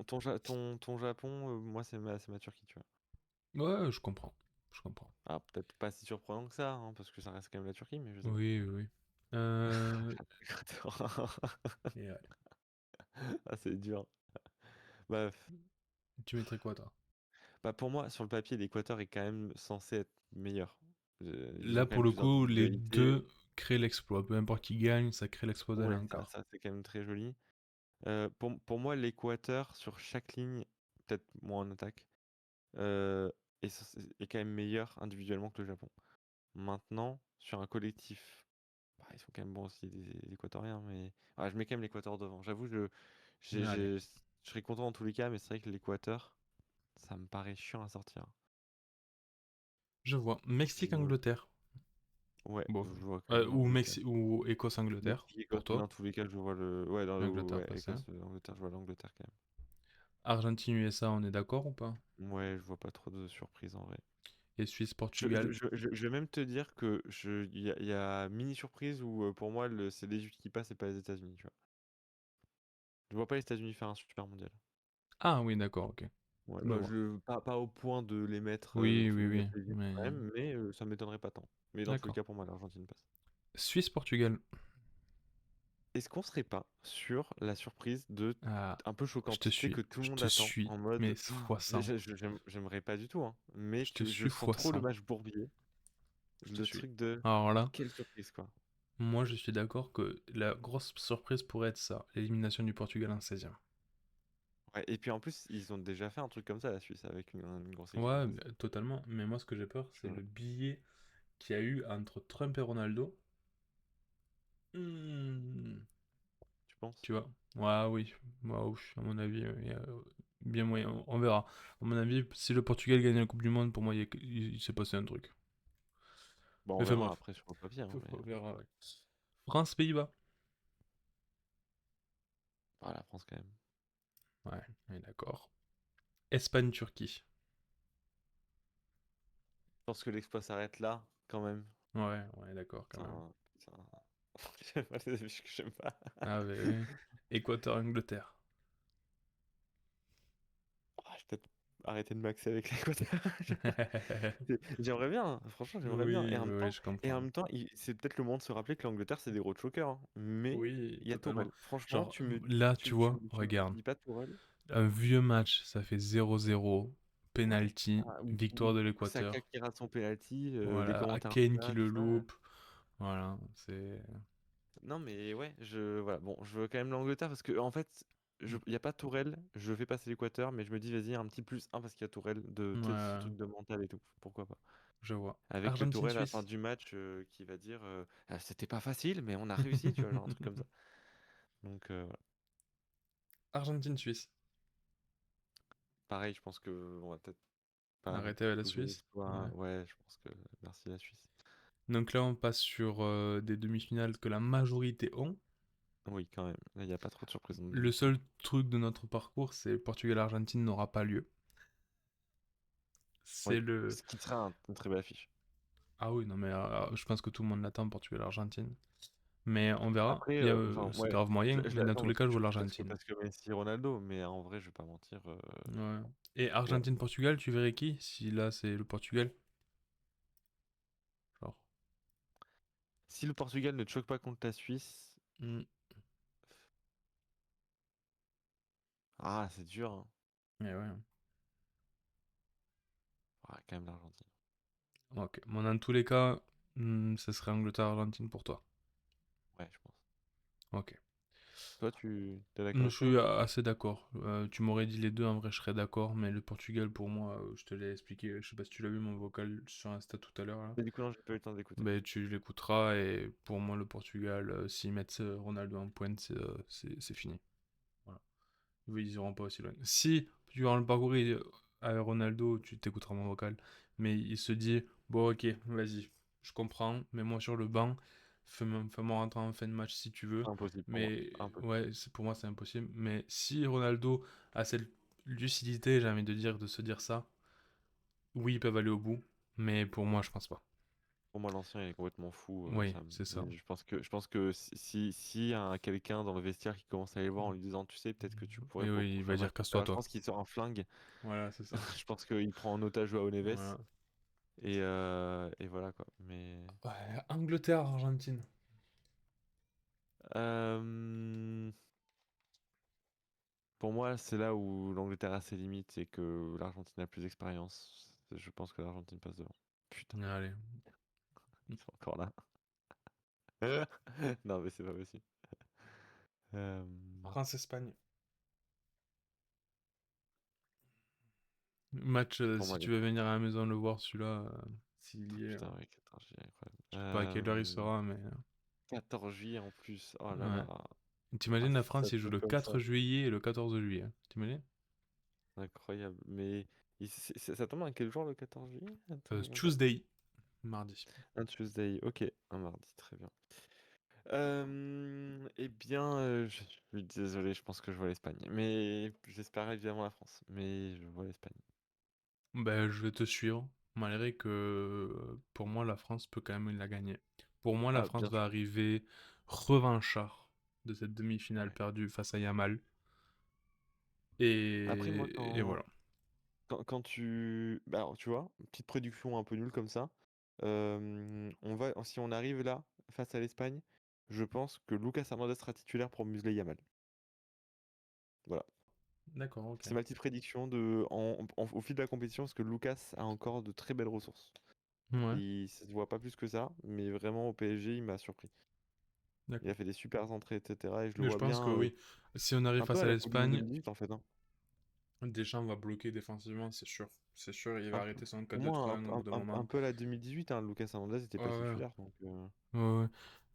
ton Japon, moi, c'est ma Turquie, tu vois. Ouais, je comprends. Je comprends. Ah, peut-être pas si surprenant que ça, hein, parce que ça reste quand même la Turquie, mais je sais pas. Oui, oui, oui. Euh... et ouais. Ah, c'est dur. Bref. Tu mettrais quoi, toi? Bah, pour moi, sur le papier, l'Équateur est quand même censé être meilleur. Ils Là, ont quand pour même le plus coup, les d'individualité. deux créent l'exploit. Peu importe qui gagne, ça crée l'exploit d'aller Ouais, en ça, quart. ça c'est quand même très joli. Pour moi, l'Équateur, sur chaque ligne, peut-être moins en attaque, euh, est quand même meilleur individuellement que le Japon. Maintenant, sur un collectif, bah, ils sont quand même bons aussi, les Équatoriens, mais je mets quand même l'Équateur devant. J'avoue, Allez, je serais content dans tous les cas, mais c'est vrai que l'Équateur, ça me paraît chiant à sortir. je vois. Je vois. Mexique-Angleterre. Ouais, Bon. je vois quand même Ou, l'Angleterre. Ou Écosse-Angleterre, Mexique, Écosse, pour mais toi. dans tous les cas, je vois le. Ouais, L'Angleterre ouais, passée. Écosse, Angleterre, je vois l'Angleterre quand Argentine-USA, on est d'accord ou pas? même. Ouais, je vois pas trop de surprises en vrai. Et Suisse-Portugal. Je vais même te dire que il y a mini surprise où pour moi c'est l'Égypte qui passe et pas les États-Unis, tu vois. Je vois pas les États-Unis faire un super mondial. Ah oui, d'accord, ok. Ouais, Je bah, vois. pas au point de les mettre, Oui, de oui, mettre oui. l'Égypte quand Mais. même, mais ça m'étonnerait pas tant. Mais dans tous les D'accord. cas, pour moi, l'Argentine passe. Suisse-Portugal. Est-ce qu'on serait pas sur la surprise de Ah, un peu je choquante, te tu sais, suis. que tout le Je monde te attend suis. en Mais mode fois 100. j'aimerais pas du tout, hein, mais Je te je suis sens fois trop le 100. match Bourbier, Je te le suis. truc de Alors là, quelle surprise quoi. moi je suis d'accord que la grosse surprise pourrait être ça, l'élimination du Portugal en 16e. Ouais, et puis en plus, ils ont déjà fait un truc comme ça, la Suisse, avec une grosse équipe en Ouais, face. totalement. Mais moi ce que j'ai peur, c'est Je- le billet qu'il y a eu entre Trump et Ronaldo. Hmm, Tu penses? tu vois? Ouais, oui. Ouais, ouf, à mon avis, il y a bien moyen. On verra. À mon avis, si le Portugal gagne la Coupe du Monde, pour moi, il s'est passé un truc. Bon, on Enfin verra bref, après sur le papier, hein, mais on verra, ouais. France-Pays-Bas. la France quand même. Ouais, on est d'accord. Espagne-Turquie. Je pense que l'exploit s'arrête là, quand même. Ouais, ouais, d'accord, quand même. Putain, putain. J'aime pas les affiches que j'aime pas. Ah, ouais, ouais. Équateur-Angleterre. Je vais peut-être arrêter de maxer avec l'Équateur. J'aimerais bien, hein. Franchement, j'aimerais bien. Oui, oui, oui, je Et en comprends. même temps, c'est peut-être le moment de se rappeler que l'Angleterre, c'est des gros chokers, hein. Mais Oui, il y a totalement. Tourelle. Franchement, Genre, là, tu vois, tu me regarde. dis pas Tourelle. Un vieux match, ça fait 0-0. Ouais. Penalty, victoire de Ou Saka l'Équateur. qui rate son penalty, les Voilà, commentaires Kane qui là, le tout ça. loupe. Voilà, c'est. Non, mais ouais, voilà. Bon, je veux quand même l'Angleterre parce que, en fait, il n'y a pas Tourelle, je fais passer l'Équateur, mais je me dis, vas-y, un petit plus un parce qu'il y a Tourelle, tu sais, ce Ouais, truc de mental et tout. Pourquoi pas? je vois. Avec le Tourelle à la fin Argentine-Suisse. du match qui va dire ah, c'était pas facile, mais on a réussi, tu vois, genre un truc comme ça. Donc, voilà. Argentine-Suisse. Pareil, je pense que on va peut-être pas Arrêtez avec la poser Suisse. Ouais. l'exploit. Ouais, je pense que merci la Suisse. Donc là, on passe sur des demi-finales que la majorité ont. Oui, quand même. Là, il n'y a pas trop de surprises en Le demi-finale. seul truc de notre parcours, c'est Portugal-Argentine n'aura pas lieu. Oui, C'est le. ce qui sera une très belle affiche. Ah oui, non, mais je pense que tout le monde l'attend, Portugal-Argentine. Mais on verra. Après, enfin, C'est ouais, grave moyen, je mais dans tous l'attends les cas, je vois l'Argentine. parce que Messi Ronaldo, mais en vrai, je vais pas mentir. Ouais. Et Ouais. Argentine-Portugal, tu verrais qui? Si là, c'est le Portugal. Genre. Si le Portugal ne choque pas contre la Suisse, Hmm. c'est dur, hein. Mais ouais. Quand même l'Argentine. Ok. Bon, dans tous les cas, ce serait Angleterre-Argentine pour toi. Ouais, je pense. Ok. Toi, tu es d'accord Je avec ça? suis assez d'accord. Tu m'aurais dit les deux, en vrai, je serais d'accord. Mais le Portugal, pour moi, je te l'ai expliqué. Je sais pas si tu l'as vu, mon vocal sur Insta tout à l'heure, là. Mais du coup, non, j'ai pas eu le temps d'écouter. Ben, tu l'écouteras. Et pour moi, le Portugal, s'ils mettent Ronaldo en pointe, c'est fini. Voilà. Oui, ils iront pas aussi loin. Si, durant le parcours, avec Ronaldo, tu t'écouteras mon vocal. Mais il se dit, bon, ok, vas-y, je comprends. Mets-moi sur le banc. Fais-moi rentrer en fin de match si tu veux. Impossible pour moi. Mais Impossible. ouais, pour moi, c'est impossible. Mais si Ronaldo a cette lucidité, j'ai envie de dire, de se dire ça, oui, ils peuvent aller au bout. Mais pour moi, je pense pas. Pour moi, l'ancien, il est complètement fou, Oui, Sam. c'est ça. Mais je pense que si y a quelqu'un dans le vestiaire qui commence à aller voir en lui disant, tu sais, peut-être que tu pourrais Et pour le oui, il va prochain dire match, casse-toi, etc. Je toi. pense qu'il sort un flingue. Voilà, c'est ça. Je pense qu'il prend en otage Joao Neves. Voilà. Et voilà quoi. Mais Ouais, Angleterre, Argentine. euh, pour moi, c'est là où l'Angleterre a ses limites et que l'Argentine a plus d'expérience. Je pense que l'Argentine passe devant. Putain, Allez. ils sont encore là. Non, mais c'est pas possible. Euh, France-Espagne. Match, pour si moi, tu veux venir à la maison le voir, celui-là, s'il y est. putain, ouais, 4 G, incroyable. Je sais pas à quelle heure il sera, mais. 14 juillet en plus. Oh là Ouais. là. Ah, T'imagines la ça France, il joue tombe le comme 4 ça. juillet et le 14 juillet. T'imagines? Incroyable. Mais ça tombe à quel jour le 14 juillet? Attends, regarde. Tuesday, mardi. Un Tuesday. Ok, un mardi. Très bien. Eh bien, je suis désolé, je pense que je vois l'Espagne. Mais j'espérais évidemment la France. Mais je vois l'Espagne. Ben, je vais te suivre, malgré que pour moi, la France peut quand même la gagner. Pour moi, la Ah, France bien va sûr. arriver revanchard de cette demi-finale Ouais. perdue face à Yamal. Après, moi, Et voilà. quand tu... Bah, alors, tu vois, une petite prédiction un peu nulle comme ça. Si on arrive là, face à l'Espagne, je pense que Lucas Hernandez sera titulaire pour museler Yamal. Voilà. D'accord, ok. C'est ma petite prédiction au fil de la compétition, parce que Lucas a encore de très belles ressources. Ouais, Ça se voit pas plus que ça, mais vraiment au PSG, il m'a surpris. Il a d'accord. fait des super entrées, etc. Et je le Mais je vois pense que bien oui. Si on arrive un peu face à à la Coupe du Monde l'Espagne, 2018 en fait, hein. Deschamps va bloquer défensivement, c'est sûr. C'est sûr, il va arrêter son Pour moi, 4-2-3-1 au bout d'un un moment. peu à la 2018, hein, Lucas Hernandez n'était Ouais, pas ouais, titulaire. Donc, ouais, ouais.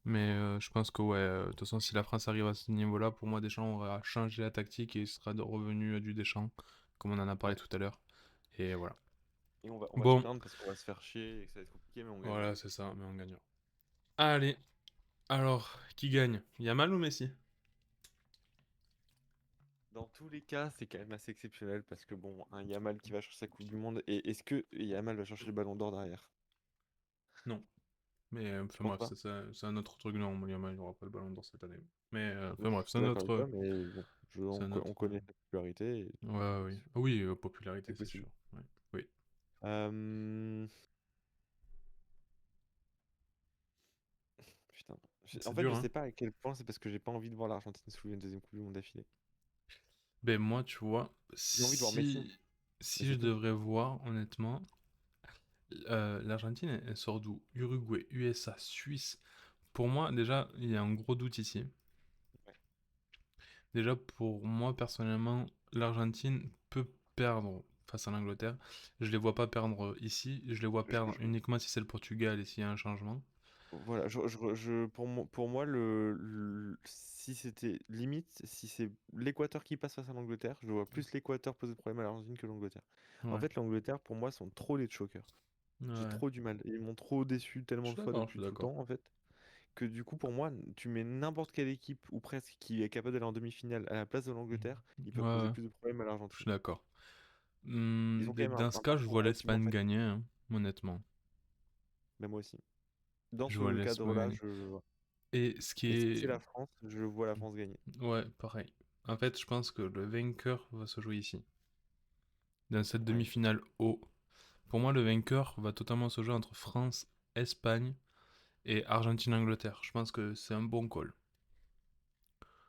Mais je pense que, ouais, de toute façon, si la France arrive à ce niveau-là, pour moi, Deschamps aura changé la tactique et il sera revenu à du Deschamps, comme on en a parlé ouais. tout à l'heure. Et voilà. Et on va se Bon, plaindre parce qu'on va se faire chier et que ça va être compliqué, mais on gagnera. voilà, c'est ça, mais on gagnera. Allez, alors, qui gagne? Yamal ou Messi? Dans tous les cas, c'est quand même assez exceptionnel parce que bon, un Yamal qui va chercher sa Coupe du Monde, et est-ce que Yamal va chercher le Ballon d'Or derrière? Non. Mais Tu enfin penses bref, pas? c'est un autre truc. Non, Yamal, il n'aura pas le ballon d'or cette année. Mais Je enfin bref, suis d'accord avec toi, mais bon, c'est un on autre. connaît sa popularité, et Ouais, ouais, oui. Ah oui, popularité, c'est c'est possible. sûr. Ouais. Oui. Euh, Putain. En C'est fait, dur, je hein. sais pas à quel point c'est parce que j'ai pas envie de voir l'Argentine soulever une deuxième Coupe du Monde d'affilée. Ben moi, tu vois, J'ai envie de voir Messi, mais si je c'est tout. devrais voir, honnêtement, l'Argentine, elle sort d'où? Uruguay, USA, Suisse. Pour moi, déjà, il y a un gros doute ici. Ouais. Déjà, pour moi, personnellement, l'Argentine peut perdre face à l'Angleterre. Je les vois pas perdre ici. Je les vois Je- perdre je- uniquement si c'est le Portugal et s'il y a un changement. Voilà, pour moi, si c'était limite, si c'est l'Équateur qui passe face à l'Angleterre, je vois plus l'Équateur poser de problème à l'Argentine que l'Angleterre. En Ouais. fait, l'Angleterre, pour moi, sont trop les chokers. J'ai Ouais. trop du mal. Ils m'ont trop déçu Je tellement suis de fois d'accord, je depuis suis tout le d'accord. temps, en fait, que du coup, pour moi, tu mets n'importe quelle équipe, ou presque, qui est capable d'aller en demi-finale à la place de l'Angleterre, ils Ouais, peuvent poser ouais, plus de problèmes à je suis l'Argentine. d'accord. Ils ont quand même Dans ce un cas, je parcours vois relativement l'Espagne facile. gagner, hein, honnêtement. Mais moi aussi. Dans Je vois ce l'Espagne cadre-là, gagner. Et ce qui et si c'est est... la France, je vois la France gagner. Ouais, pareil. En fait, je pense que le vainqueur va se jouer ici. Dans cette Ouais. demi-finale haut. Pour moi, le vainqueur va totalement se jouer entre France, Espagne et Argentine-Angleterre. Je pense que c'est un bon call.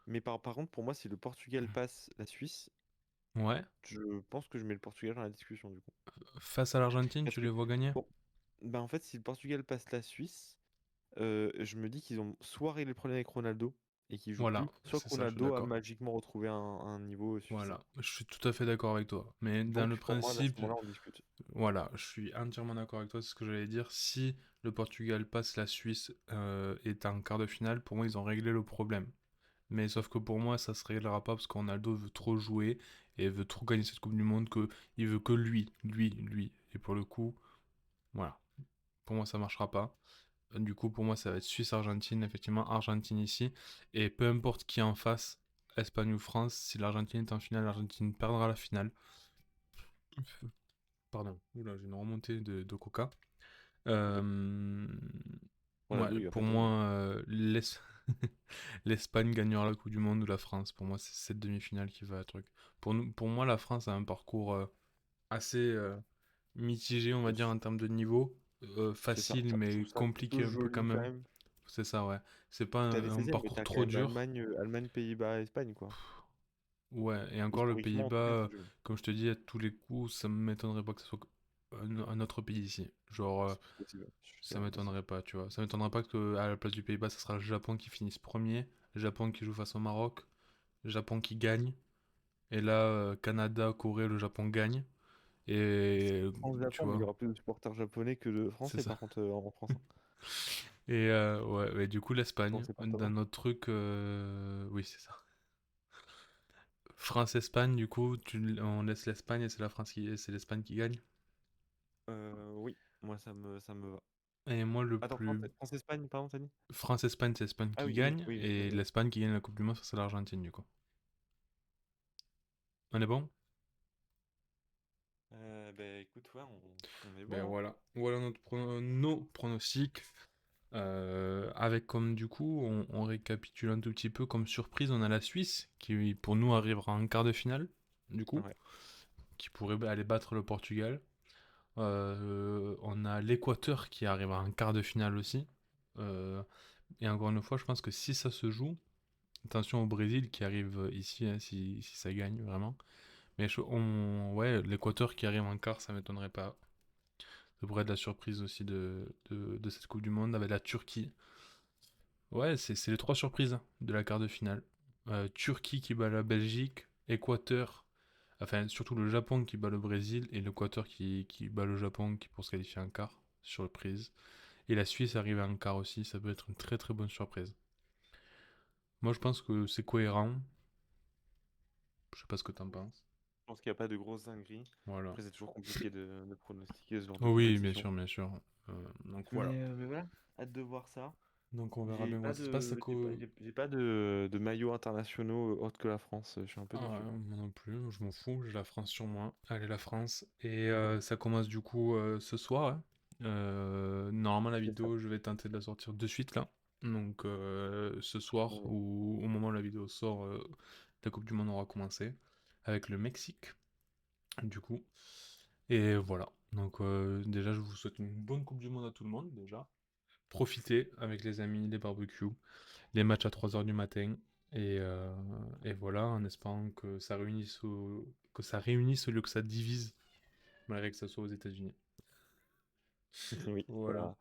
Mais par contre, pour moi, si le Portugal passe la Suisse, Ouais. je pense que je mets le Portugal dans la discussion du coup. Face à l'Argentine, Parce tu que, les vois gagner? bon, bah en fait, si le Portugal passe la Suisse, je me dis qu'ils ont soit réglé le problème avec Ronaldo et qu'il joue Voilà, plus, soit que c'est ça, je suis Ronaldo a d'accord. magiquement retrouvé un niveau suffisant. Voilà, je suis tout à fait d'accord avec toi. Mais dans le Donc pour moi, à ce principe, moment-là, on discute. voilà, je suis entièrement d'accord avec toi, c'est ce que j'allais dire. Si le Portugal passe la Suisse est en quart de finale, pour moi, ils ont réglé le problème. Mais sauf que pour moi, ça se réglera pas parce que Ronaldo veut trop jouer et veut trop gagner cette Coupe du Monde que il veut que lui. Et pour le coup, voilà. Pour moi, ça marchera pas. Du coup, pour moi, ça va être Suisse-Argentine, effectivement, Argentine ici. Et peu importe qui est en face, Espagne ou France, si l'Argentine est en finale, l'Argentine perdra la finale. Pardon, oula, j'ai une remontée de coca. Ok. Euh, Bon, la Ouais, douille, en pour fait. moi, l'Espagne gagnera la Coupe du Monde ou la France. Pour moi, c'est cette demi-finale qui va être truc. Pour moi, la France a un parcours assez mitigé, on va dire, en termes de niveau. C'est ça. Facile, Je mais trouve ça compliqué plutôt un peu quand joli quand même. même. C'est ça, ouais. C'est pas T'as les un 16e, mais parcours t'as quand trop même dur. Allemagne, Pays-Bas, Espagne, quoi. Ouais, et encore le Historiquement, en tout cas, Pays-Bas, c'est joli. comme je te dis, à tous les coups, ça m'étonnerait pas que ce soit un autre pays ici. Genre, C'est possible. C'est ça vraiment possible. m'étonnerait pas, tu vois. Ça m'étonnerait pas que à la place du Pays-Bas, ça sera le Japon qui finisse premier, le Japon qui joue face au Maroc, le Japon qui gagne, et là, Canada, Corée, le Japon gagne, et tu France-Japon, mais il y vois, aura plus de supporters japonais que de c'est Français, ça. par contre, en France, hein. Et ouais, du coup, Bon, l'Espagne, c'est pas dans Thomas. notre truc, oui, c'est ça. France-Espagne, du coup, on laisse l'Espagne et c'est l'Espagne qui gagne. Oui, moi ça me va. Et moi, le Attends, plus. France-Espagne, pardon, t'as dit? France-Espagne, c'est l'Espagne Ah qui oui, oui, gagne. oui, Et oui. l'Espagne qui gagne la Coupe du Monde, ça, c'est l'Argentine, du coup. On est bon? Ben écoute, ouais, on est Ben bon, hein. voilà. Voilà nos pronostics. Avec comme du coup, on récapitule un tout petit peu comme surprise, on a la Suisse qui pour nous arrivera en quart de finale, du coup, Ouais. qui pourrait aller battre le Portugal. On a l'Équateur qui arrivera en quart de finale aussi. Euh, et encore une fois, je pense que si ça se joue, attention au Brésil qui arrive ici, hein, si ça gagne vraiment. Mais ouais, l'Équateur qui arrive en quart, ça m'étonnerait pas. Ça pourrait être la surprise aussi de cette Coupe du Monde avec la Turquie. Ouais, c'est les trois surprises de la quart de finale. Turquie qui bat la Belgique, Équateur, enfin surtout le Japon qui bat le Brésil et l'Équateur qui bat le Japon qui pour se qualifier en quart, surprise. Et la Suisse arrive en quart aussi, ça peut être une très très bonne surprise. Moi je pense que c'est cohérent, je sais pas ce que t'en penses. Je pense qu'il n'y a pas de grosses dingueries. Voilà. Après, c'est toujours compliqué de pronostiquer ce genre de Oh oui, bien compétition. sûr, bien sûr. Donc voilà. Mais voilà, hâte de voir ça. Donc on verra J'ai bien comment pas ça se passe. j'ai pas de maillots internationaux autres que la France. Je suis un peu déçu. Moi non plus, je m'en fous, j'ai la France sur moi. Allez, la France. Et ça commence du coup ce soir, hein. Normalement, la C'est ça. vidéo, je vais tenter de la sortir de suite là. Donc ce soir, Oui. ou au moment où la vidéo sort, la Coupe du Monde aura commencé. Avec le Mexique, du coup. Et voilà. Donc déjà, je vous souhaite une bonne Coupe du Monde à tout le monde, déjà. Profitez avec les amis, les barbecues, les matchs à 3 heures du matin. Et voilà, en espérant que ça réunisse au lieu que ça divise, malgré que ça soit aux États-Unis. Oui, Voilà, bah,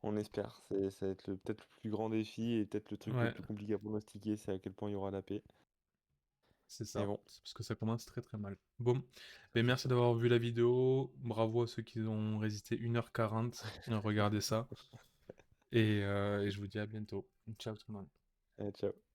on espère. Ça va être peut-être le plus grand défi et peut-être le truc le ouais, plus compliqué à pronostiquer, c'est à quel point il y aura la paix. c'est Mais ça. bon, C'est parce que ça commence très très mal. Bon, ben c'est merci ça. d'avoir vu la vidéo. Bravo à ceux qui ont résisté 1h40 à regarder ça. Et je vous dis à bientôt. Ciao tout le monde. Allez, ciao.